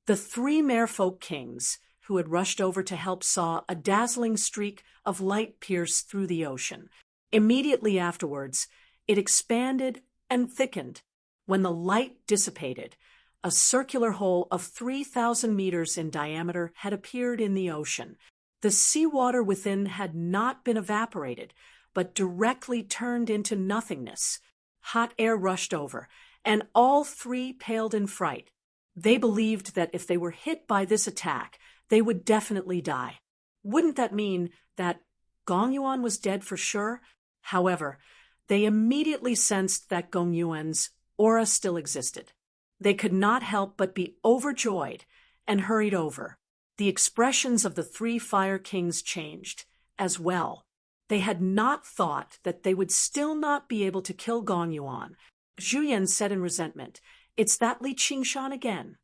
Speaker 1: The three merfolk kings, who had rushed over to help, saw a dazzling streak of light pierce through the ocean. Immediately afterwards, it expanded and thickened. When the light dissipated, a circular hole of 3,000 meters in diameter had appeared in the ocean. The seawater within had not been evaporated, but directly turned into nothingness. Hot air rushed over, and all three paled in fright. They believed that if they were hit by this attack, they would definitely die. Wouldn't that mean that Gong Yuan was dead for sure? However, they immediately sensed that Gong Yuan's aura still existed. They could not help but be overjoyed and hurried over. The expressions of the three fire kings changed as well. They had not thought that they would still not be able to kill Gong Yuan. Zhu Yan said in resentment, "It's that Li Qingshan again."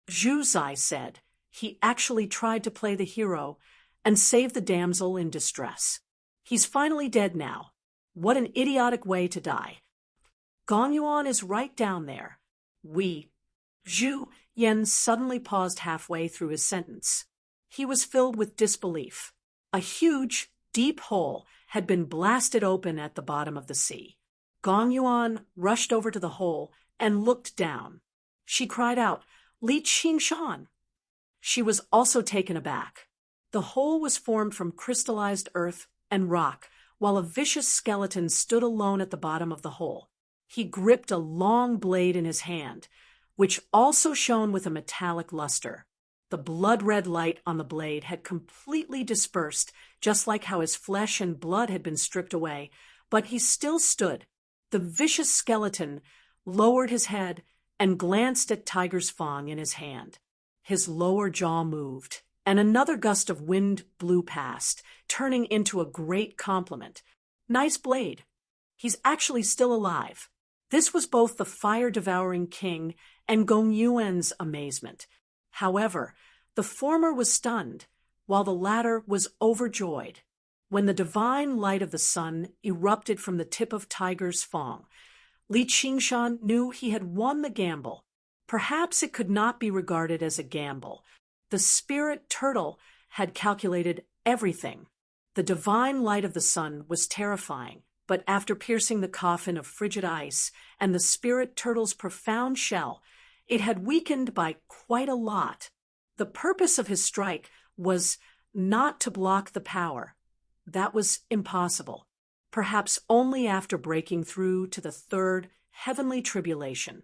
Speaker 1: Zhu Zai said, "He actually tried to play the hero and save the damsel in distress. He's finally dead now. What an idiotic way to die. Gong Yuan is right down there. Zhu Yan suddenly paused halfway through his sentence. He was filled with disbelief. A huge, deep hole had been blasted open at the bottom of the sea. Gong Yuan rushed over to the hole and looked down. She cried out, "Li Qingshan!" She was also taken aback. The hole was formed from crystallized earth and rock, while a vicious skeleton stood alone at the bottom of the hole. He gripped a long blade in his hand, which also shone with a metallic luster. The blood-red light on the blade had completely dispersed, just like how his flesh and blood had been stripped away, but he still stood. The vicious skeleton lowered his head and glanced at Tiger's Fang in his hand. His lower jaw moved, and another gust of wind blew past, turning into a great compliment. "Nice blade. He's actually still alive." This was both the fire-devouring king and Gong Yuan's amazement. However, the former was stunned, while the latter was overjoyed. When the divine light of the sun erupted from the tip of Tiger's Fang, Li Qingshan knew he had won the gamble. Perhaps it could not be regarded as a gamble. The spirit turtle had calculated everything. The divine light of the sun was terrifying, but after piercing the coffin of frigid ice and the spirit turtle's profound shell, it had weakened by quite a lot. The purpose of his strike was not to block the power. That was impossible. Perhaps only after breaking through to the third heavenly tribulation,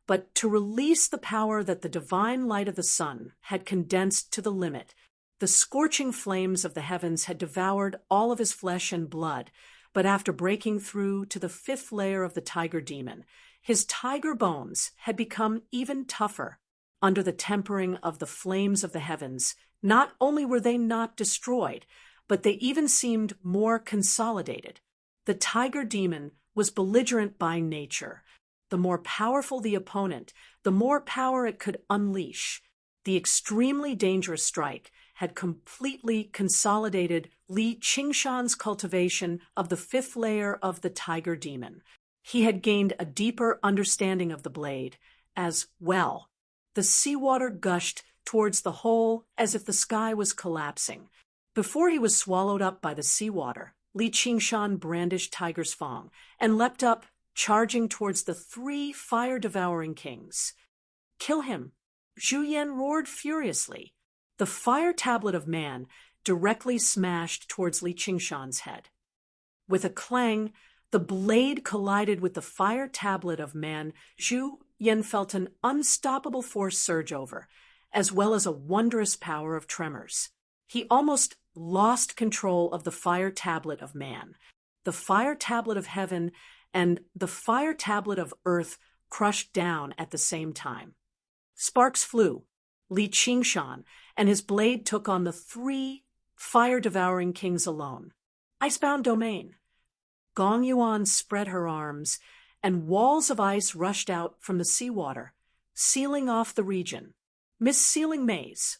Speaker 1: but to release the power that the divine light of the sun had condensed to the limit. The scorching flames of the heavens had devoured all of his flesh and blood, but after breaking through to the fifth layer of the tiger demon, his tiger bones had become even tougher. Under the tempering of the flames of the heavens, not only were they not destroyed, but they even seemed more consolidated. The tiger demon was belligerent by nature. The more powerful the opponent, the more power it could unleash. The extremely dangerous strike had completely consolidated Li Qingshan's cultivation of the fifth layer of the tiger demon. He had gained a deeper understanding of the blade as well. The seawater gushed towards the hole as if the sky was collapsing. Before he was swallowed up by the seawater, Li Qingshan brandished Tiger's Fang and leapt up, charging towards the three fire-devouring kings. "Kill him!" Zhu Yan roared furiously. The fire tablet of man directly smashed towards Li Qingshan's head. With a clang, the blade collided with the fire tablet of man. Zhu Yan felt an unstoppable force surge over, as well as a wondrous power of tremors. He almost lost control of the fire tablet of man. The fire tablet of heaven and the fire tablet of earth crushed down at the same time. Sparks flew. Li Qingshan and his blade took on the three fire-devouring kings alone. Icebound domain. Gong Yuan spread her arms, and walls of ice rushed out from the seawater, sealing off the region. Sealing maze.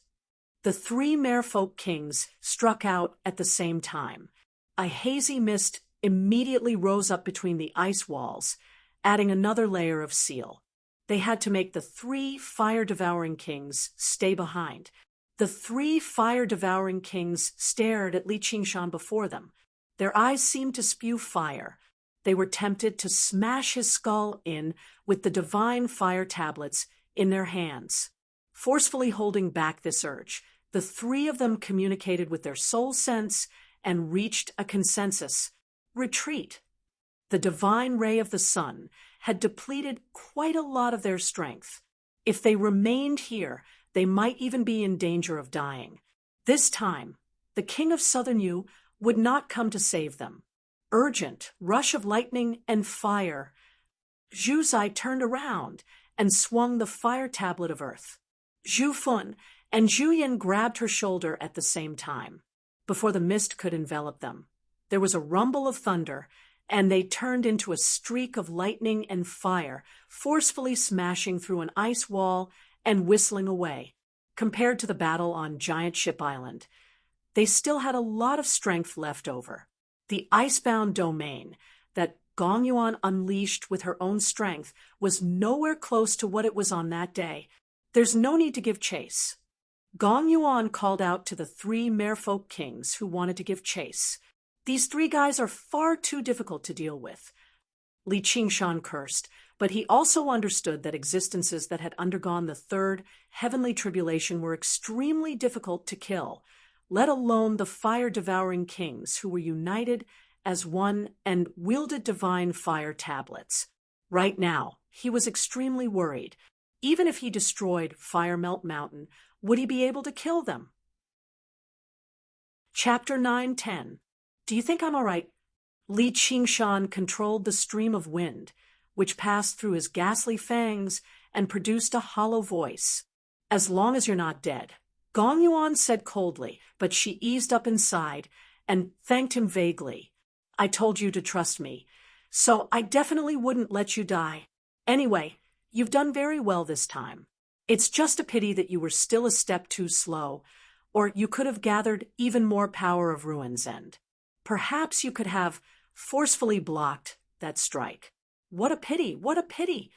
Speaker 1: The three merfolk kings struck out at the same time. A hazy mist immediately rose up between the ice walls, adding another layer of seal. They had to make the three fire-devouring kings stay behind. The three fire-devouring kings stared at Li Qingshan before them. Their eyes seemed to spew fire. They were tempted to smash his skull in with the divine fire tablets in their hands. Forcefully holding back this urge, the three of them communicated with their soul sense and reached a consensus: retreat. The divine ray of the sun had depleted quite a lot of their strength. If they remained here, they might even be in danger of dying. This time, the king of Southern Yu would not come to save them. Urgent, rush of lightning and fire. Zhu Zai turned around and swung the fire tablet of earth. Zhu Fun and Zhu Yin grabbed her shoulder at the same time. Before the mist could envelop them, there was a rumble of thunder, and they turned into a streak of lightning and fire, forcefully smashing through an ice wall and whistling away. Compared to the battle on Giant Ship Island, they still had a lot of strength left over. The icebound domain that Gong Yuan unleashed with her own strength was nowhere close to what it was on that day. There's no need to give chase. Gong Yuan called out to the three merfolk kings who wanted to give chase. These three guys are far too difficult to deal with. Li Qingshan cursed, but he also understood that existences that had undergone the third heavenly tribulation were extremely difficult to kill, let alone the fire-devouring kings who were united as one and wielded divine fire tablets. Right now, he was extremely worried. Even if he destroyed Fire Melt Mountain, would he be able to kill them? Chapter 9:10. Do you think I'm all right? Li Qingshan controlled the stream of wind, which passed through his ghastly fangs and produced a hollow voice. As long as you're not dead, Gong Yuan said coldly, but she eased up inside and thanked him vaguely. I told you to trust me, so I definitely wouldn't let you die. Anyway, you've done very well this time. It's just a pity that you were still a step too slow, or you could have gathered even more power of Ruin's End. Perhaps you could have forcefully blocked that strike. What a pity, what a pity!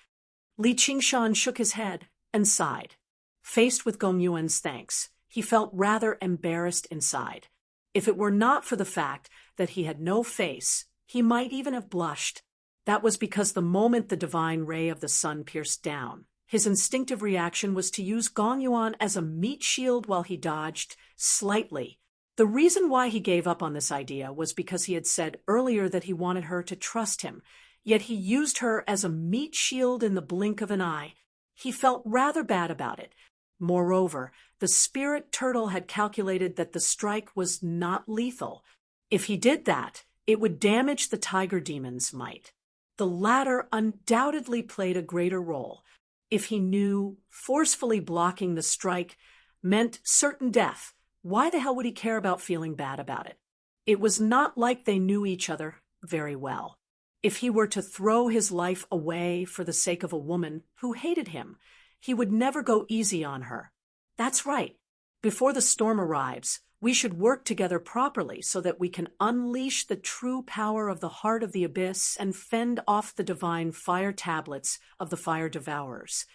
Speaker 1: Li Qingshan shook his head and sighed. Faced with Gong Yuan's thanks, he felt rather embarrassed inside. If it were not for the fact that he had no face, he might even have blushed. That was because the moment the divine ray of the sun pierced down, his instinctive reaction was to use Gong Yuan as a meat shield while he dodged slightly. The reason why he gave up on this idea was because he had said earlier that he wanted her to trust him, yet he used her as a meat shield in the blink of an eye. He felt rather bad about it. Moreover, the spirit turtle had calculated that the strike was not lethal. If he did that, it would damage the tiger demon's might. The latter undoubtedly played a greater role. If he knew forcefully blocking the strike meant certain death, why the hell would he care about feeling bad about it? It was not like they knew each other very well. If he were to throw his life away for the sake of a woman who hated him, he would never go easy on her. That's right. Before the storm arrives, we should work together properly so that we can unleash the true power of the heart of the abyss and fend off the divine fire tablets of the fire devourers.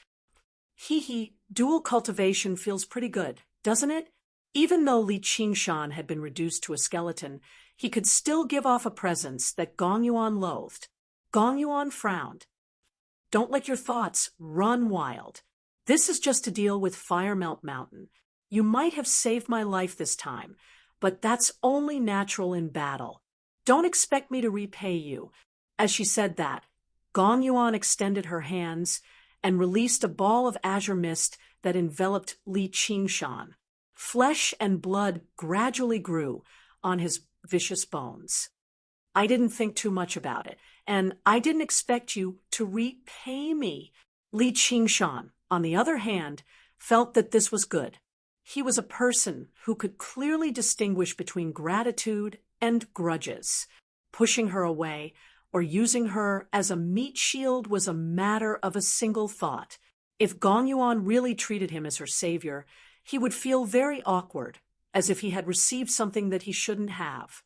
Speaker 1: Dual cultivation feels pretty good, doesn't it? Even though Li Qingshan had been reduced to a skeleton, he could still give off a presence that Gong Yuan loathed. Gong Yuan frowned. Don't let your thoughts run wild. This is just to deal with Fire Melt Mountain. You might have saved my life this time, but that's only natural in battle. Don't expect me to repay you. As she said that, Gong Yuan extended her hands and released a ball of azure mist that enveloped Li Qingshan. Flesh and blood gradually grew on his vicious bones. I didn't think too much about it, and I didn't expect you to repay me. Li Qingshan, on the other hand, felt that this was good. He was a person who could clearly distinguish between gratitude and grudges. Pushing her away or using her as a meat shield was a matter of a single thought. If Gong Yuan really treated him as her savior, he would feel very awkward, as if he had received something that he shouldn't have.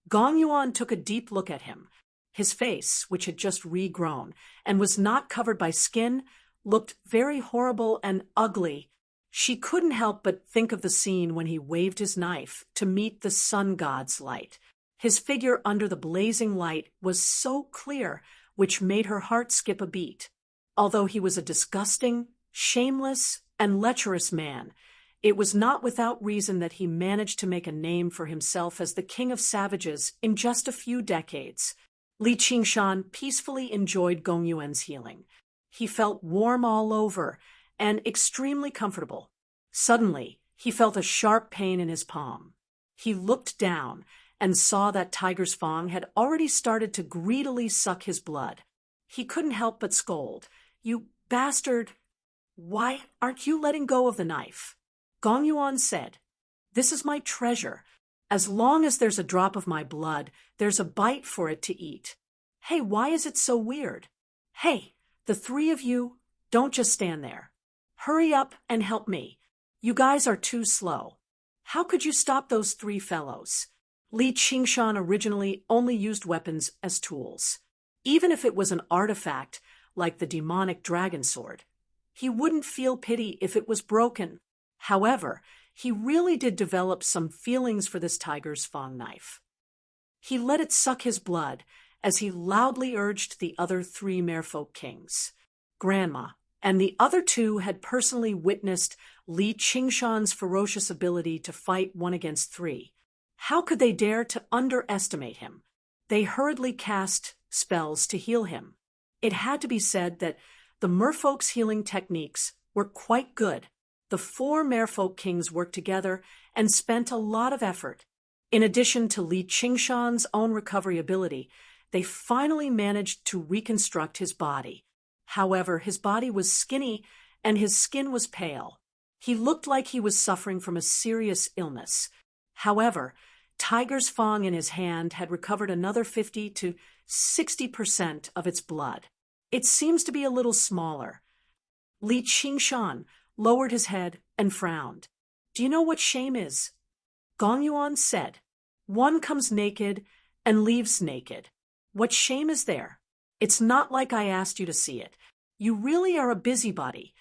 Speaker 1: Gong Yuan took a deep look at him. His face, which had just regrown and was not covered by skin, looked very horrible and ugly. She couldn't help but think of the scene when he waved his knife to meet the sun god's light. His figure under the blazing light was so clear, which made her heart skip a beat. Although he was a disgusting, shameless, and lecherous man, it was not without reason that he managed to make a name for himself as the king of savages in just a few decades. Li Qingshan peacefully enjoyed Gong Yuan's healing. He felt warm all over and extremely comfortable. Suddenly, he felt a sharp pain in his palm. He looked down and saw that Tiger's Fang had already started to greedily suck his blood. He couldn't help but scold. "You bastard! Why aren't you letting go of the knife?" Gong Yuan said, "This is my treasure. As long as there's a drop of my blood, there's a bite for it to eat. Hey, why is it so weird? Hey, the three of you, don't just stand there. Hurry up and help me. You guys are too slow. How could you stop those three fellows?" Li Qingshan originally only used weapons as tools. Even if it was an artifact, like the demonic dragon sword, he wouldn't feel pity if it was broken. However, he really did develop some feelings for this Tiger's Fang knife. He let it suck his blood as he loudly urged the other three merfolk kings. Grandma and the other two had personally witnessed Li Qingshan's ferocious ability to fight one against three. How could they dare to underestimate him? They hurriedly cast spells to heal him. It had to be said that the merfolk's healing techniques were quite good. The four merfolk kings worked together and spent a lot of effort. In addition to Li Qingshan's own recovery ability, they finally managed to reconstruct his body. However, his body was skinny and his skin was pale. He looked like he was suffering from a serious illness. However, Tiger's Fang in his hand had recovered another 50 to 60% of its blood. It seems to be a little smaller. Li Qingshan lowered his head and frowned. "Do you know what shame is?" Gong Yuan said, "One comes naked and leaves naked. What shame is there? It's not like I asked you to see it. You really are a busybody."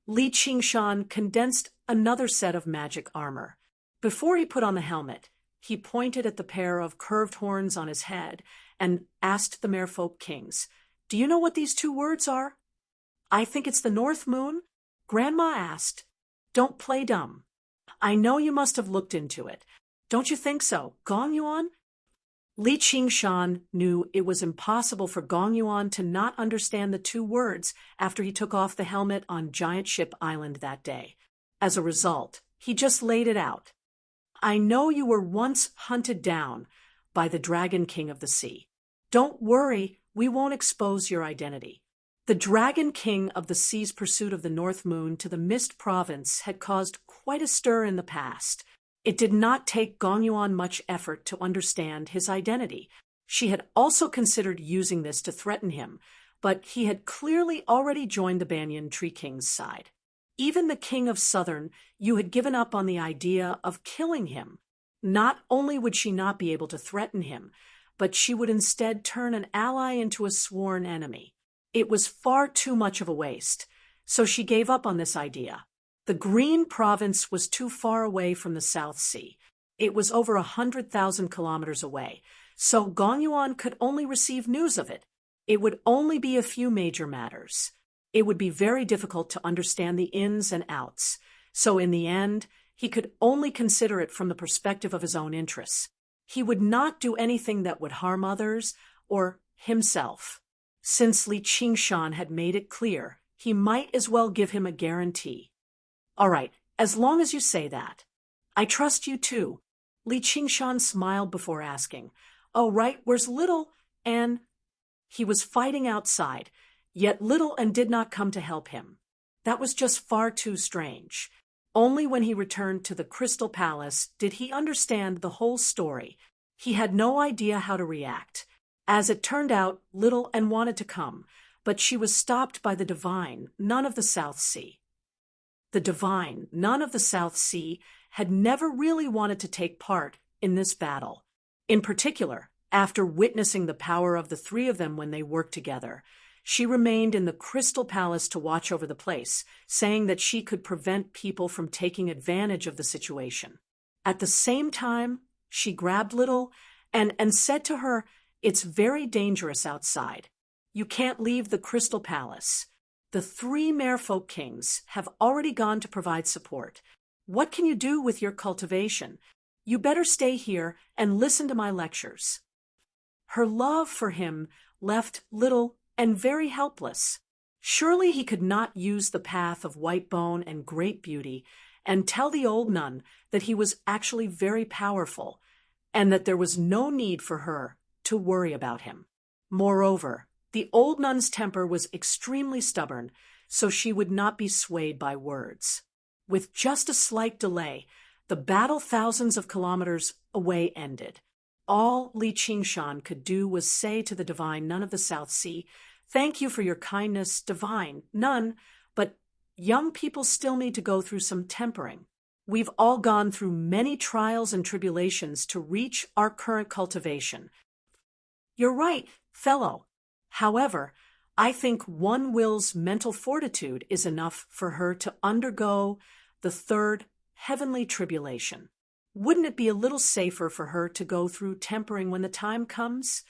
Speaker 1: Li Qingshan condensed another set of magic armor. Before he put on the helmet, he pointed at the pair of curved horns on his head and asked the merfolk kings, "Do you know what these two words are?" "I think it's the North Moon," Grandma asked. "Don't play dumb. I know you must have looked into it. Don't you think so, Gong Yuan?" Li Qingshan knew it was impossible for Gong Yuan to not understand the two words after he took off the helmet on Giant Ship Island that day. As a result, he just laid it out. "I know you were once hunted down by the Dragon King of the Sea. Don't worry, we won't expose your identity." The Dragon King of the Sea's pursuit of the North Moon to the Mist Province had caused quite a stir in the past. It did not take Gong Yuan much effort to understand his identity. She had also considered using this to threaten him, but he had clearly already joined the Banyan Tree King's side. Even the King of Southern Yu had given up on the idea of killing him. Not only would she not be able to threaten him, but she would instead turn an ally into a sworn enemy. It was far too much of a waste, so she gave up on this idea. The Green Province was too far away from the South Sea. It was over 100,000 kilometers away, so Gong Yuan could only receive news of it. It would only be a few major matters. It would be very difficult to understand the ins and outs, so in the end, he could only consider it from the perspective of his own interests. He would not do anything that would harm others or himself. Since Li Qingshan had made it clear, he might as well give him a guarantee. "All right, as long as you say that. I trust you too." Li Qingshan smiled before asking, "Oh, right, where's Little and—" He was fighting outside, yet Little and did not come to help him. That was just far too strange. Only when he returned to the Crystal Palace did he understand the whole story. He had no idea how to react. As it turned out, Little and wanted to come, but she was stopped by the Divine, Nun of the South Sea. The Divine, Nun of the South Sea, had never really wanted to take part in this battle. In particular, after witnessing the power of the three of them when they worked together, She remained in the Crystal Palace to watch over the place, saying that she could prevent people from taking advantage of the situation. At the same time, she grabbed Little and said to her, "It's very dangerous outside. You can't leave the Crystal Palace. The 3 merfolk kings have already gone to provide support. What can you do with your cultivation? You better stay here and listen to my lectures." Her love for him left Little and very helpless. Surely he could not use the path of white bone and great beauty and tell the old nun that he was actually very powerful and that there was no need for her to worry about him. Moreover, the old nun's temper was extremely stubborn, so she would not be swayed by words. With just a slight delay, the battle thousands of kilometers away ended. All Li Qingshan could do was say to the divine nun of the South Sea, "Thank you for your kindness, divine nun, but young people still need to go through some tempering. We've all gone through many trials and tribulations to reach our current cultivation." "You're right, fellow. However, I think one will's mental fortitude is enough for her to undergo the 3rd heavenly tribulation. Wouldn't it be a little safer for her to go through tempering when the time comes?"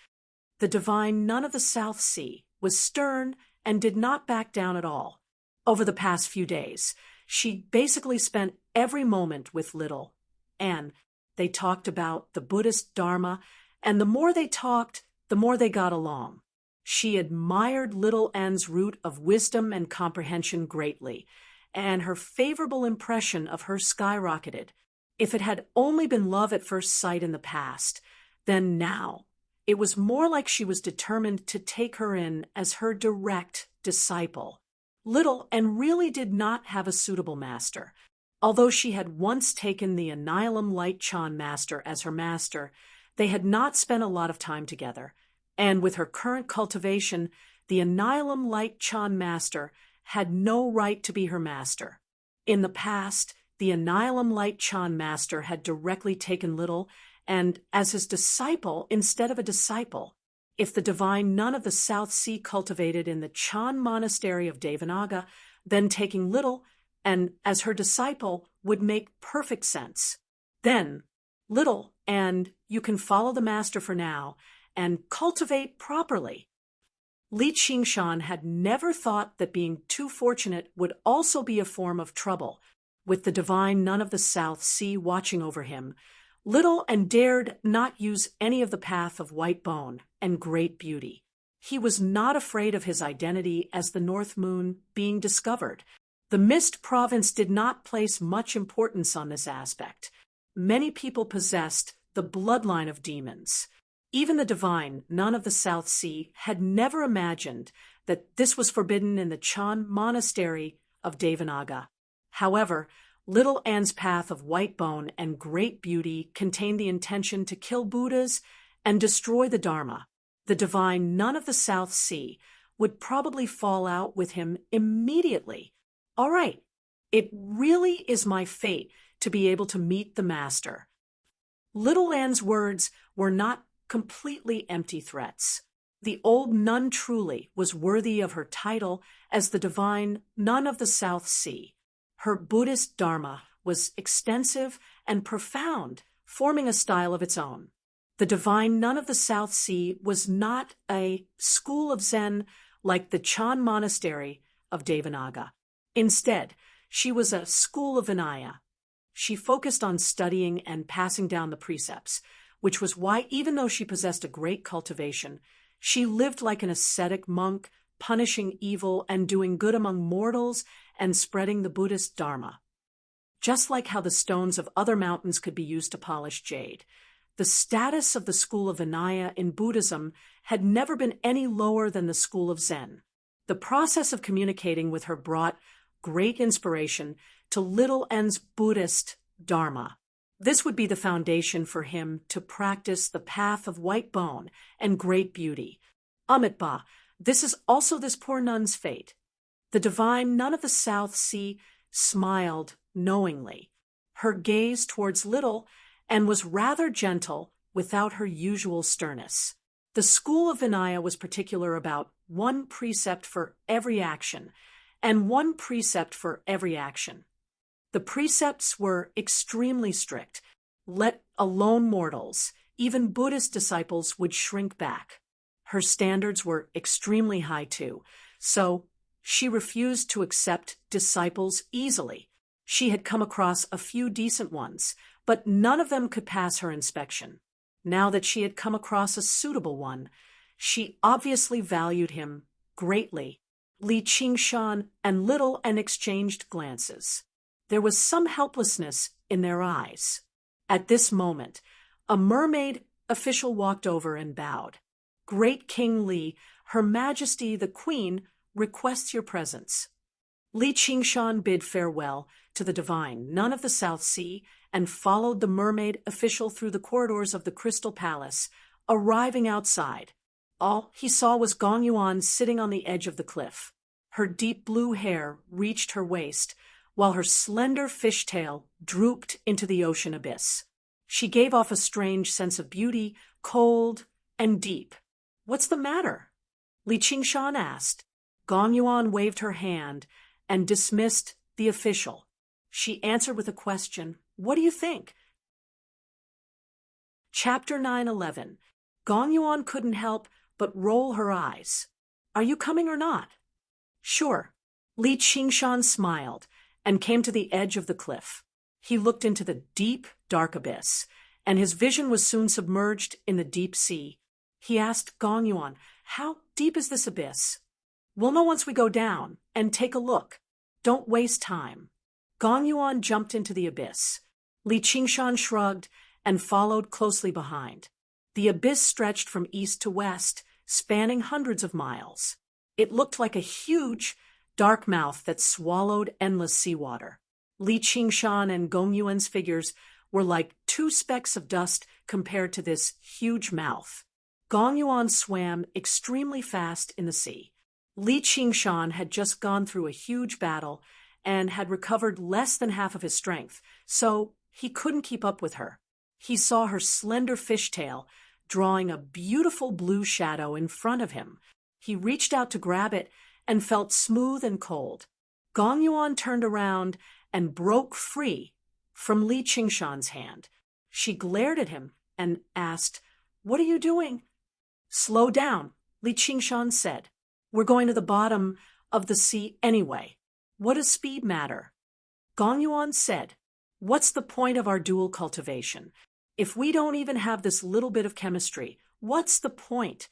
Speaker 1: The divine nun of the South Sea was stern and did not back down at all. Over the past few days, she basically spent every moment with Little Anne. They talked about the Buddhist Dharma, and the more they talked, the more they got along. She admired Little Anne's root of wisdom and comprehension greatly, and her favorable impression of her skyrocketed. If it had only been love at first sight in the past, then now it was more like she was determined to take her in as her direct disciple. Little Anne really did not have a suitable master. Although she had once taken the Annihilum Light Chan master as her master, they had not spent a lot of time together, and with her current cultivation, the Annihilum Light Chan master had no right to be her master. In the past, the Annihilum Light Chan master had directly taken Little and as his disciple instead of a disciple. If the divine nun of the South Sea cultivated in the Chan monastery of Devanaga, then taking Little and as her disciple would make perfect sense. Then, Little and you can follow the master for now and cultivate properly. Li Qingshan had never thought that being too fortunate would also be a form of trouble. With the divine nun of the South Sea watching over him, Little and dared not use any of the path of white bone and great beauty. He was not afraid of his identity as the North Moon being discovered. The Mist Province did not place much importance on this aspect. Many people possessed the bloodline of demons. Even the divine nun of the South Sea had never imagined that this was forbidden in the Chan monastery of Devanaga. However, Little Anne's path of white bone and great beauty contained the intention to kill Buddhas and destroy the Dharma. The divine nun of the South Sea would probably fall out with him immediately. All right, it really is my fate to be able to meet the master. Little Anne's words were not completely empty threats. The old nun truly was worthy of her title as the divine nun of the South Sea. Her Buddhist Dharma was extensive and profound, forming a style of its own. The divine nun of the South Sea was not a school of Zen like the Chan monastery of Devanaga. Instead, she was a school of Vinaya. She focused on studying and passing down the precepts, which was why, even though she possessed a great cultivation, she lived like an ascetic monk, punishing evil and doing good among mortals and spreading the Buddhist Dharma. Just like how the stones of other mountains could be used to polish jade, the status of the school of Vinaya in Buddhism had never been any lower than the school of Zen. The process of communicating with her brought great inspiration to Little Anne's Buddhist Dharma. This would be the foundation for him to practice the path of white bone and great beauty. Amitba, this is also this poor nun's fate. The divine nun of the South Sea smiled knowingly, her gaze towards Little, and was rather gentle without her usual sternness. The school of Vinaya was particular about one precept for every action, and one precept for every action. The precepts were extremely strict. Let alone mortals, even Buddhist disciples would shrink back. Her standards were extremely high too, so she refused to accept disciples easily. She had come across a few decent ones, but none of them could pass her inspection. Now that she had come across a suitable one, she obviously valued him greatly. Li Qingshan and Little and exchanged glances. There was some helplessness in their eyes. At this moment, a mermaid official walked over and bowed. Great King Li, Her Majesty the Queen requests your presence. Li Qingshan bid farewell to the divine nun of the South Sea and followed the mermaid official through the corridors of the Crystal Palace, arriving outside. All he saw was Gong Yuan sitting on the edge of the cliff. Her deep blue hair reached her waist, while her slender fishtail drooped into the ocean abyss. She gave off a strange sense of beauty, cold and deep. "What's the matter?" Li Qingshan asked. Gong Yuan waved her hand and dismissed the official. She answered with a question. "What do you think?" Chapter 9:11. Gong Yuan couldn't help but roll her eyes. "Are you coming or not?" "Sure." Li Qingshan smiled and came to the edge of the cliff. He looked into the deep, dark abyss, and his vision was soon submerged in the deep sea. He asked Gong Yuan, "How deep is this abyss?" "We'll know once we go down and take a look. Don't waste time." Gong Yuan jumped into the abyss. Li Qingshan shrugged and followed closely behind. The abyss stretched from east to west, spanning hundreds of miles. It looked like a huge, dark mouth that swallowed endless seawater. Li Qingshan and Gong Yuan's figures were like two specks of dust compared to this huge mouth. Gong Yuan swam extremely fast in the sea. Li Qingshan had just gone through a huge battle and had recovered less than half of his strength, so he couldn't keep up with her. He saw her slender fishtail drawing a beautiful blue shadow in front of him. He reached out to grab it and felt smooth and cold. Gong Yuan turned around and broke free from Li Qingshan's hand. She glared at him and asked, "What are you doing?" "Slow down," Li Qingshan said. "We're going to the bottom of the sea anyway. What does speed matter?" Gong Yuan said, "What's the point of our dual cultivation? If we don't even have this little bit of chemistry, what's the point?"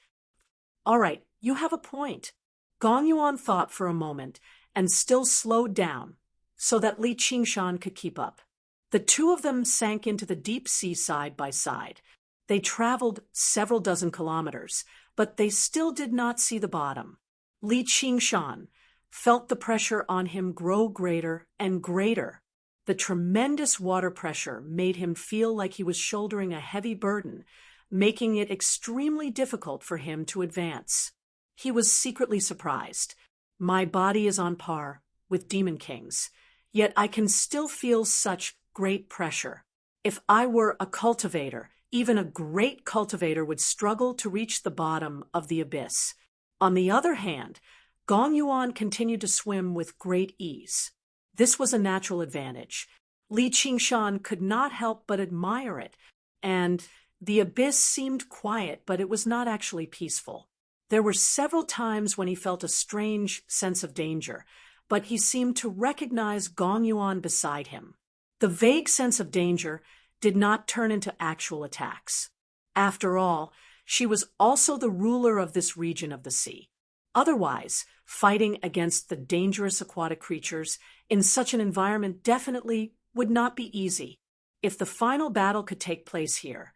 Speaker 1: "All right, you have a point." Gong Yuan thought for a moment and still slowed down so that Li Qingshan could keep up. The two of them sank into the deep sea side by side. They traveled several dozen kilometers, but they still did not see the bottom. Li Qingshan felt the pressure on him grow greater and greater. The tremendous water pressure made him feel like he was shouldering a heavy burden, making it extremely difficult for him to advance. He was secretly surprised. "My body is on par with Demon King's, yet I can still feel such great pressure. If I were a cultivator, even a great cultivator would struggle to reach the bottom of the abyss." On the other hand, Gong Yuan continued to swim with great ease. This was a natural advantage. Li Qingshan could not help but admire it, and the abyss seemed quiet, but it was not actually peaceful. There were several times when he felt a strange sense of danger, but he seemed to recognize Gong Yuan beside him. The vague sense of danger did not turn into actual attacks. After all, she was also the ruler of this region of the sea. Otherwise, fighting against the dangerous aquatic creatures in such an environment definitely would not be easy. If the final battle could take place here,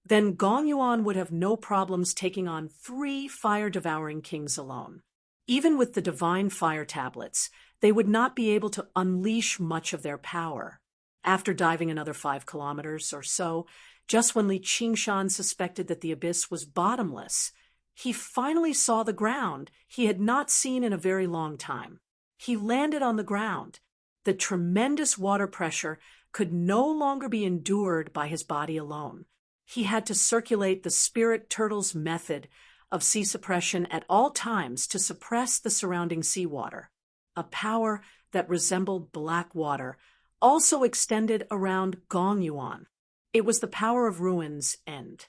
Speaker 1: then Gong Yuan would have no problems taking on 3 fire-devouring kings alone. Even with the divine fire tablets, they would not be able to unleash much of their power. After diving another 5 kilometers or so, just when Li Qingshan suspected that the abyss was bottomless, he finally saw the ground he had not seen in a very long time. He landed on the ground. The tremendous water pressure could no longer be endured by his body alone. He had to circulate the spirit turtle's method of sea suppression at all times to suppress the surrounding seawater. A power that resembled black water also extended around Gongyuan. It was the power of ruin's end.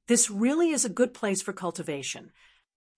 Speaker 1: This really is a good place for cultivation.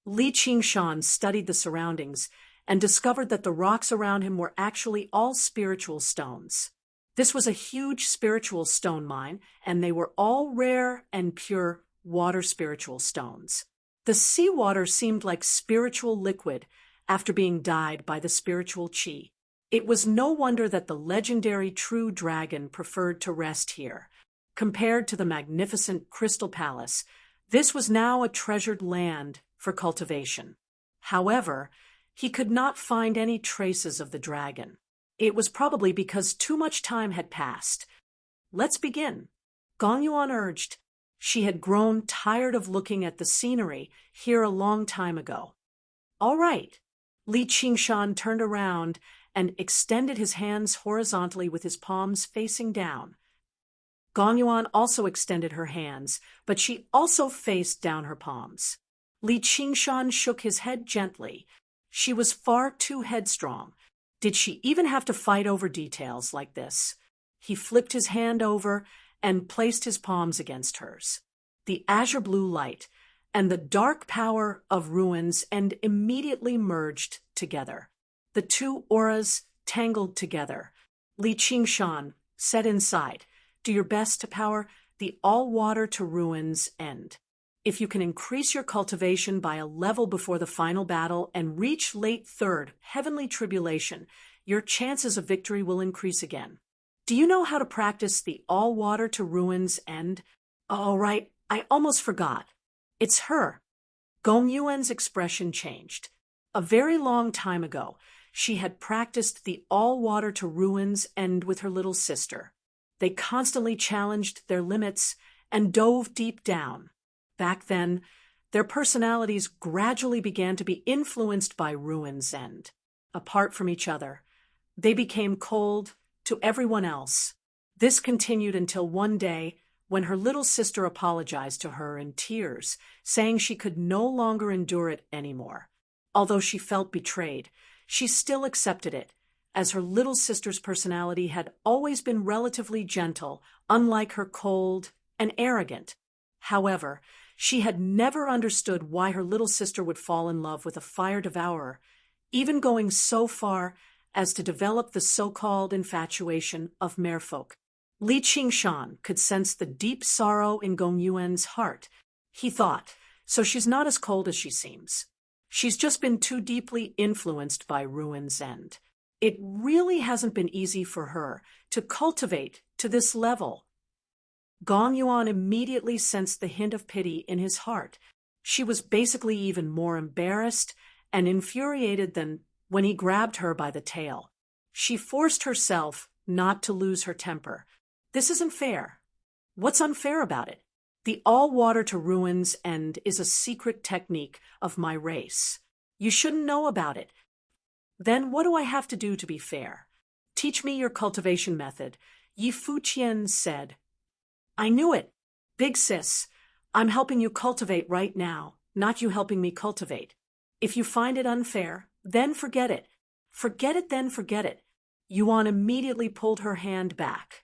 Speaker 1: Li Qingshan studied the surroundings and discovered that the rocks around him were actually all spiritual stones. This was a huge spiritual stone mine, and they were all rare and pure water spiritual stones. The seawater seemed like spiritual liquid after being dyed by the spiritual qi. It was no wonder that the legendary true dragon preferred to rest here. Compared to the magnificent Crystal Palace, this was now a treasured land for cultivation. However, he could not find any traces of the dragon. It was probably because too much time had passed. Let's begin, Gongyuan urged. She had grown tired of looking at the scenery here a long time ago. All right. Li Qingshan turned around and extended his hands horizontally with his palms facing down. Gongyuan also extended her hands, but she also faced down her palms. Li Qingshan shook his head gently. She was far too headstrong. Did she even have to fight over details like this? He flipped his hand over and placed his palms against hers. The azure blue light and the dark power of ruins and immediately merged together. The two auras tangled together. Li Qingshan said inside, "Do your best to power the all-water to ruins end. If you can increase your cultivation by a level before the final battle and reach late third, heavenly tribulation, your chances of victory will increase again. Do you know how to practice the all-water to ruins end?" "Oh, right, I almost forgot. It's her." Gong Yuan's expression changed. A very long time ago, she had practiced the all-water to ruins end with her little sister. They constantly challenged their limits and dove deep down. Back then, their personalities gradually began to be influenced by ruin's end. Apart from each other, they became cold to everyone else. This continued until one day when her little sister apologized to her in tears, saying she could no longer endure it anymore. Although she felt betrayed, she still accepted it, as her little sister's personality had always been relatively gentle, unlike her cold and arrogant. However, she had never understood why her little sister would fall in love with a fire devourer, even going so far as to develop the so-called infatuation of merfolk. Li Qingshan could sense the deep sorrow in Gong Yuan's heart. He thought, so she's not as cold as she seems. She's just been too deeply influenced by ruin's end. It really hasn't been easy for her to cultivate to this level. Gong Yuan immediately sensed the hint of pity in his heart. She was basically even more embarrassed and infuriated than when he grabbed her by the tail. She forced herself not to lose her temper. This isn't fair. What's unfair about it? The all-water to ruins end is a secret technique of my race. You shouldn't know about it. Then what do I have to do to be fair? Teach me your cultivation method, Yi Fuqian said. I knew it. Big sis, I'm helping you cultivate right now, not you helping me cultivate. If you find it unfair, then forget it. Forget it, then forget it. Yuan immediately pulled her hand back.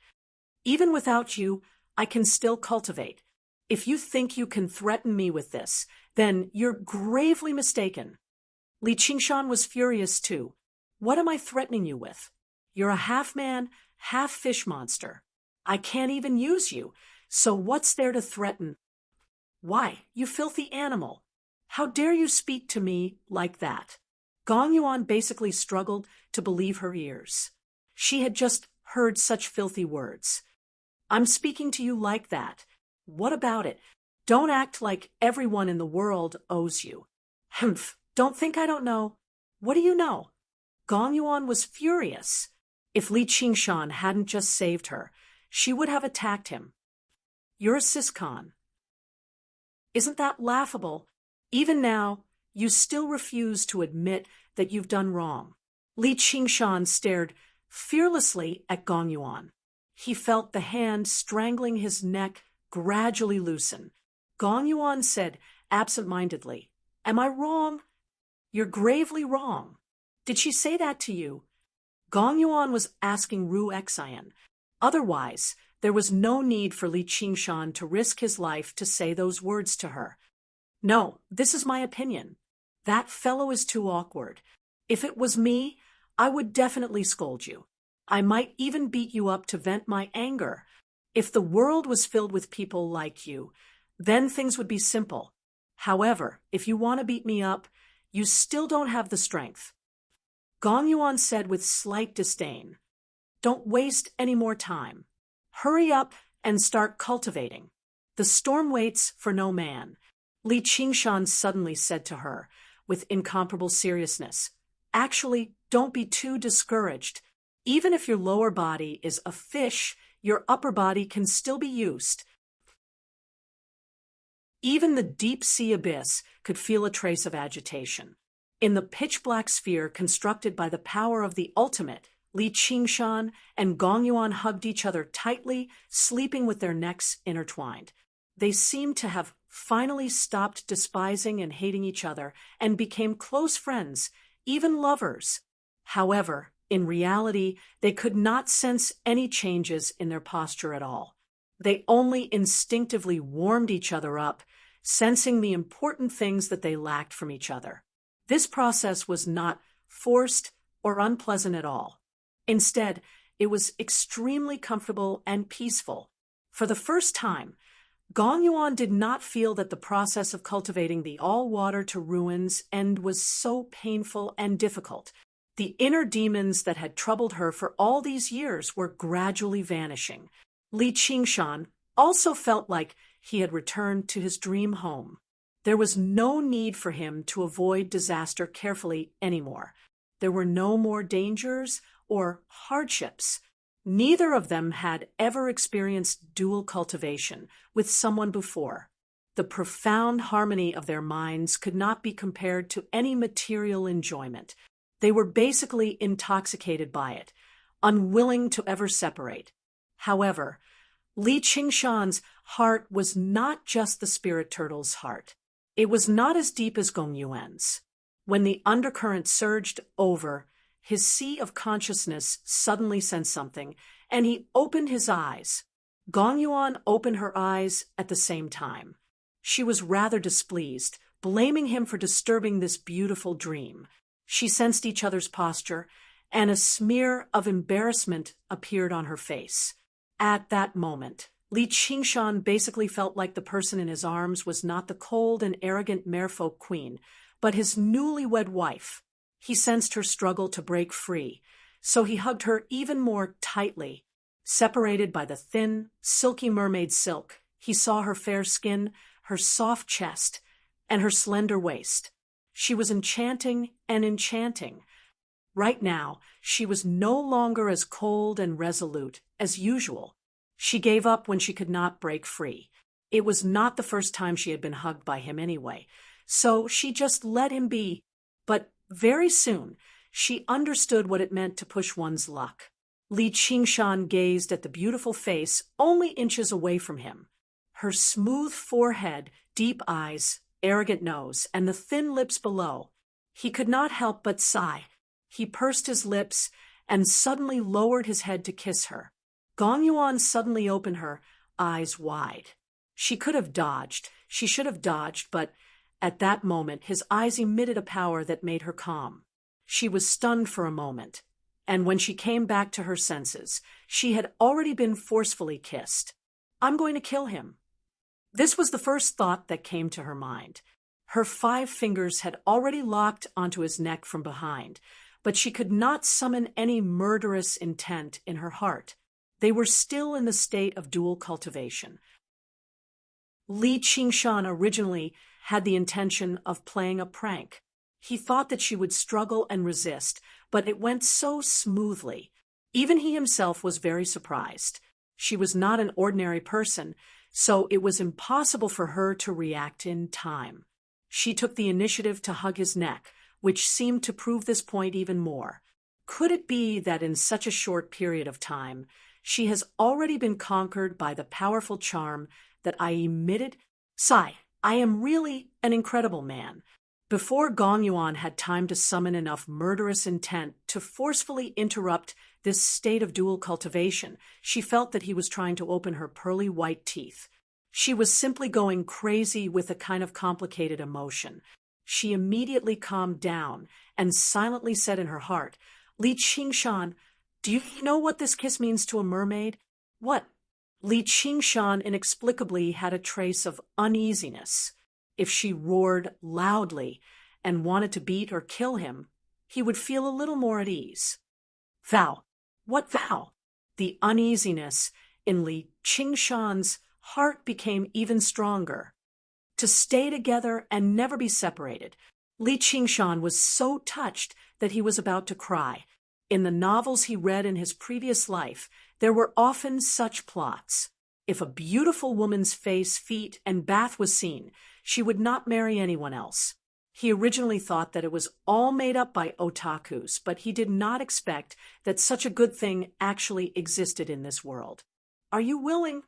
Speaker 1: Even without you, I can still cultivate. If you think you can threaten me with this, then you're gravely mistaken. Li Qingshan was furious too. What am I threatening you with? You're a half-man, half-fish monster. I can't even use you, so what's there to threaten? Why, you filthy animal! How dare you speak to me like that? Gong Yuan basically struggled to believe her ears. She had just heard such filthy words. I'm speaking to you like that. What about it? Don't act like everyone in the world owes you. Humph, don't think I don't know. What do you know? Gong Yuan was furious. If Li Qingshan hadn't just saved her, she would have attacked him. You're a siscon. Isn't that laughable? Even now, you still refuse to admit that you've done wrong. Li Qingshan stared fearlessly at Gong Yuan. He felt the hand strangling his neck gradually loosen. Gong Yuan said, absent-mindedly. "Am I wrong?" "You're gravely wrong." "Did she say that to you?" Gong Yuan was asking Ru Xian. Otherwise, there was no need for Li Qingshan to risk his life to say those words to her. "No, this is my opinion. That fellow is too awkward. If it was me, I would definitely scold you. I might even beat you up to vent my anger. If the world was filled with people like you, then things would be simple. However, if you want to beat me up, you still don't have the strength." Gong Yuan said with slight disdain, "Don't waste any more time. Hurry up and start cultivating. The storm waits for no man." Li Qingshan suddenly said to her, with incomparable seriousness, "Actually, don't be too discouraged. Even if your lower body is a fish, your upper body can still be used." Even the deep-sea abyss could feel a trace of agitation. In the pitch-black sphere constructed by the power of the ultimate, Li Qingshan and Gong Yuan hugged each other tightly, sleeping with their necks intertwined. They seemed to have finally stopped despising and hating each other and became close friends, even lovers. However, in reality, they could not sense any changes in their posture at all. They only instinctively warmed each other up, sensing the important things that they lacked from each other. This process was not forced or unpleasant at all. Instead, it was extremely comfortable and peaceful. For the first time, Gong Yuan did not feel that the process of cultivating the all-water to ruins end was so painful and difficult. The inner demons that had troubled her for all these years were gradually vanishing. Li Qingshan also felt like he had returned to his dream home. There was no need for him to avoid disaster carefully anymore. There were no more dangers or hardships. Neither of them had ever experienced dual cultivation with someone before. The profound harmony of their minds could not be compared to any material enjoyment. They were basically intoxicated by it, unwilling to ever separate. However, Li Qingshan's heart was not just the spirit turtle's heart. It was not as deep as Gong Yuan's. When the undercurrent surged over, his sea of consciousness suddenly sensed something, and he opened his eyes. Gong Yuan opened her eyes at the same time. She was rather displeased, blaming him for disturbing this beautiful dream. She sensed each other's posture, and a smear of embarrassment appeared on her face. At that moment, Li Qingshan basically felt like the person in his arms was not the cold and arrogant merfolk queen, but his newlywed wife. He sensed her struggle to break free, so he hugged her even more tightly. Separated by the thin, silky mermaid silk, he saw her fair skin, her soft chest, and her slender waist. She was enchanting and enchanting. Right now, she was no longer as cold and resolute as usual. She gave up when she could not break free. It was not the first time she had been hugged by him anyway, so she just let him be. But very soon, she understood what it meant to push one's luck. Li Qingshan gazed at the beautiful face only inches away from him. Her smooth forehead, deep eyes, arrogant nose, and the thin lips below. He could not help but sigh. He pursed his lips and suddenly lowered his head to kiss her. Gong Yuan suddenly opened her eyes wide. She could have dodged, she should have dodged, but at that moment his eyes emitted a power that made her calm. She was stunned for a moment, and when she came back to her senses, she had already been forcefully kissed. "I'm going to kill him." This was the first thought that came to her mind. Her 5 fingers had already locked onto his neck from behind, but she could not summon any murderous intent in her heart. They were still in the state of dual cultivation. Li Qingshan originally had the intention of playing a prank. He thought that she would struggle and resist, but it went so smoothly. Even he himself was very surprised. She was not an ordinary person, so it was impossible for her to react in time. She took the initiative to hug his neck, which seemed to prove this point even more. Could it be that in such a short period of time, she has already been conquered by the powerful charm that I emitted? Sigh, I am really an incredible man. Before Gong Yuan had time to summon enough murderous intent to forcefully interrupt this state of dual cultivation, she felt that he was trying to open her pearly white teeth. She was simply going crazy with a kind of complicated emotion. She immediately calmed down and silently said in her heart, "Li Qingshan, do you know what this kiss means to a mermaid?" "What?" Li Qingshan inexplicably had a trace of uneasiness. If she roared loudly and wanted to beat or kill him, he would feel a little more at ease. Vow. What vow? The uneasiness in Li Qingshan's heart became even stronger. To stay together and never be separated. Li Qingshan was so touched that he was about to cry. In the novels he read in his previous life, there were often such plots. If a beautiful woman's face, feet, and bath was seen, she would not marry anyone else. He originally thought that it was all made up by otakus, but he did not expect that such a good thing actually existed in this world. "Are you willing?"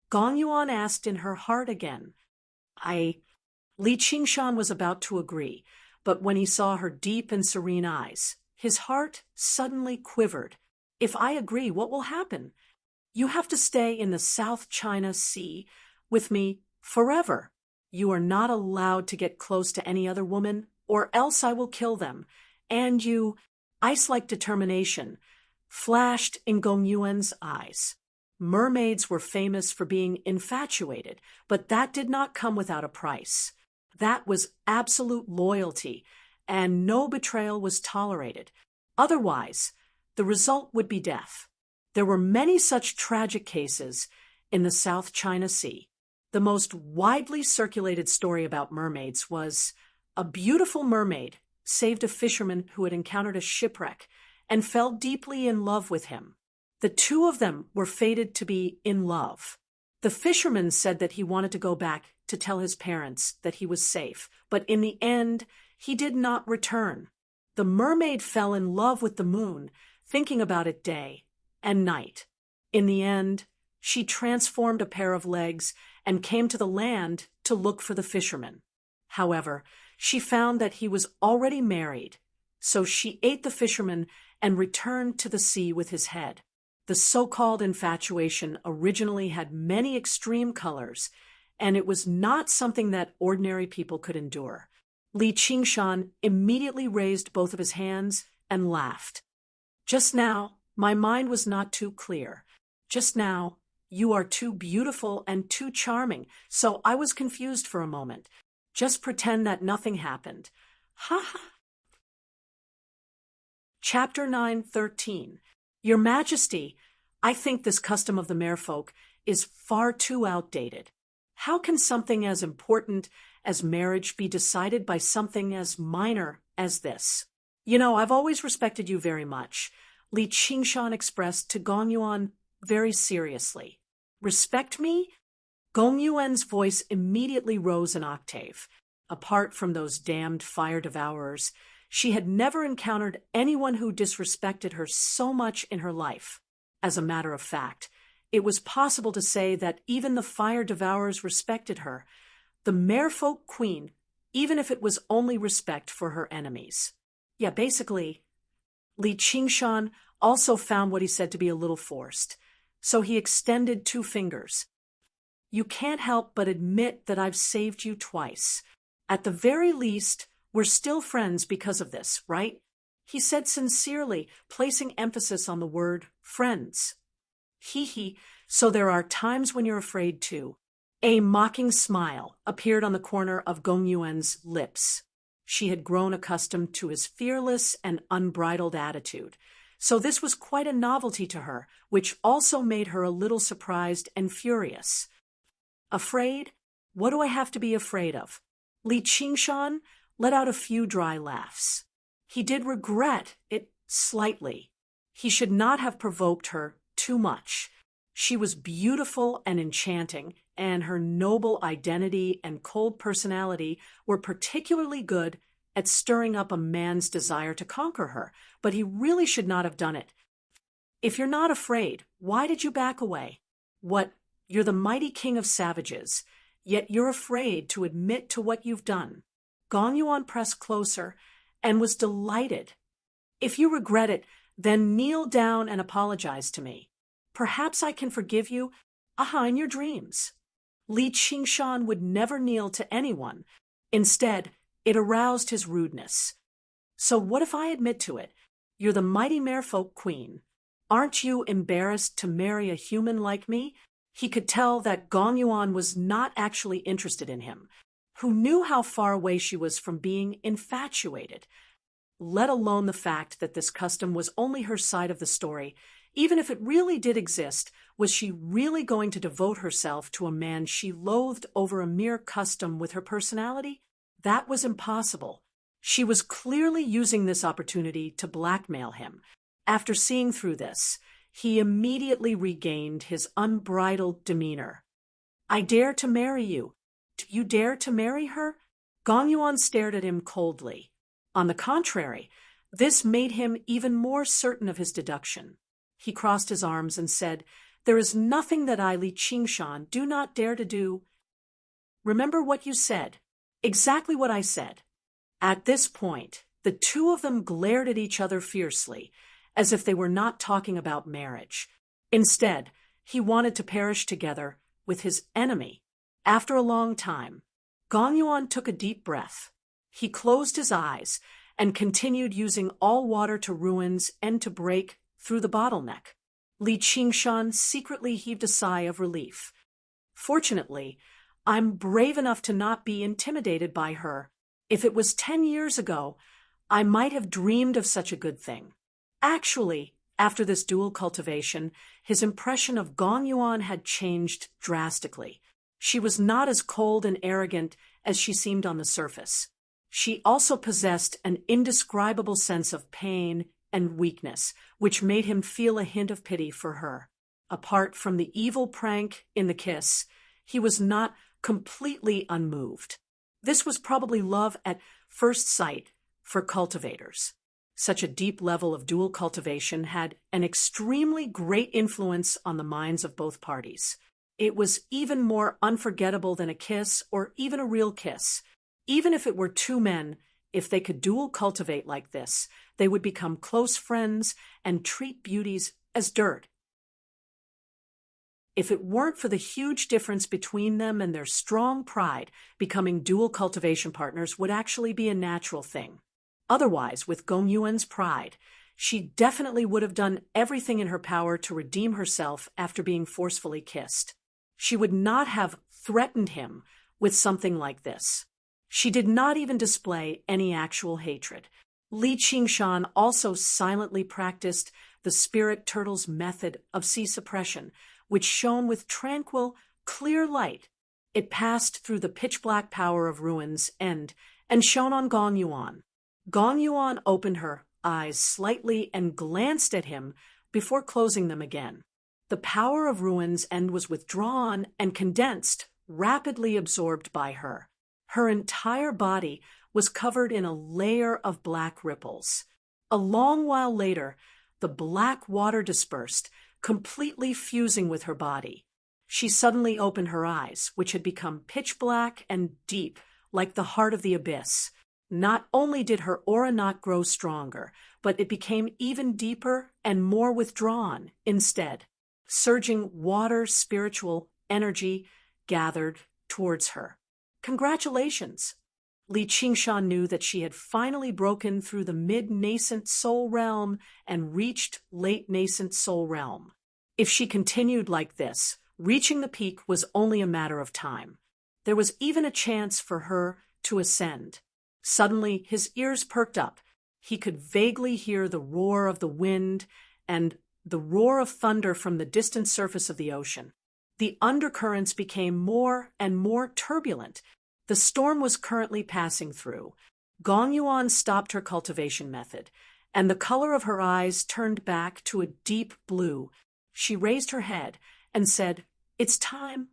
Speaker 1: Gong Yuan asked in her heart again. Li Qingshan was about to agree, but when he saw her deep and serene eyes, his heart suddenly quivered. "If I agree, what will happen? You have to stay in the South China Sea with me forever. You are not allowed to get close to any other woman, or else I will kill them. And you—" Ice-like determination flashed in Gong Yuan's eyes. Mermaids were famous for being infatuated, but that did not come without a price. That was absolute loyalty, and no betrayal was tolerated. Otherwise, the result would be death. There were many such tragic cases in the South China Sea. The most widely circulated story about mermaids was a beautiful mermaid saved a fisherman who had encountered a shipwreck and fell deeply in love with him. The two of them were fated to be in love. The fisherman said that he wanted to go back to tell his parents that he was safe, but in the end, he did not return. The mermaid fell in love with the moon, thinking about it day and night. In the end, she transformed a pair of legs and came to the land to look for the fisherman. However, she found that he was already married, so she ate the fisherman and returned to the sea with his head. The so-called infatuation originally had many extreme colors, and it was not something that ordinary people could endure. Li Qingshan immediately raised both of his hands and laughed. "Just now, my mind was not too clear. Just now, you are too beautiful and too charming, so I was confused for a moment. Just pretend that nothing happened. Ha ha." Chapter 9:13. Your Majesty, I think this custom of the merfolk is far too outdated. How can something as important as marriage be decided by something as minor as this? I've always respected you very much, Li Qingshan expressed to Gong Yuan very seriously. "Respect me?" Gong Yuan's voice immediately rose an octave. Apart from those damned fire devourers, she had never encountered anyone who disrespected her so much in her life. As a matter of fact, it was possible to say that even the fire devourers respected her, the merfolk queen, even if it was only respect for her enemies. Yeah, basically, Li Qingshan also found what he said to be a little forced, so he extended 2 fingers. "You can't help but admit that I've saved you twice. At the very least, we're still friends because of this, right?" He said sincerely, placing emphasis on the word friends. "Hee, so there are times when you're afraid too." A mocking smile appeared on the corner of Gong Yuan's lips. She had grown accustomed to his fearless and unbridled attitude, so this was quite a novelty to her, which also made her a little surprised and furious. "Afraid? What do I have to be afraid of?" Li Qingshan let out a few dry laughs. He did regret it slightly. He should not have provoked her too much. She was beautiful and enchanting, and her noble identity and cold personality were particularly good at stirring up a man's desire to conquer her, but he really should not have done it. "If you're not afraid, why did you back away?" "What? You're the mighty king of savages. yet you're afraid to admit to what you've done. Gong Yuan pressed closer and was delighted. If you regret it, then kneel down and apologize to me. Perhaps I can forgive you, in your dreams. Li Qingshan would never kneel to anyone. Instead, it aroused his rudeness. So what if I admit to it? You're the mighty merfolk queen. Aren't you embarrassed to marry a human like me? He could tell that Gong Yuan was not actually interested in him, who knew how far away she was from being infatuated, let alone the fact that this custom was only her side of the story. Even if it really did exist, was she really going to devote herself to a man she loathed over a mere custom with her personality? That was impossible. She was clearly using this opportunity to blackmail him. After seeing through this, he immediately regained his unbridled demeanor. I dare to marry you. Do you dare to marry her? Gong Yuan stared at him coldly. On the contrary, this made him even more certain of his deduction. He crossed his arms and said, There is nothing that I, Li Qingshan, do not dare to do. Remember what you said. Exactly what I said. At this point, the two of them glared at each other fiercely, as if they were not talking about marriage. Instead, he wanted to perish together with his enemy. After a long time, Gong Yuan took a deep breath. He closed his eyes and continued using all water to ruins and to break through the bottleneck. Li Qingshan secretly heaved a sigh of relief. Fortunately, I'm brave enough to not be intimidated by her. If it was 10 years ago, I might have dreamed of such a good thing. Actually, after this dual cultivation, his impression of Gong Yuan had changed drastically. She was not as cold and arrogant as she seemed on the surface. She also possessed an indescribable sense of pain and weakness, which made him feel a hint of pity for her. Apart from the evil prank in the kiss, he was not completely unmoved. This was probably love at first sight for cultivators. Such a deep level of dual cultivation had an extremely great influence on the minds of both parties. It was even more unforgettable than a kiss or even a real kiss. Even if it were two men, if they could dual cultivate like this, they would become close friends and treat beauties as dirt. If it weren't for the huge difference between them and their strong pride, becoming dual cultivation partners would actually be a natural thing. Otherwise, with Gong Yuan's pride, she definitely would have done everything in her power to redeem herself after being forcefully kissed. She would not have threatened him with something like this. She did not even display any actual hatred. Li Qingshan also silently practiced the spirit turtle's method of sea suppression, which shone with tranquil, clear light. It passed through the pitch-black power of ruins and shone on Gong Yuan. Gong Yuan opened her eyes slightly and glanced at him before closing them again. The power of ruins end was withdrawn and condensed, rapidly absorbed by her. Her entire body was covered in a layer of black ripples. A long while later, the black water dispersed, completely fusing with her body. She suddenly opened her eyes, which had become pitch black and deep, like the heart of the abyss. Not only did her aura not grow stronger, but it became even deeper and more withdrawn instead. Surging water spiritual energy gathered towards her. Congratulations! Li Qingshan knew that she had finally broken through the mid-nascent soul realm and reached late-nascent soul realm. If she continued like this, reaching the peak was only a matter of time. There was even a chance for her to ascend. Suddenly, his ears perked up. He could vaguely hear the roar of the wind and the roar of thunder from the distant surface of the ocean. The undercurrents became more and more turbulent. The storm was currently passing through. Gong Yuan stopped her cultivation method, and the color of her eyes turned back to a deep blue. She raised her head and said, It's time.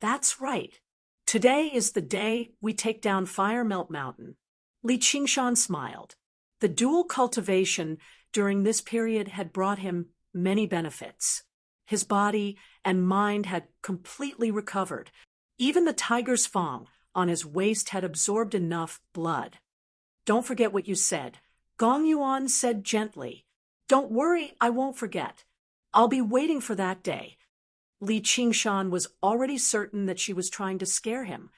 Speaker 1: That's right. Today is the day we take down Fire Melt Mountain. Li Qingshan smiled. The dual cultivation during this period had brought him many benefits. His body and mind had completely recovered. Even the tiger's fang on his waist had absorbed enough blood. "Don't forget what you said," Gong Yuan said gently. "Don't worry, I won't forget. I'll be waiting for that day." Li Qingshan was already certain that she was trying to scare him,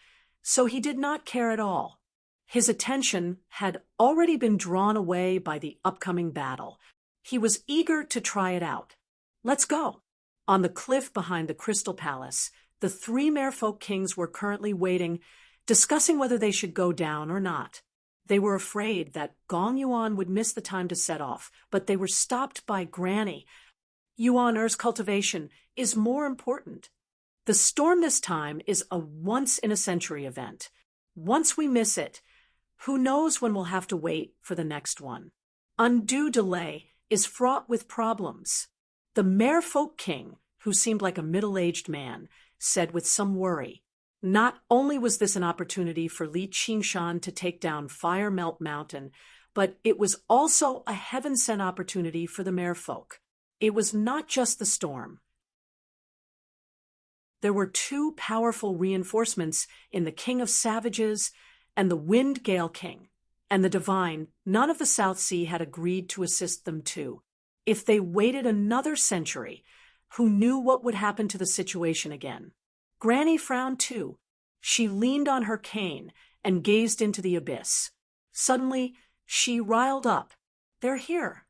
Speaker 1: so he did not care at all. His attention had already been drawn away by the upcoming battle. He was eager to try it out. "Let's go." On the cliff behind the Crystal Palace, the three merfolk kings were currently waiting, discussing whether they should go down or not. They were afraid that Gong Yuan would miss the time to set off, but they were stopped by Granny. "Yuan-er's cultivation is more important. The storm this time is a once-in-a-century event. Once we miss it, who knows when we'll have to wait for the next one. Undue delay is fraught with problems." The merfolk king, who seemed like a middle-aged man, said with some worry. Not only was this an opportunity for Li Qingshan to take down Fire Melt Mountain, but it was also a heaven-sent opportunity for the merfolk. It was not just the storm. There were two powerful reinforcements in the King of Savages and the Wind Gale King, and the Divine. None of the South Sea had agreed to assist them too. If they waited another century, who knew what would happen to the situation again? Granny frowned too. She leaned on her cane and gazed into the abyss. Suddenly, she riled up. "They're here."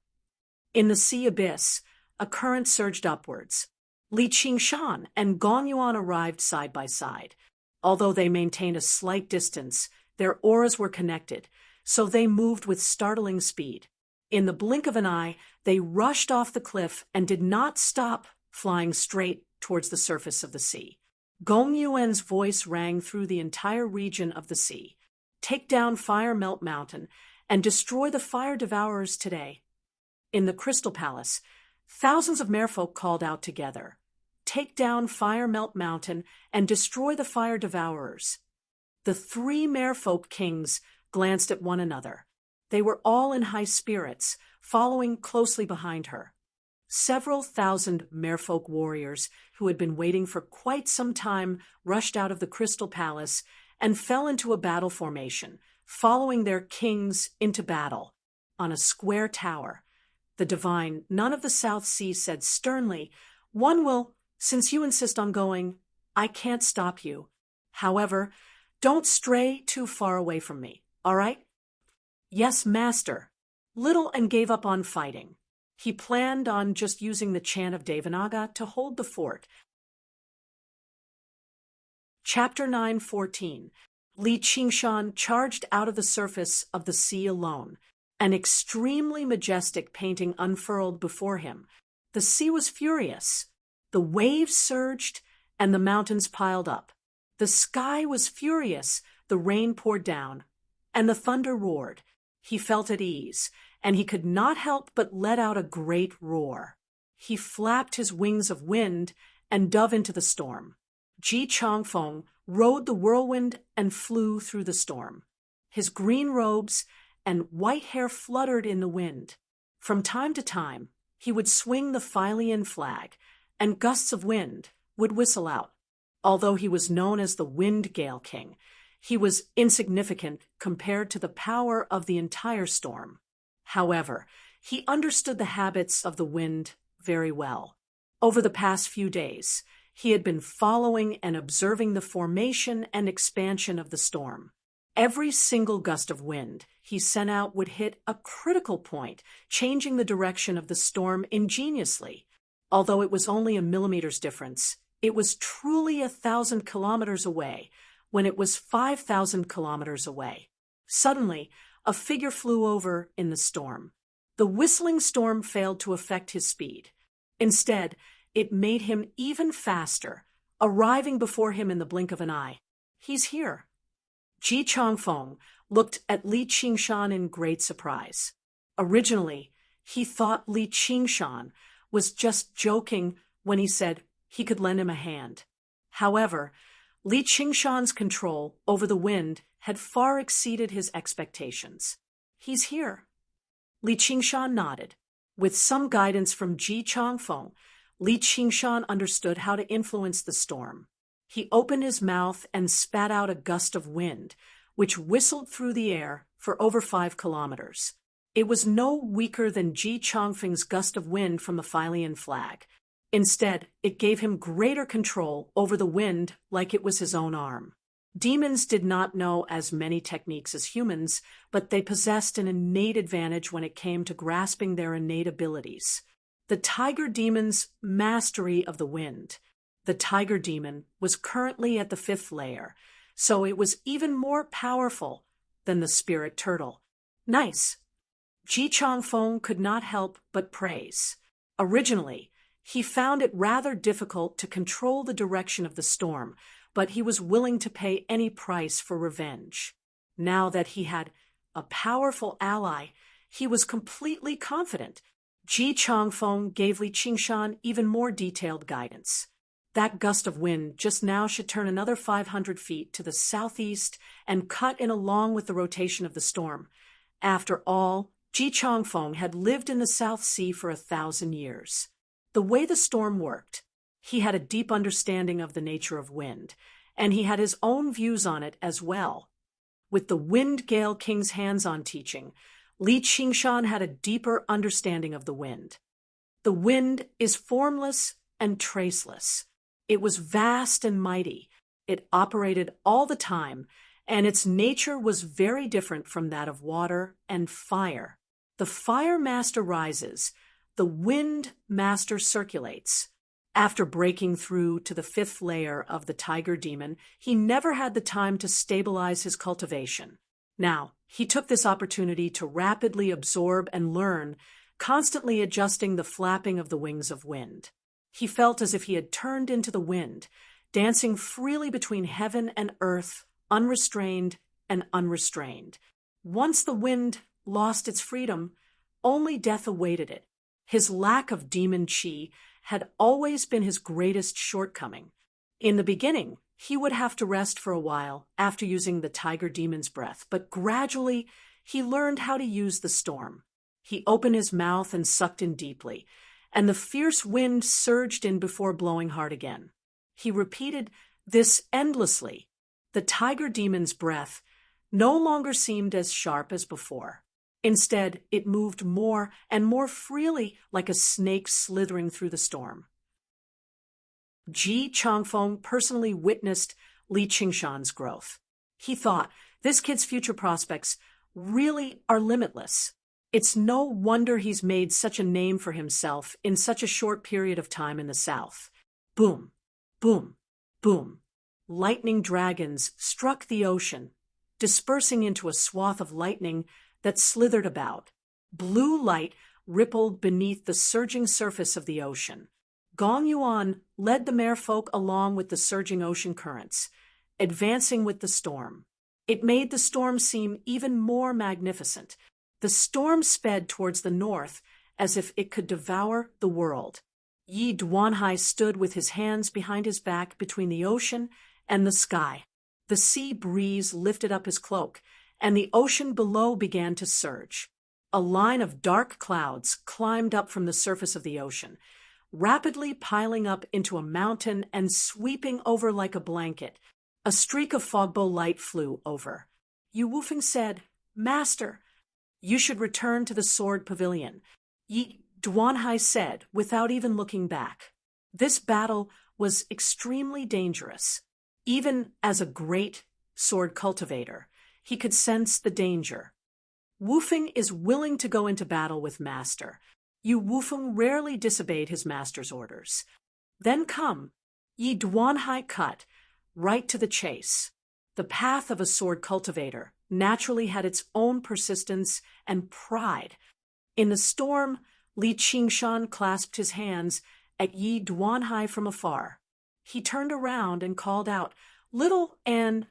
Speaker 1: In the sea abyss, a current surged upwards. Li Qingshan and Gong Yuan arrived side by side. Although they maintained a slight distance, their auras were connected, so they moved with startling speed. In the blink of an eye, they rushed off the cliff and did not stop, flying straight towards the surface of the sea. Gong Yuan's voice rang through the entire region of the sea. "Take down Fire Melt Mountain and destroy the fire devourers today." In the Crystal Palace, thousands of merfolk called out together. "Take down Fire Melt Mountain and destroy the fire devourers." The three merfolk kings glanced at one another. They were all in high spirits, following closely behind her. Several thousand merfolk warriors who had been waiting for quite some time rushed out of the Crystal Palace and fell into a battle formation, following their kings into battle. On a square tower, the Divine, none of the South Sea, said sternly, "One will, since you insist on going, I can't stop you. However, don't stray too far away from me, all right?" "Yes, master." Little and gave up on fighting. He planned on just using the chant of Devanaga to hold the fort. Chapter 9:14. Li Qingshan charged out of the surface of the sea alone. An extremely majestic painting unfurled before him. The sea was furious. The waves surged, and the mountains piled up. The sky was furious, the rain poured down, and the thunder roared. He felt at ease, and he could not help but let out a great roar. He flapped his wings of wind and dove into the storm. Ji Changfeng rode the whirlwind and flew through the storm. His green robes and white hair fluttered in the wind. From time to time, he would swing the Philian flag, and gusts of wind would whistle out. Although he was known as the Wind Gale King, he was insignificant compared to the power of the entire storm. However, he understood the habits of the wind very well. Over the past few days, he had been following and observing the formation and expansion of the storm. Every single gust of wind he sent out would hit a critical point, changing the direction of the storm ingeniously. Although it was only a millimeter's difference, it was truly 1,000 kilometers away when it was 5,000 kilometers away. Suddenly, a figure flew over in the storm. The whistling storm failed to affect his speed. Instead, it made him even faster, arriving before him in the blink of an eye. "He's here." Ji Changfeng looked at Li Qingshan in great surprise. Originally, he thought Li Qingshan was just joking when he said he could lend him a hand. However, Li Qingshan's control over the wind had far exceeded his expectations. "He's here." Li Qingshan nodded. With some guidance from Ji Changfeng, Li Qingshan understood how to influence the storm. He opened his mouth and spat out a gust of wind, which whistled through the air for over 5 kilometers. It was no weaker than Ji Chongfeng's gust of wind from the Philian flag. Instead, it gave him greater control over the wind like it was his own arm. Demons did not know as many techniques as humans, but they possessed an innate advantage when it came to grasping their innate abilities. The tiger demon's mastery of the wind. The tiger demon was currently at the 5th layer, so it was even more powerful than the spirit turtle. Nice. Ji Chongfeng could not help but praise. Originally, he found it rather difficult to control the direction of the storm, but he was willing to pay any price for revenge. Now that he had a powerful ally, he was completely confident. Ji Chongfeng gave Li Qingshan even more detailed guidance. That gust of wind just now should turn another 500 feet to the southeast and cut in along with the rotation of the storm. After all, Ji Chongfeng had lived in the South Sea for 1,000 years. The way the storm worked, he had a deep understanding of the nature of wind, and he had his own views on it as well. With the Wind Gale King's hands-on teaching, Li Qingshan had a deeper understanding of the wind. The wind is formless and traceless. It was vast and mighty. It operated all the time, and its nature was very different from that of water and fire. The fire master rises, the wind master circulates. After breaking through to the 5th layer of the tiger demon, he never had the time to stabilize his cultivation. Now, he took this opportunity to rapidly absorb and learn, constantly adjusting the flapping of the wings of wind. He felt as if he had turned into the wind, dancing freely between heaven and earth, unrestrained and unrestrained. Once the wind lost its freedom, only death awaited it. His lack of demon chi had always been his greatest shortcoming. In the beginning, he would have to rest for a while after using the tiger demon's breath, but gradually he learned how to use the storm. He opened his mouth and sucked in deeply, and the fierce wind surged in before blowing hard again. He repeated this endlessly. The tiger demon's breath no longer seemed as sharp as before. Instead, it moved more and more freely like a snake slithering through the storm. Ji Chongfeng personally witnessed Li Qingshan's growth. He thought, this kid's future prospects really are limitless. It's no wonder he's made such a name for himself in such a short period of time in the South. Boom, boom, boom. Lightning dragons struck the ocean, dispersing into a swath of lightning that slithered about. Blue light rippled beneath the surging surface of the ocean. Gong Yuan led the merfolk along with the surging ocean currents, advancing with the storm. It made the storm seem even more magnificent. The storm sped towards the north as if it could devour the world. Yi Duanhai stood with his hands behind his back between the ocean and the sky. The sea breeze lifted up his cloak, and the ocean below began to surge. A line of dark clouds climbed up from the surface of the ocean, rapidly piling up into a mountain and sweeping over like a blanket. A streak of fogbow light flew over. Yu Wufeng said, "Master, you should return to the sword pavilion," Yi Duanhai said without even looking back. This battle was extremely dangerous. Even as a great sword cultivator, he could sense the danger. Wufeng is willing to go into battle with Master. Yu Wufeng rarely disobeyed his master's orders. Then come, Yi Duanhai cut right to the chase. The path of a sword cultivator naturally had its own persistence and pride. In the storm, Li Qingshan clasped his hands at Yi Duanhai from afar. He turned around and called out, little, and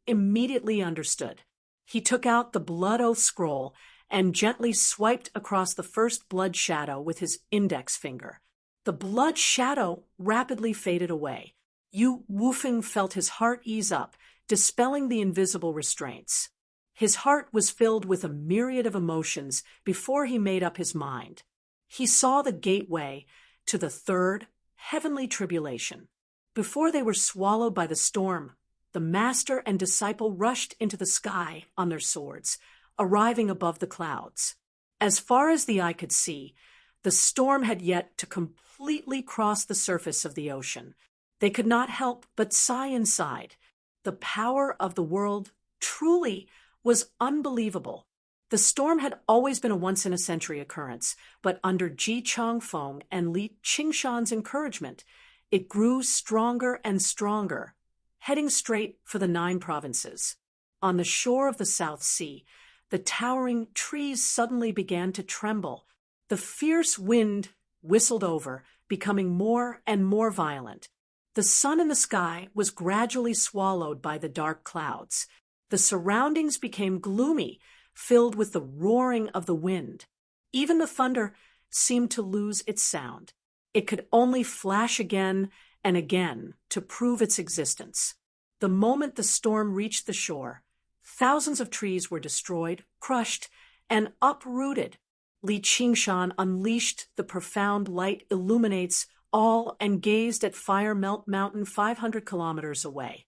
Speaker 1: immediately understood. He took out the Blood Oath scroll and gently swiped across the first blood shadow with his index finger. The blood shadow rapidly faded away. Yu Wufeng felt his heart ease up, dispelling the invisible restraints. His heart was filled with a myriad of emotions before he made up his mind. He saw the gateway to the third heavenly tribulation. Before they were swallowed by the storm, the master and disciple rushed into the sky on their swords, arriving above the clouds. As far as the eye could see, the storm had yet to completely cross the surface of the ocean. They could not help but sigh inside. The power of the world truly was unbelievable. The storm had always been a once-in-a-century occurrence, but under Ji Changfeng and Li Qingshan's encouragement, it grew stronger and stronger, heading straight for the 9 provinces. On the shore of the South Sea, the towering trees suddenly began to tremble. The fierce wind whistled over, becoming more and more violent. The sun in the sky was gradually swallowed by the dark clouds. The surroundings became gloomy, filled with the roaring of the wind. Even the thunder seemed to lose its sound. It could only flash again and again to prove its existence. The moment the storm reached the shore, thousands of trees were destroyed, crushed, and uprooted. Li Qingshan unleashed the profound light illuminates all and gazed at Fire Melt Mountain 500 kilometers away.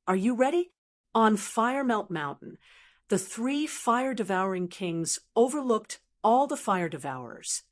Speaker 1: Are you ready? On Fire Melt Mountain, the 3 fire-devouring kings overlooked all the fire devourers.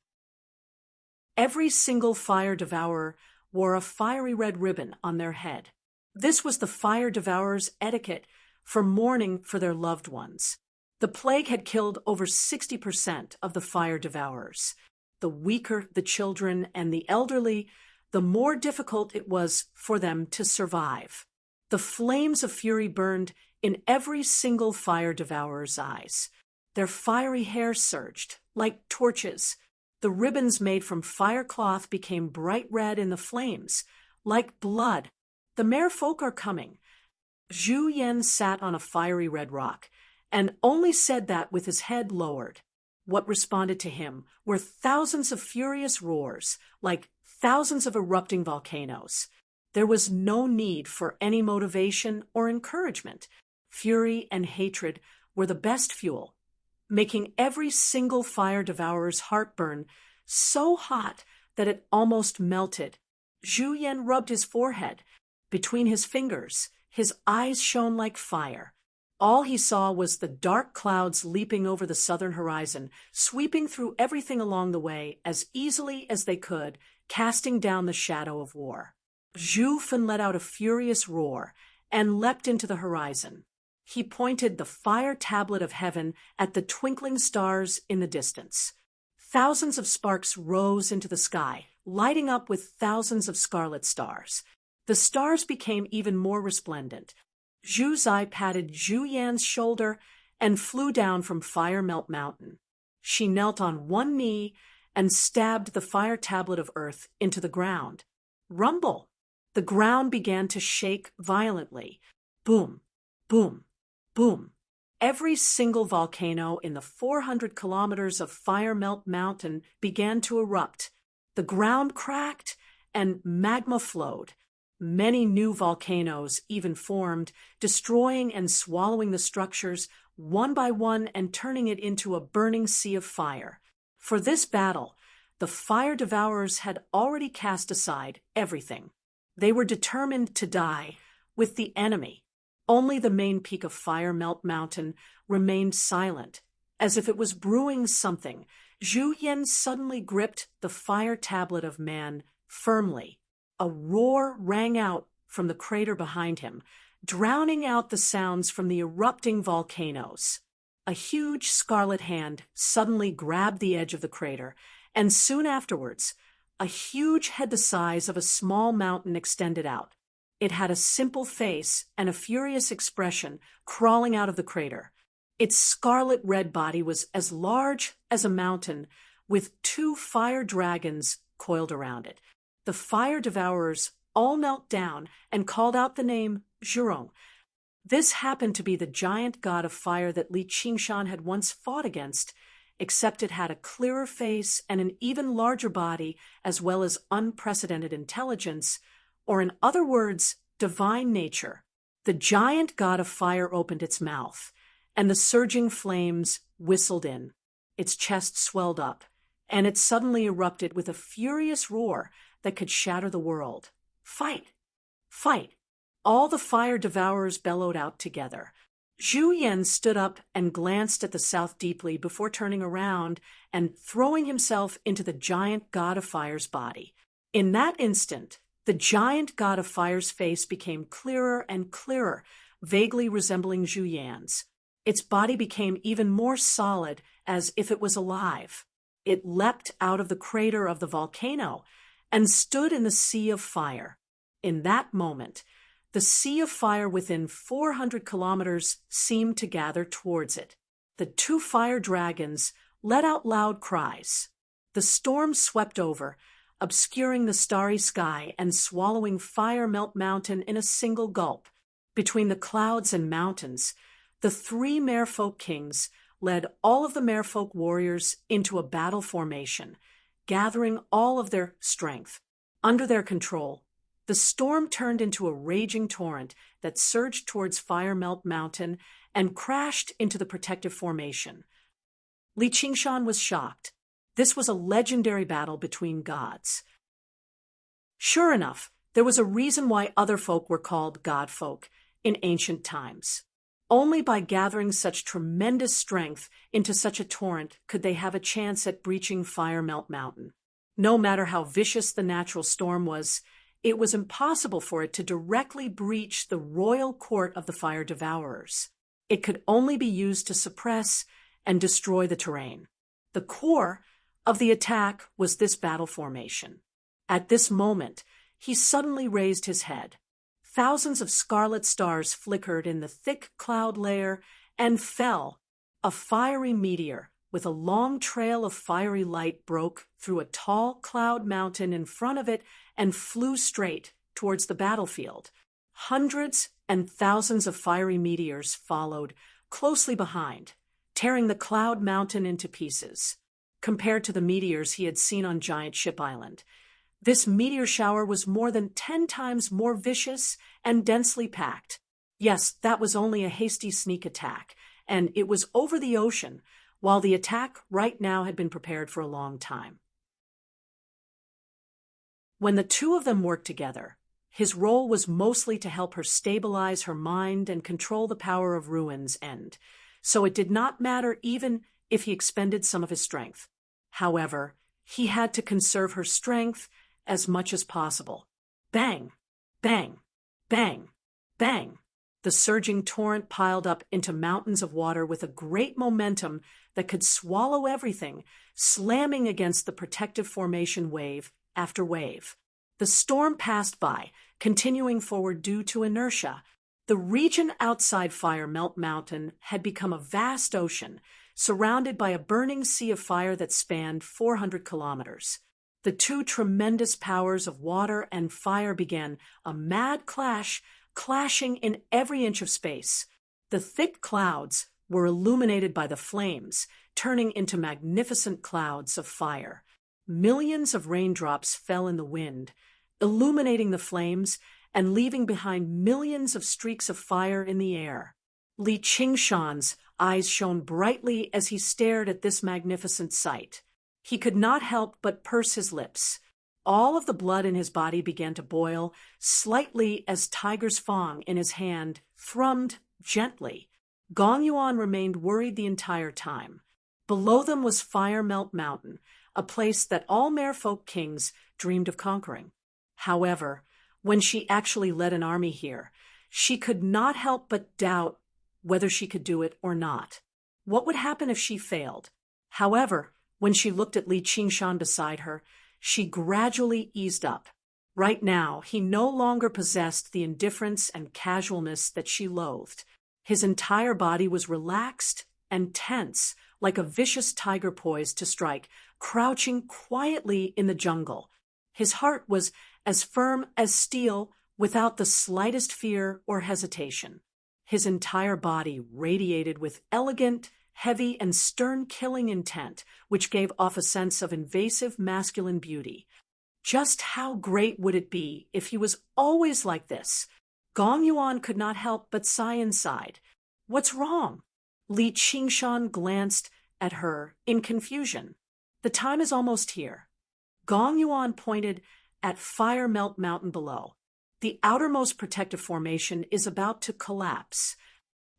Speaker 1: Every single fire devourer wore a fiery red ribbon on their head. This was the fire devourers' etiquette for mourning for their loved ones. The plague had killed over 60% of the fire devourers. The weaker the children and the elderly, the more difficult it was for them to survive. The flames of fury burned in every single fire devourer's eyes. Their fiery hair surged like torches. The ribbons made from fire cloth became bright red in the flames, like blood. The merfolk are coming. Zhu Yan sat on a fiery red rock, and only said that with his head lowered. What responded to him were thousands of furious roars, like thousands of erupting volcanoes. There was no need for any motivation or encouragement. Fury and hatred were the best fuel, making every single fire devourer's heart burn so hot that it almost melted. Zhu Yan rubbed his forehead. Between his fingers, his eyes shone like fire. All he saw was the dark clouds leaping over the southern horizon, sweeping through everything along the way as easily as they could, casting down the shadow of war. Zhu Fen let out a furious roar and leapt into the horizon. He pointed the fire tablet of heaven at the twinkling stars in the distance. Thousands of sparks rose into the sky, lighting up with thousands of scarlet stars. The stars became even more resplendent. Zhu Zai patted Zhu Yan's shoulder and flew down from Fire Melt Mountain. She knelt on one knee and stabbed the fire tablet of earth into the ground. Rumble! The ground began to shake violently. Boom, boom, boom. Every single volcano in the 400 kilometers of Fire Melt Mountain began to erupt. The ground cracked and magma flowed. Many new volcanoes even formed, destroying and swallowing the structures one by one and turning it into a burning sea of fire. For this battle, the fire devourers had already cast aside everything. They were determined to die with the enemy. Only the main peak of Fire Melt Mountain remained silent, as if it was brewing something. Zhu Yan suddenly gripped the fire tablet of man firmly. A roar rang out from the crater behind him, drowning out the sounds from the erupting volcanoes. A huge scarlet hand suddenly grabbed the edge of the crater, and soon afterwards, a huge head the size of a small mountain extended out. It had a simple face and a furious expression crawling out of the crater. Its scarlet red body was as large as a mountain, with 2 fire dragons coiled around it. The fire devourers all knelt down and called out the name Zhurong. This happened to be the giant god of fire that Li Qingshan had once fought against, except it had a clearer face and an even larger body, as well as unprecedented intelligence, or in other words, divine nature. The giant god of fire opened its mouth, and the surging flames whistled in. Its chest swelled up, and it suddenly erupted with a furious roar that could shatter the world. Fight! Fight! All the fire devourers bellowed out together. Zhu Yan stood up and glanced at the south deeply before turning around and throwing himself into the giant god of fire's body. In that instant, the giant god of fire's face became clearer and clearer, vaguely resembling Zhu Yan's. Its body became even more solid, as if it was alive. It leapt out of the crater of the volcano and stood in the sea of fire. In that moment, the sea of fire within 400 kilometers seemed to gather towards it. The two fire dragons let out loud cries. The storm swept over, obscuring the starry sky and swallowing Fire Melt Mountain in a single gulp. Between the clouds and mountains, the three merfolk kings led all of the merfolk warriors into a battle formation, gathering all of their strength. Under their control, the storm turned into a raging torrent that surged towards Fire Melt Mountain and crashed into the protective formation. Li Qingshan was shocked. This was a legendary battle between gods. Sure enough, there was a reason why other folk were called god folk in ancient times. Only by gathering such tremendous strength into such a torrent could they have a chance at breaching Fire Melt Mountain. No matter how vicious the natural storm was, it was impossible for it to directly breach the royal court of the fire devourers. It could only be used to suppress and destroy the terrain. The core of the attack was this battle formation. At this moment, he suddenly raised his head. Thousands of scarlet stars flickered in the thick cloud layer and fell. A fiery meteor with a long trail of fiery light broke through a tall cloud mountain in front of it and flew straight towards the battlefield. Hundreds and thousands of fiery meteors followed closely behind, tearing the cloud mountain into pieces. Compared to the meteors he had seen on Giant Ship Island, this meteor shower was more than 10 times more vicious and densely packed. Yes, that was only a hasty sneak attack, and it was over the ocean, while the attack right now had been prepared for a long time. When the two of them worked together, his role was mostly to help her stabilize her mind and control the power of Ruin's End, so it did not matter even if he expended some of his strength. However, he had to conserve her strength as much as possible. Bang! Bang! Bang! Bang! The surging torrent piled up into mountains of water with a great momentum that could swallow everything, slamming against the protective formation wave after wave. The storm passed by, continuing forward due to inertia. The region outside Fire Melt Mountain had become a vast ocean, surrounded by a burning sea of fire that spanned 400 kilometers. The two tremendous powers of water and fire began a mad clash, clashing in every inch of space. The thick clouds were illuminated by the flames, turning into magnificent clouds of fire. Millions of raindrops fell in the wind, illuminating the flames and leaving behind millions of streaks of fire in the air. Li Qingshan's eyes shone brightly as he stared at this magnificent sight. He could not help but purse his lips. All of the blood in his body began to boil slightly as Tiger's Fang in his hand thrummed gently. Gong Yuan remained worried the entire time. Below them was Fire Melt Mountain, a place that all merfolk kings dreamed of conquering. However, when she actually led an army here, she could not help but doubt whether she could do it or not. What would happen if she failed? However, when she looked at Li Qingshan beside her, she gradually eased up. Right now, he no longer possessed the indifference and casualness that she loathed. His entire body was relaxed and tense, like a vicious tiger poised to strike, crouching quietly in the jungle. His heart was as firm as steel, without the slightest fear or hesitation. His entire body radiated with elegant, heavy, and stern-killing intent, which gave off a sense of invasive masculine beauty. Just how great would it be if he was always like this? Gong Yuan could not help but sigh inside. What's wrong? Li Qingshan glanced at her in confusion. The time is almost here. Gong Yuan pointed at Fire Melt Mountain below. The outermost protective formation is about to collapse.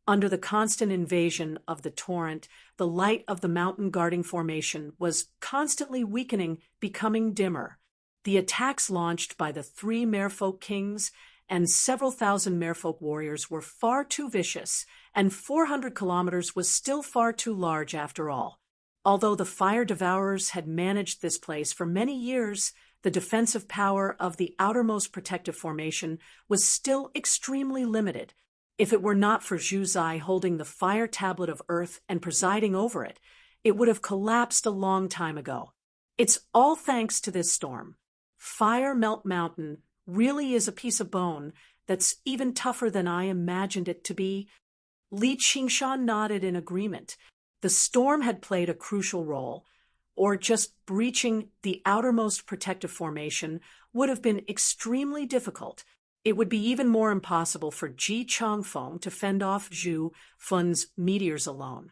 Speaker 1: Under the constant invasion of the torrent, the light of the mountain guarding formation was constantly weakening, becoming dimmer. The attacks launched by the 3 merfolk kings and several thousand merfolk warriors were far too vicious, and 400 kilometers was still far too large after all. Although the fire devourers had managed this place for many years, the defensive power of the outermost protective formation was still extremely limited. If it were not for Zhu Zai holding the fire tablet of earth and presiding over it, it would have collapsed a long time ago. It's all thanks to this storm. Fire Melt Mountain really is a piece of bone that's even tougher than I imagined it to be. Li Qingshan nodded in agreement. The storm had played a crucial role, or just breaching the outermost protective formation would have been extremely difficult. It would be even more impossible for Ji Changfeng to fend off Zhu Fun's meteors alone.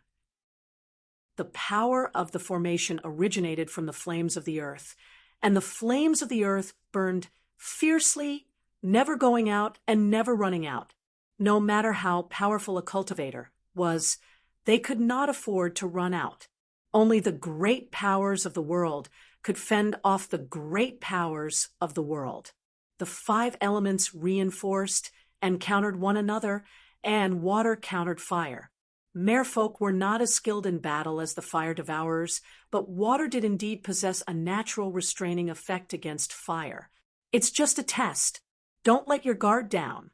Speaker 1: The power of the formation originated from the flames of the earth, and the flames of the earth burned fiercely, never going out and never running out. No matter how powerful a cultivator was, they could not afford to run out. Only the great powers of the world could fend off the great powers of the world. The 5 elements reinforced and countered one another, and water countered fire. Merfolk were not as skilled in battle as the fire devourers, but water did indeed possess a natural restraining effect against fire. It's just a test. Don't let your guard down.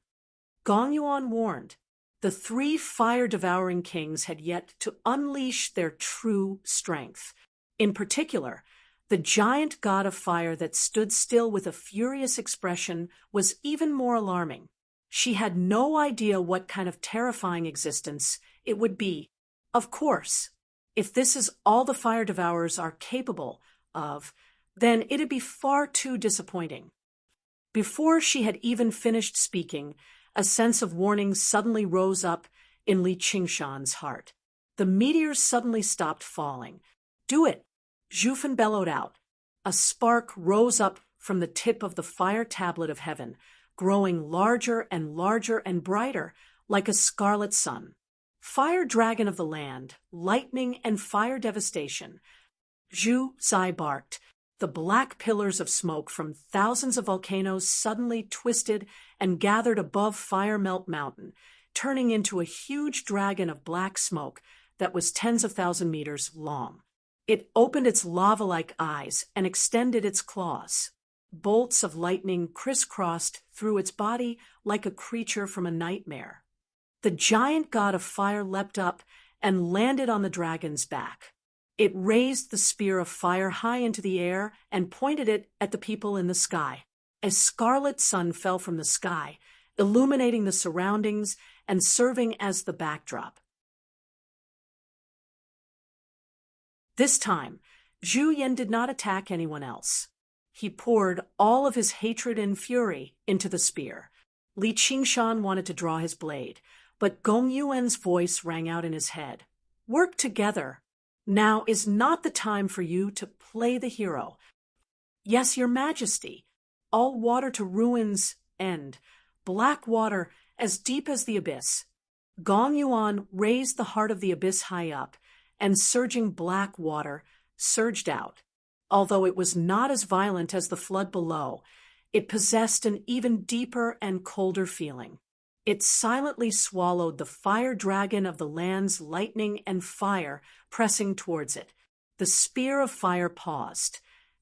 Speaker 1: Gong Yuan warned. The 3 fire-devouring kings had yet to unleash their true strength. In particular, the giant god of fire that stood still with a furious expression was even more alarming. She had no idea what kind of terrifying existence it would be. Of course, if this is all the fire devourers are capable of, then it'd be far too disappointing. Before she had even finished speaking, a sense of warning suddenly rose up in Li Qingshan's heart. The meteors suddenly stopped falling. Do it! Zhu Fen bellowed out. A spark rose up from the tip of the fire tablet of heaven, growing larger and brighter, like a scarlet sun. Fire dragon of the land, lightning and fire devastation. Zhu Zai barked. The black pillars of smoke from thousands of volcanoes suddenly twisted and gathered above Fire Melt Mountain, turning into a huge dragon of black smoke that was tens of thousand meters long. It opened its lava-like eyes and extended its claws. Bolts of lightning crisscrossed through its body like a creature from a nightmare. The giant god of fire leapt up and landed on the dragon's back. It raised the spear of fire high into the air and pointed it at the people in the sky. A scarlet sun fell from the sky, illuminating the surroundings and serving as the backdrop. This time, Zhu Yan did not attack anyone else. He poured all of his hatred and fury into the spear. Li Qingshan wanted to draw his blade, but Gong Yuan's voice rang out in his head. Work together. Now is not the time for you to play the hero. Yes, your majesty. All water to ruins end. Black water as deep as the abyss. Gong Yuan raised the heart of the abyss high up, and surging black water surged out. Although it was not as violent as the flood below, it possessed an even deeper and colder feeling. It silently swallowed the fire dragon of the land's lightning and fire pressing towards it. The spear of fire paused,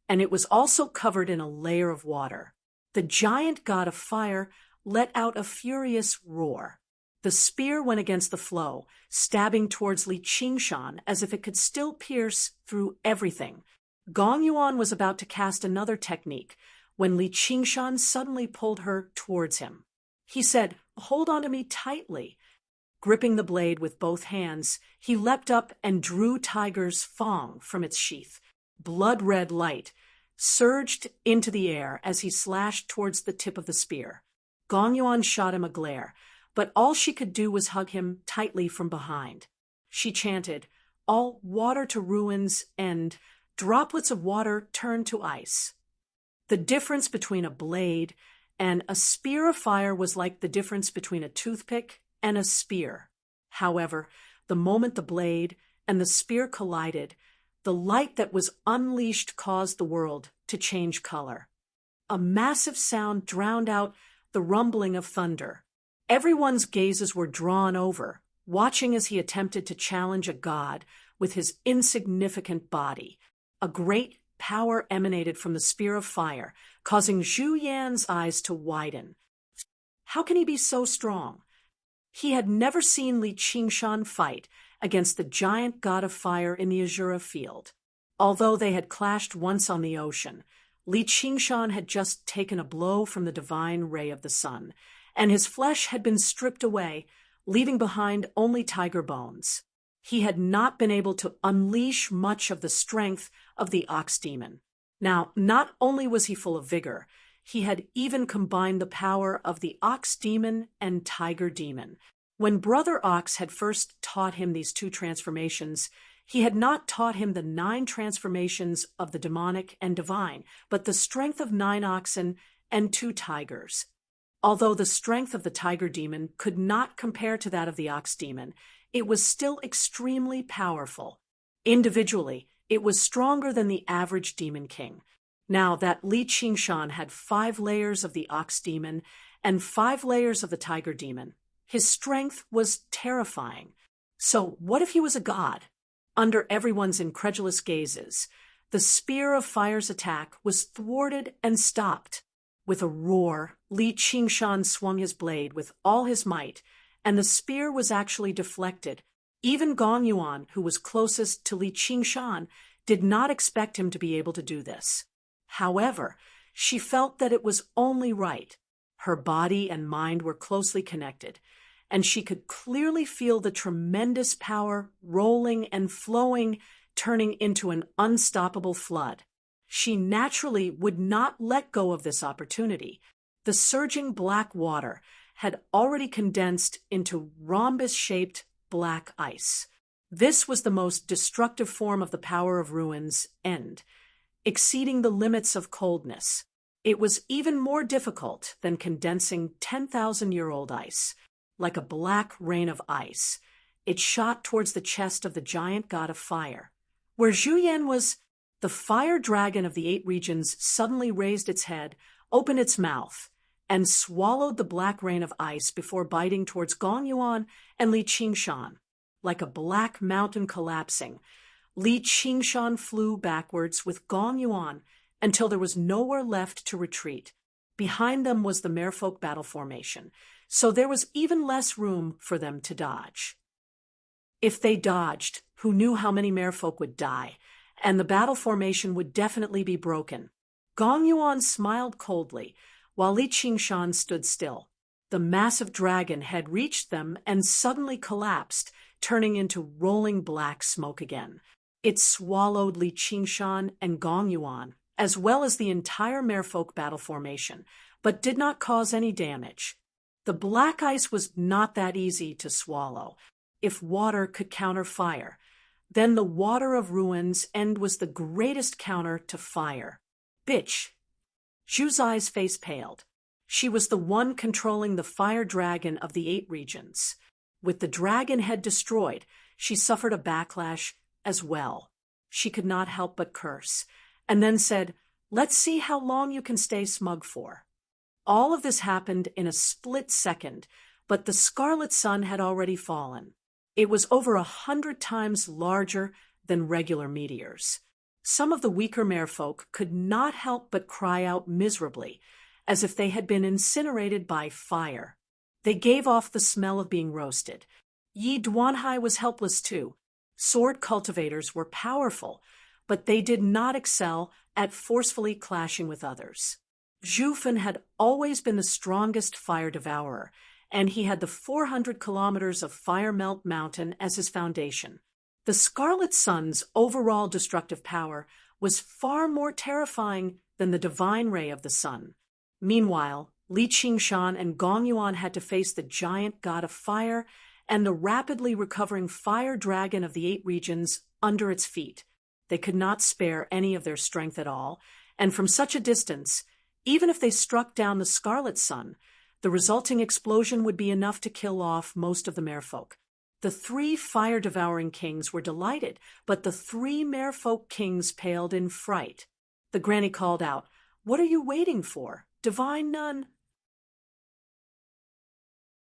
Speaker 1: and it was also covered in a layer of water. The giant god of fire let out a furious roar. The spear went against the flow, stabbing towards Li Qingshan as if it could still pierce through everything. Gong Yuan was about to cast another technique when Li Qingshan suddenly pulled her towards him. He said, "Hold on to me tightly." Gripping the blade with both hands, he leapt up and drew Tiger's fang from its sheath. Blood-red light surged into the air as he slashed towards the tip of the spear. Gong Yuan shot him a glare, but all she could do was hug him tightly from behind. She chanted, "All water to ruins end. Droplets of water turn to ice." The difference between a blade and a spear of fire was like the difference between a toothpick and a spear. However, the moment the blade and the spear collided, the light that was unleashed caused the world to change color. A massive sound drowned out the rumbling of thunder. Everyone's gazes were drawn over, watching as he attempted to challenge a god with his insignificant body. A great power emanated from the spear of fire, causing Zhu Yan's eyes to widen. How can he be so strong? He had never seen Li Qingshan fight against the giant god of fire in the Azura field. Although they had clashed once on the ocean, Li Qingshan had just taken a blow from the divine ray of the sun, and his flesh had been stripped away, leaving behind only tiger bones. He had not been able to unleash much of the strength of the ox demon. Now, not only was he full of vigor, he had even combined the power of the ox demon and tiger demon. When Brother Ox had first taught him these two transformations, he had not taught him the 9 transformations of the demonic and divine, but the strength of 9 oxen and 2 tigers. Although the strength of the tiger demon could not compare to that of the ox demon, it was still extremely powerful. Individually, it was stronger than the average demon king. Now that Li Qingshan had 5 layers of the ox demon and 5 layers of the tiger demon, his strength was terrifying. So what if he was a god? Under everyone's incredulous gazes, the spear of fire's attack was thwarted and stopped. With a roar, Li Qingshan swung his blade with all his might, and the spear was actually deflected. Even Gong Yuan, who was closest to Li Qingshan, did not expect him to be able to do this. However, she felt that it was only right. Her body and mind were closely connected, and she could clearly feel the tremendous power rolling and flowing, turning into an unstoppable flood. She naturally would not let go of this opportunity. The surging black water had already condensed into rhombus-shaped black ice. This was the most destructive form of the power of ruin's end, exceeding the limits of coldness. It was even more difficult than condensing 10,000-year-old ice. Like a black rain of ice, it shot towards the chest of the giant god of fire. Where Zhu Yan was, the fire dragon of the 8 regions suddenly raised its head, opened its mouth, and swallowed the black rain of ice before biting towards Gong Yuan and Li Qingshan. Like a black mountain collapsing, Li Qingshan flew backwards with Gong Yuan until there was nowhere left to retreat. Behind them was the merfolk battle formation, so there was even less room for them to dodge. If they dodged, who knew how many merfolk would die, and the battle formation would definitely be broken. Gong Yuan smiled coldly, while Li Qingshan stood still. The massive dragon had reached them and suddenly collapsed, turning into rolling black smoke again. It swallowed Li Qingshan and Gong Yuan, as well as the entire merfolk battle formation, but did not cause any damage. The black ice was not that easy to swallow. If water could counter fire, then the water of ruin's end was the greatest counter to fire. Bitch! Zhu's eyes face paled. She was the one controlling the fire dragon of the 8 regions. With the dragon head destroyed, she suffered a backlash as well. She could not help but curse, and then said, "Let's see how long you can stay smug for." All of this happened in a split second, but the scarlet sun had already fallen. It was over 100 times larger than regular meteors. Some of the weaker merfolk could not help but cry out miserably, as if they had been incinerated by fire. They gave off the smell of being roasted. Yi Duanhai was helpless too. Sword cultivators were powerful, but they did not excel at forcefully clashing with others. Zhu Fen had always been the strongest fire devourer, and he had the 400 kilometers of Fire Melt Mountain as his foundation. The Scarlet Sun's overall destructive power was far more terrifying than the divine ray of the sun. Meanwhile, Li Qingshan and Gong Yuan had to face the giant god of fire and the rapidly recovering fire dragon of the 8 regions under its feet. They could not spare any of their strength at all, and from such a distance, Even if they struck down the Scarlet Sun, the resulting explosion would be enough to kill off most of the merfolk. The 3 fire-devouring kings were delighted, but the 3 merfolk kings paled in fright. The granny called out, "What are you waiting for? Divine Nun!"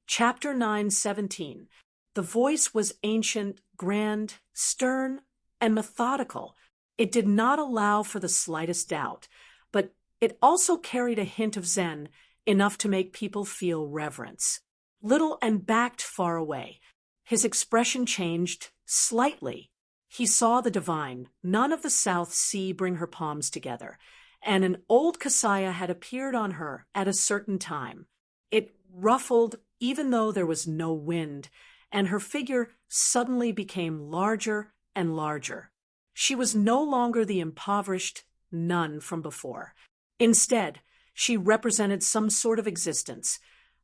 Speaker 1: Chapter 9:17. The voice was ancient, grand, stern, and methodical. It did not allow for the slightest doubt, but it also carried a hint of Zen, enough to make people feel reverence. Little and backed far away. His expression changed slightly. He saw the divine, Nun of the South Sea, bring her palms together, and an old Kasaya had appeared on her at a certain time. It ruffled even though there was no wind, and her figure suddenly became larger and larger. She was no longer the impoverished nun from before. Instead, she represented some sort of existence,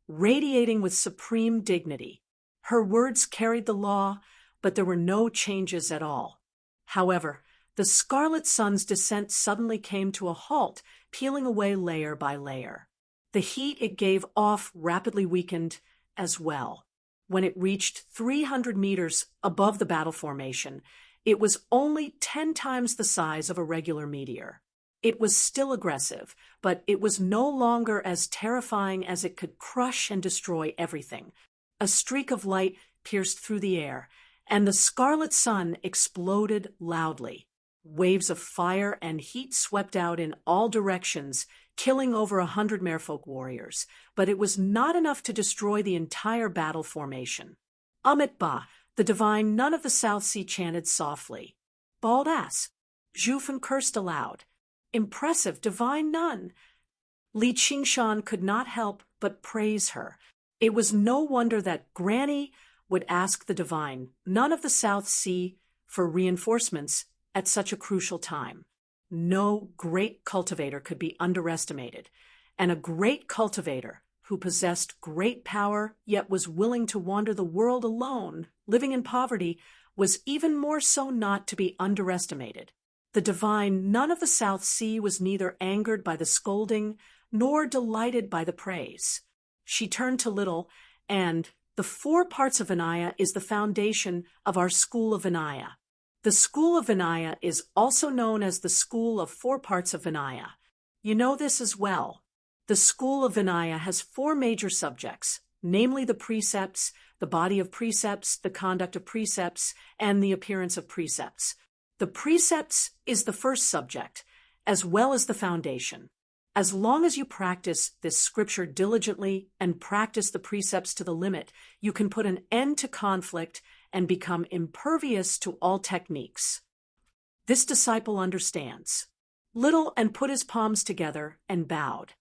Speaker 1: radiating with supreme dignity. Her words carried the law, but there were no changes at all. However, the Scarlet Sun's descent suddenly came to a halt, peeling away layer by layer. The heat it gave off rapidly weakened as well. When it reached 300 meters above the battle formation, it was only 10 times the size of a regular meteor. It was still aggressive, but it was no longer as terrifying as it could crush and destroy everything. A streak of light pierced through the air, and the Scarlet Sun exploded loudly. Waves of fire and heat swept out in all directions, killing over 100 merfolk warriors, but it was not enough to destroy the entire battle formation. Amit Ba, the divine Nun of the South Sea, chanted softly. Bald ass. Zhufen cursed aloud. Impressive divine Nun. Li Qingshan could not help but praise her. It was no wonder that Granny would ask the divine Nun of the South Sea for reinforcements at such a crucial time. No great cultivator could be underestimated, and a great cultivator who possessed great power yet was willing to wander the world alone, living in poverty, was even more so not to be underestimated. The divine Nun of the South Sea was neither angered by the scolding nor delighted by the praise. She turned to Little, and the 4 parts of Vinaya is the foundation of our school of Vinaya. The school of Vinaya is also known as the school of 4 parts of Vinaya. You know this as well. The school of Vinaya has 4 major subjects, namely the precepts, the body of precepts, the conduct of precepts, and the appearance of precepts. The precepts is the first subject, as well as the foundation. As long as you practice this scripture diligently and practice the precepts to the limit, you can put an end to conflict and become impervious to all techniques. This disciple understands. Little and put his palms together and bowed.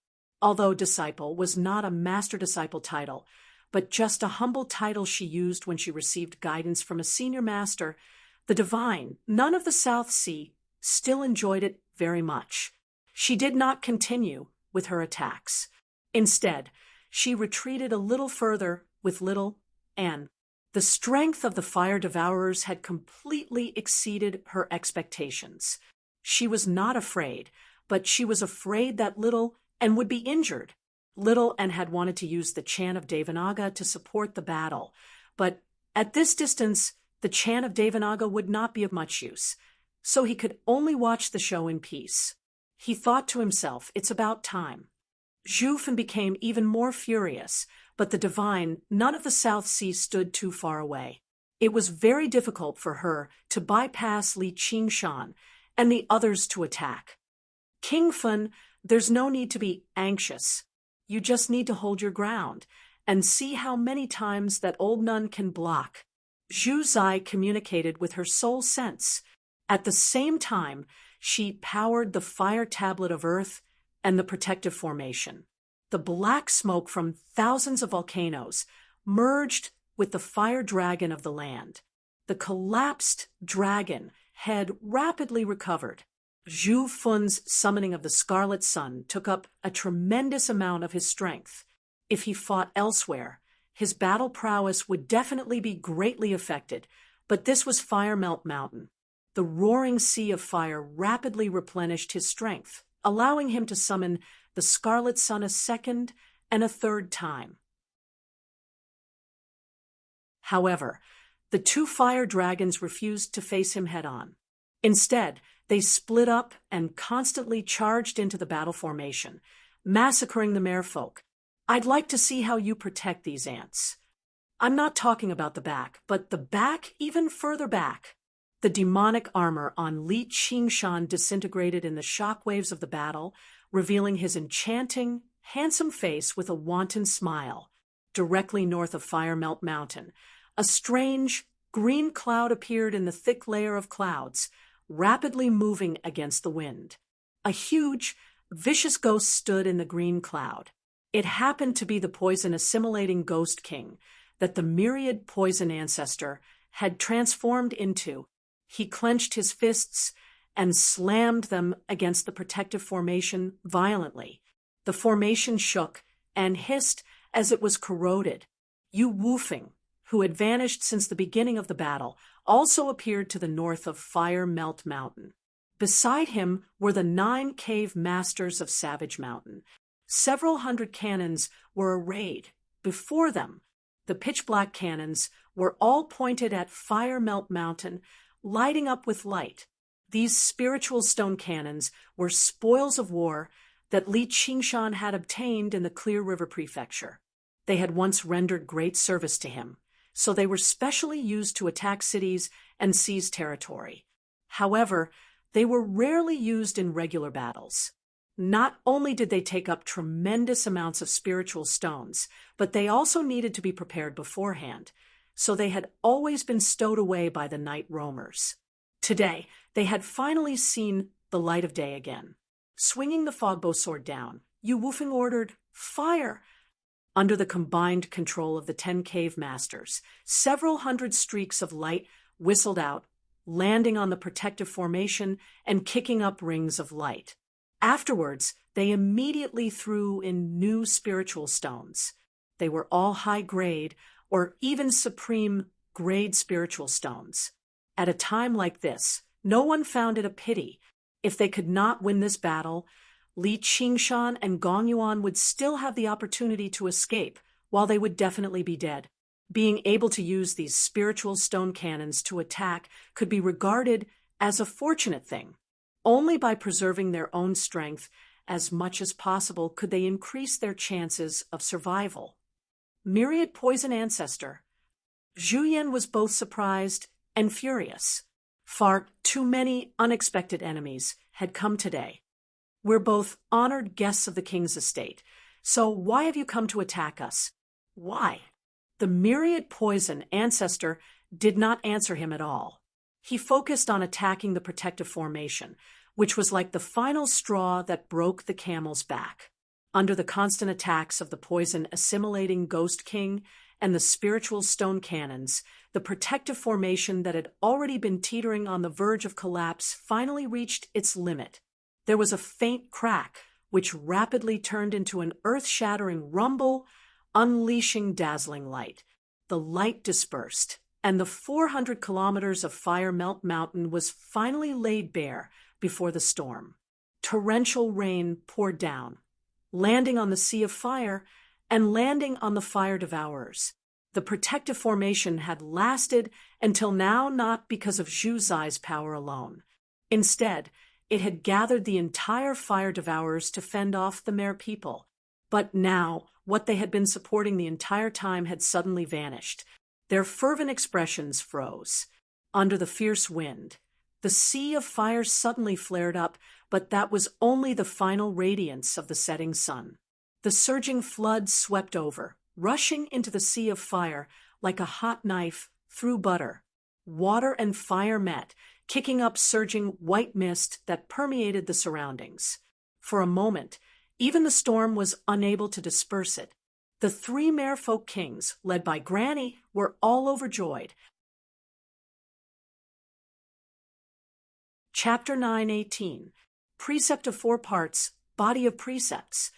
Speaker 1: Although disciple was not a master disciple title, but just a humble title she used when she received guidance from a senior master, the divine Nun of the South Sea still enjoyed it very much. She did not continue with her attacks. Instead, she retreated a little further with Little and the strength of the fire devourers had completely exceeded her expectations. She was not afraid, but she was afraid that Little and would be injured. Little and had wanted to use the chant of Devanaga to support the battle, but at this distance, the chant of Devanaga would not be of much use, so he could only watch the show in peace. He thought to himself, it's about time. Zhufen became even more furious, but the divine Nun of the South Sea stood too far away. It was very difficult for her to bypass Li Qingshan and the others to attack. King Fun, there's no need to be anxious. You just need to hold your ground and see how many times that old nun can block. Zhu Zai communicated with her soul sense. At the same time, she powered the fire tablet of earth and the protective formation. The black smoke from thousands of volcanoes merged with the fire dragon of the land. The collapsed dragon had rapidly recovered. Zhu Fun's summoning of the Scarlet Sun took up a tremendous amount of his strength. If he fought elsewhere, his battle prowess would definitely be greatly affected, but this was Fire Melt Mountain. The roaring sea of fire rapidly replenished his strength, allowing him to summon the scarlet sun a second and a third time. However, the two fire dragons refused to face him head-on. Instead, they split up and constantly charged into the battle formation, massacring the merfolk. I'd like to see how you protect these ants. I'm not talking about the back, but the back even further back. The demonic armor on Li Qingshan disintegrated in the shockwaves of the battle, revealing his enchanting, handsome face with a wanton smile. Directly north of Firemelt Mountain, a strange, green cloud appeared in the thick layer of clouds, rapidly moving against the wind. A huge, vicious ghost stood in the green cloud. It happened to be the poison-assimilating Ghost King that the myriad poison ancestor had transformed into. He clenched his fists and slammed them against the protective formation violently. The formation shook and hissed as it was corroded. Yu Wufeng, who had vanished since the beginning of the battle, also appeared to the north of Firemelt Mountain. Beside him were the 9 cave masters of Savage Mountain. Several hundred cannons were arrayed before them. The pitch-black cannons were all pointed at Firemelt Mountain, lighting up with light. These spiritual stone cannons were spoils of war that Li Qingshan had obtained in the Clear River Prefecture. They had once rendered great service to him, so they were specially used to attack cities and seize territory. However, they were rarely used in regular battles. Not only did they take up tremendous amounts of spiritual stones, but they also needed to be prepared beforehand, so they had always been stowed away by the night roamers. Today, they had finally seen the light of day again. Swinging the fogbow sword down, Yu Wufeng ordered, "Fire!" Under the combined control of the 10 cave masters, several hundred streaks of light whistled out, landing on the protective formation and kicking up rings of light. Afterwards, they immediately threw in new spiritual stones. They were all high-grade or even supreme-grade spiritual stones. At a time like this, no one found it a pity. If they could not win this battle, Li Qingshan and Gong Yuan would still have the opportunity to escape, while they would definitely be dead. Being able to use these spiritual stone cannons to attack could be regarded as a fortunate thing. Only by preserving their own strength as much as possible could they increase their chances of survival. Myriad Poison Ancestor. Zhu Yan was both surprised and furious. Far too many unexpected enemies had come today. We're both honored guests of the king's estate, so why have you come to attack us? Why? The Myriad Poison Ancestor did not answer him at all. He focused on attacking the protective formation, which was like the final straw that broke the camel's back. Under the constant attacks of the poison-assimilating Ghost King and the spiritual stone cannons, the protective formation that had already been teetering on the verge of collapse finally reached its limit. There was a faint crack, which rapidly turned into an earth-shattering rumble, unleashing dazzling light. The light dispersed, and the 400 kilometers of Firemelt Mountain was finally laid bare before the storm. Torrential rain poured down, landing on the Sea of Fire and landing on the fire devourers. The protective formation had lasted until now, not because of Zhu Zai's power alone. Instead, it had gathered the entire fire devourers to fend off the Mere people. But now, what they had been supporting the entire time had suddenly vanished. Their fervent expressions froze. Under the fierce wind, the Sea of Fire suddenly flared up, but that was only the final radiance of the setting sun. The surging flood swept over, rushing into the Sea of Fire like a hot knife through butter. Water and fire met, kicking up surging white mist that permeated the surroundings. For a moment, even the storm was unable to disperse it. The 3 Merfolk kings, led by Granny, were all overjoyed. Chapter 9:18. Precept of 4 parts, Body of Precepts.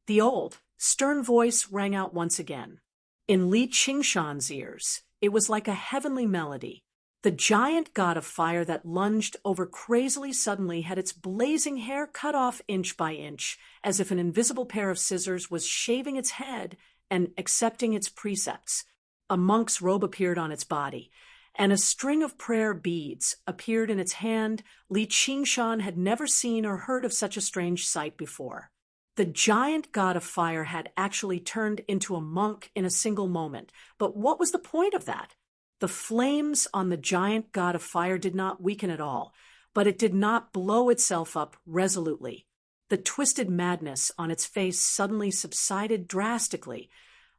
Speaker 1: The old, stern voice rang out once again. In Li Qingshan's ears, it was like a heavenly melody. The giant god of fire that lunged over crazily suddenly had its blazing hair cut off inch by inch, as if an invisible pair of scissors was shaving its head and accepting its precepts. A monk's robe appeared on its body, and a string of prayer beads appeared in its hand. Li Qingshan had never seen or heard of such a strange sight before. The giant god of fire had actually turned into a monk in a single moment. But what was the point of that? The flames on the giant god of fire did not weaken at all, but it did not blow itself up resolutely. The twisted madness on its face suddenly subsided drastically,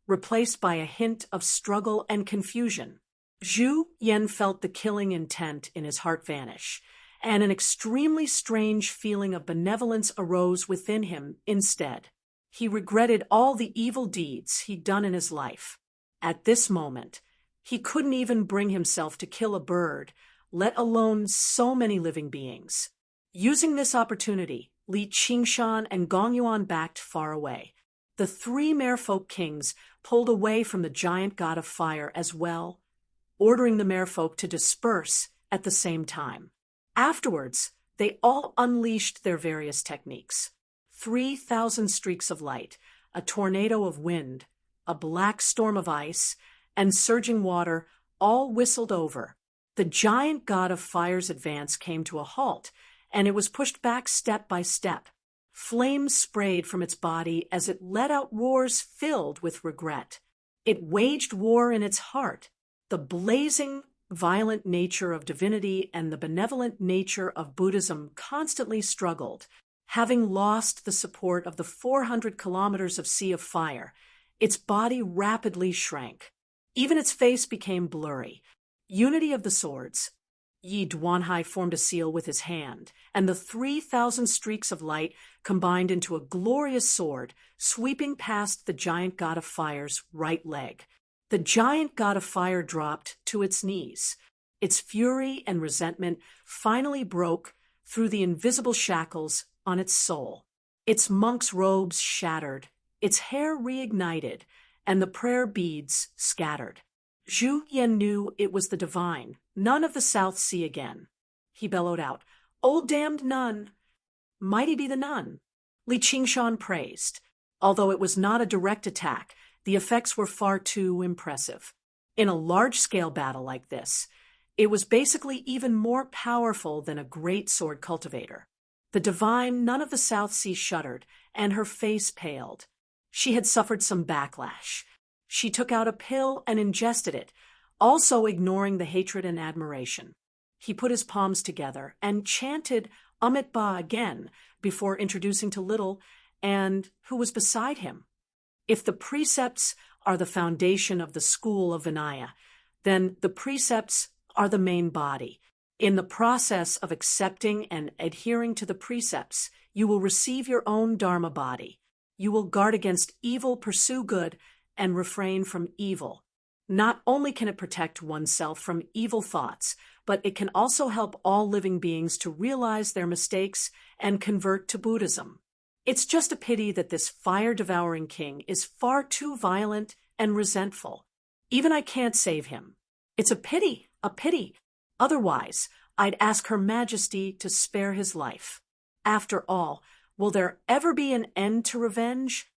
Speaker 1: replaced by a hint of struggle and confusion. Zhu Yan felt the killing intent in his heart vanish, and an extremely strange feeling of benevolence arose within him instead. He regretted all the evil deeds he'd done in his life. At this moment, he couldn't even bring himself to kill a bird, let alone so many living beings. Using this opportunity, Li Qingshan and Gong Yuan backed far away. The three merfolk kings pulled away from the giant god of fire as well, ordering the merfolk to disperse at the same time. Afterwards, they all unleashed their various techniques. 3,000 streaks of light, a tornado of wind, a black storm of ice, and surging water all whistled over. The giant god of fire's advance came to a halt, and it was pushed back step by step. Flames sprayed from its body as it let out roars filled with regret. It waged war in its heart. The blazing, violent nature of divinity and the benevolent nature of Buddhism constantly struggled. Having lost the support of the 400 kilometers of sea of fire, its body rapidly shrank. Even its face became blurry. Unity of the swords. Yi Duanhai formed a seal with his hand, and the 3,000 streaks of light combined into a glorious sword, sweeping past the giant god of fire's right leg. The giant god of fire dropped to its knees. Its fury and resentment finally broke through the invisible shackles on its soul. Its monk's robes shattered, its hair reignited, and the prayer beads scattered. Zhu Yan knew it was the divine, nun of the South Sea again. He bellowed out, "Old damned nun! Mighty be the nun!" Li Qingshan praised. Although it was not a direct attack, the effects were far too impressive. In a large-scale battle like this, it was basically even more powerful than a great sword cultivator. The divine nun of the South Sea shuddered, and her face paled. She had suffered some backlash. She took out a pill and ingested it, also ignoring the hatred and admiration. He put his palms together and chanted Amit Ba again before introducing to Little and who was beside him. If the precepts are the foundation of the school of Vinaya, then the precepts are the main body. In the process of accepting and adhering to the precepts, you will receive your own Dharma body. You will guard against evil, pursue good, and refrain from evil. Not only can it protect oneself from evil thoughts, but it can also help all living beings to realize their mistakes and convert to Buddhism. It's just a pity that this fire-devouring king is far too violent and resentful. Even I can't save him. It's a pity, a pity. Otherwise, I'd ask Her Majesty to spare his life. After all, will there ever be an end to revenge?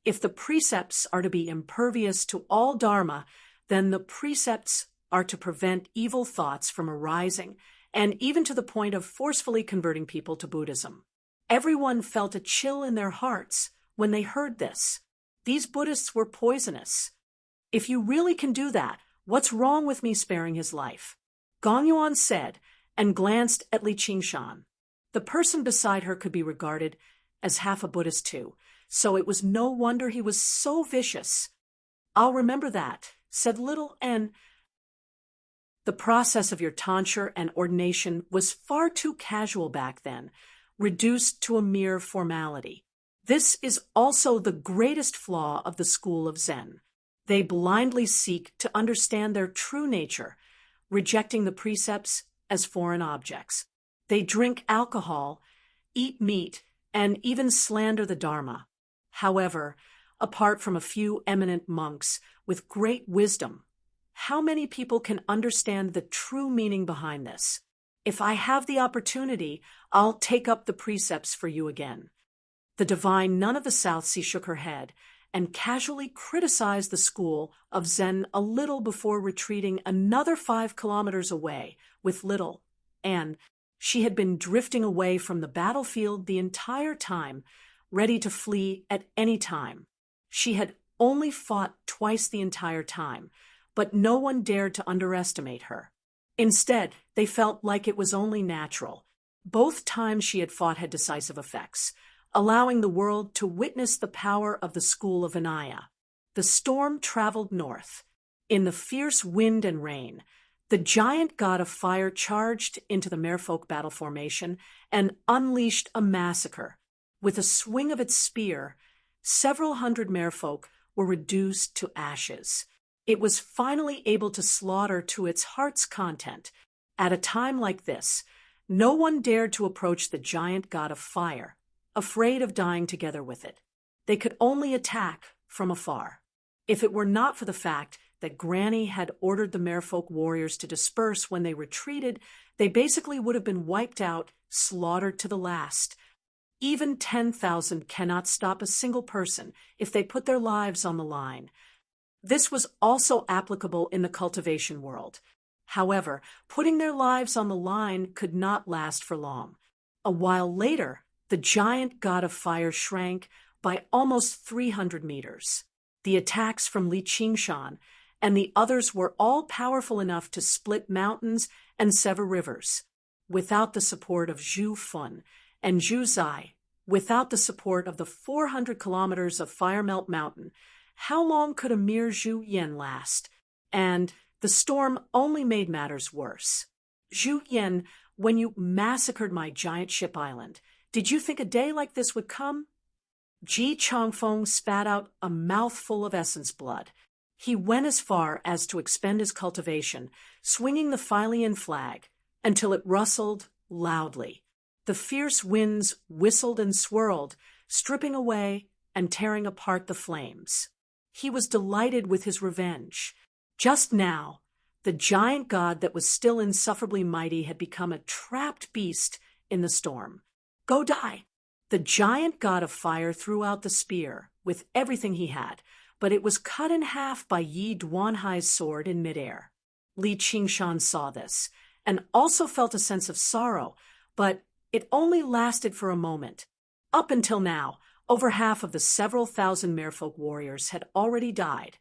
Speaker 1: If the precepts are to be impervious to all dharma, then the precepts are to prevent evil thoughts from arising, and even to the point of forcefully converting people to Buddhism. Everyone felt a chill in their hearts when they heard this. These Buddhists were poisonous. If you really can do that, what's wrong with me sparing his life? Gong Yuan said, and glanced at Li Qingshan. The person beside her could be regarded as half a Buddhist too, so it was no wonder he was so vicious. I'll remember that, said Little, and the process of your tonsure and ordination was far too casual back then, reduced to a mere formality. This is also the greatest flaw of the school of Zen. They blindly seek to understand their true nature, rejecting the precepts as foreign objects. They drink alcohol, eat meat, and even slander the Dharma. However, apart from a few eminent monks with great wisdom, How many people can understand the true meaning behind this? If I have the opportunity, I'll take up the precepts for you again. The divine nun of the South Sea shook her head and casually criticized the school of Zen a little before retreating another 5 kilometers away with little Anne. She had been drifting away from the battlefield the entire time, ready to flee at any time. She had only fought twice the entire time, but no one dared to underestimate her. Instead, they felt like it was only natural. Both times she had fought had decisive effects, allowing the world to witness the power of the school of Vinaya. The storm traveled north. In the fierce wind and rain, the giant god of fire charged into the merfolk battle formation and unleashed a massacre. With a swing of its spear, several hundred merfolk were reduced to ashes. It was finally able to slaughter to its heart's content. At a time like this, no one dared to approach the giant god of fire, afraid of dying together with it. They could only attack from afar. If it were not for the fact that Granny had ordered the merfolk warriors to disperse when they retreated, they basically would have been wiped out, slaughtered to the last. Even 10,000 cannot stop a single person if they put their lives on the line. This was also applicable in the cultivation world. However, putting their lives on the line could not last for long. A while later, the giant god of fire shrank by almost 300 meters. The attacks from Li Qingshan and the others were all powerful enough to split mountains and sever rivers. Without the support of Zhu Fun and Zhu Zai, without the support of the 400 kilometers of Firemelt Mountain, how long could a mere Zhu Yan last? And the storm only made matters worse. Zhu Yan, when you massacred my giant ship island, did you think a day like this would come? Ji Chongfeng spat out a mouthful of essence blood. He went as far as to expend his cultivation, swinging the Philian flag, until it rustled loudly. The fierce winds whistled and swirled, stripping away and tearing apart the flames. He was delighted with his revenge. Just now, the giant god that was still insufferably mighty had become a trapped beast in the storm. Go die! The giant god of fire threw out the spear with everything he had, but it was cut in half by Yi Duanhai's sword in midair. Li Qingshan saw this, and also felt a sense of sorrow, but it only lasted for a moment. Up until now, over half of the several thousand merfolk warriors had already died.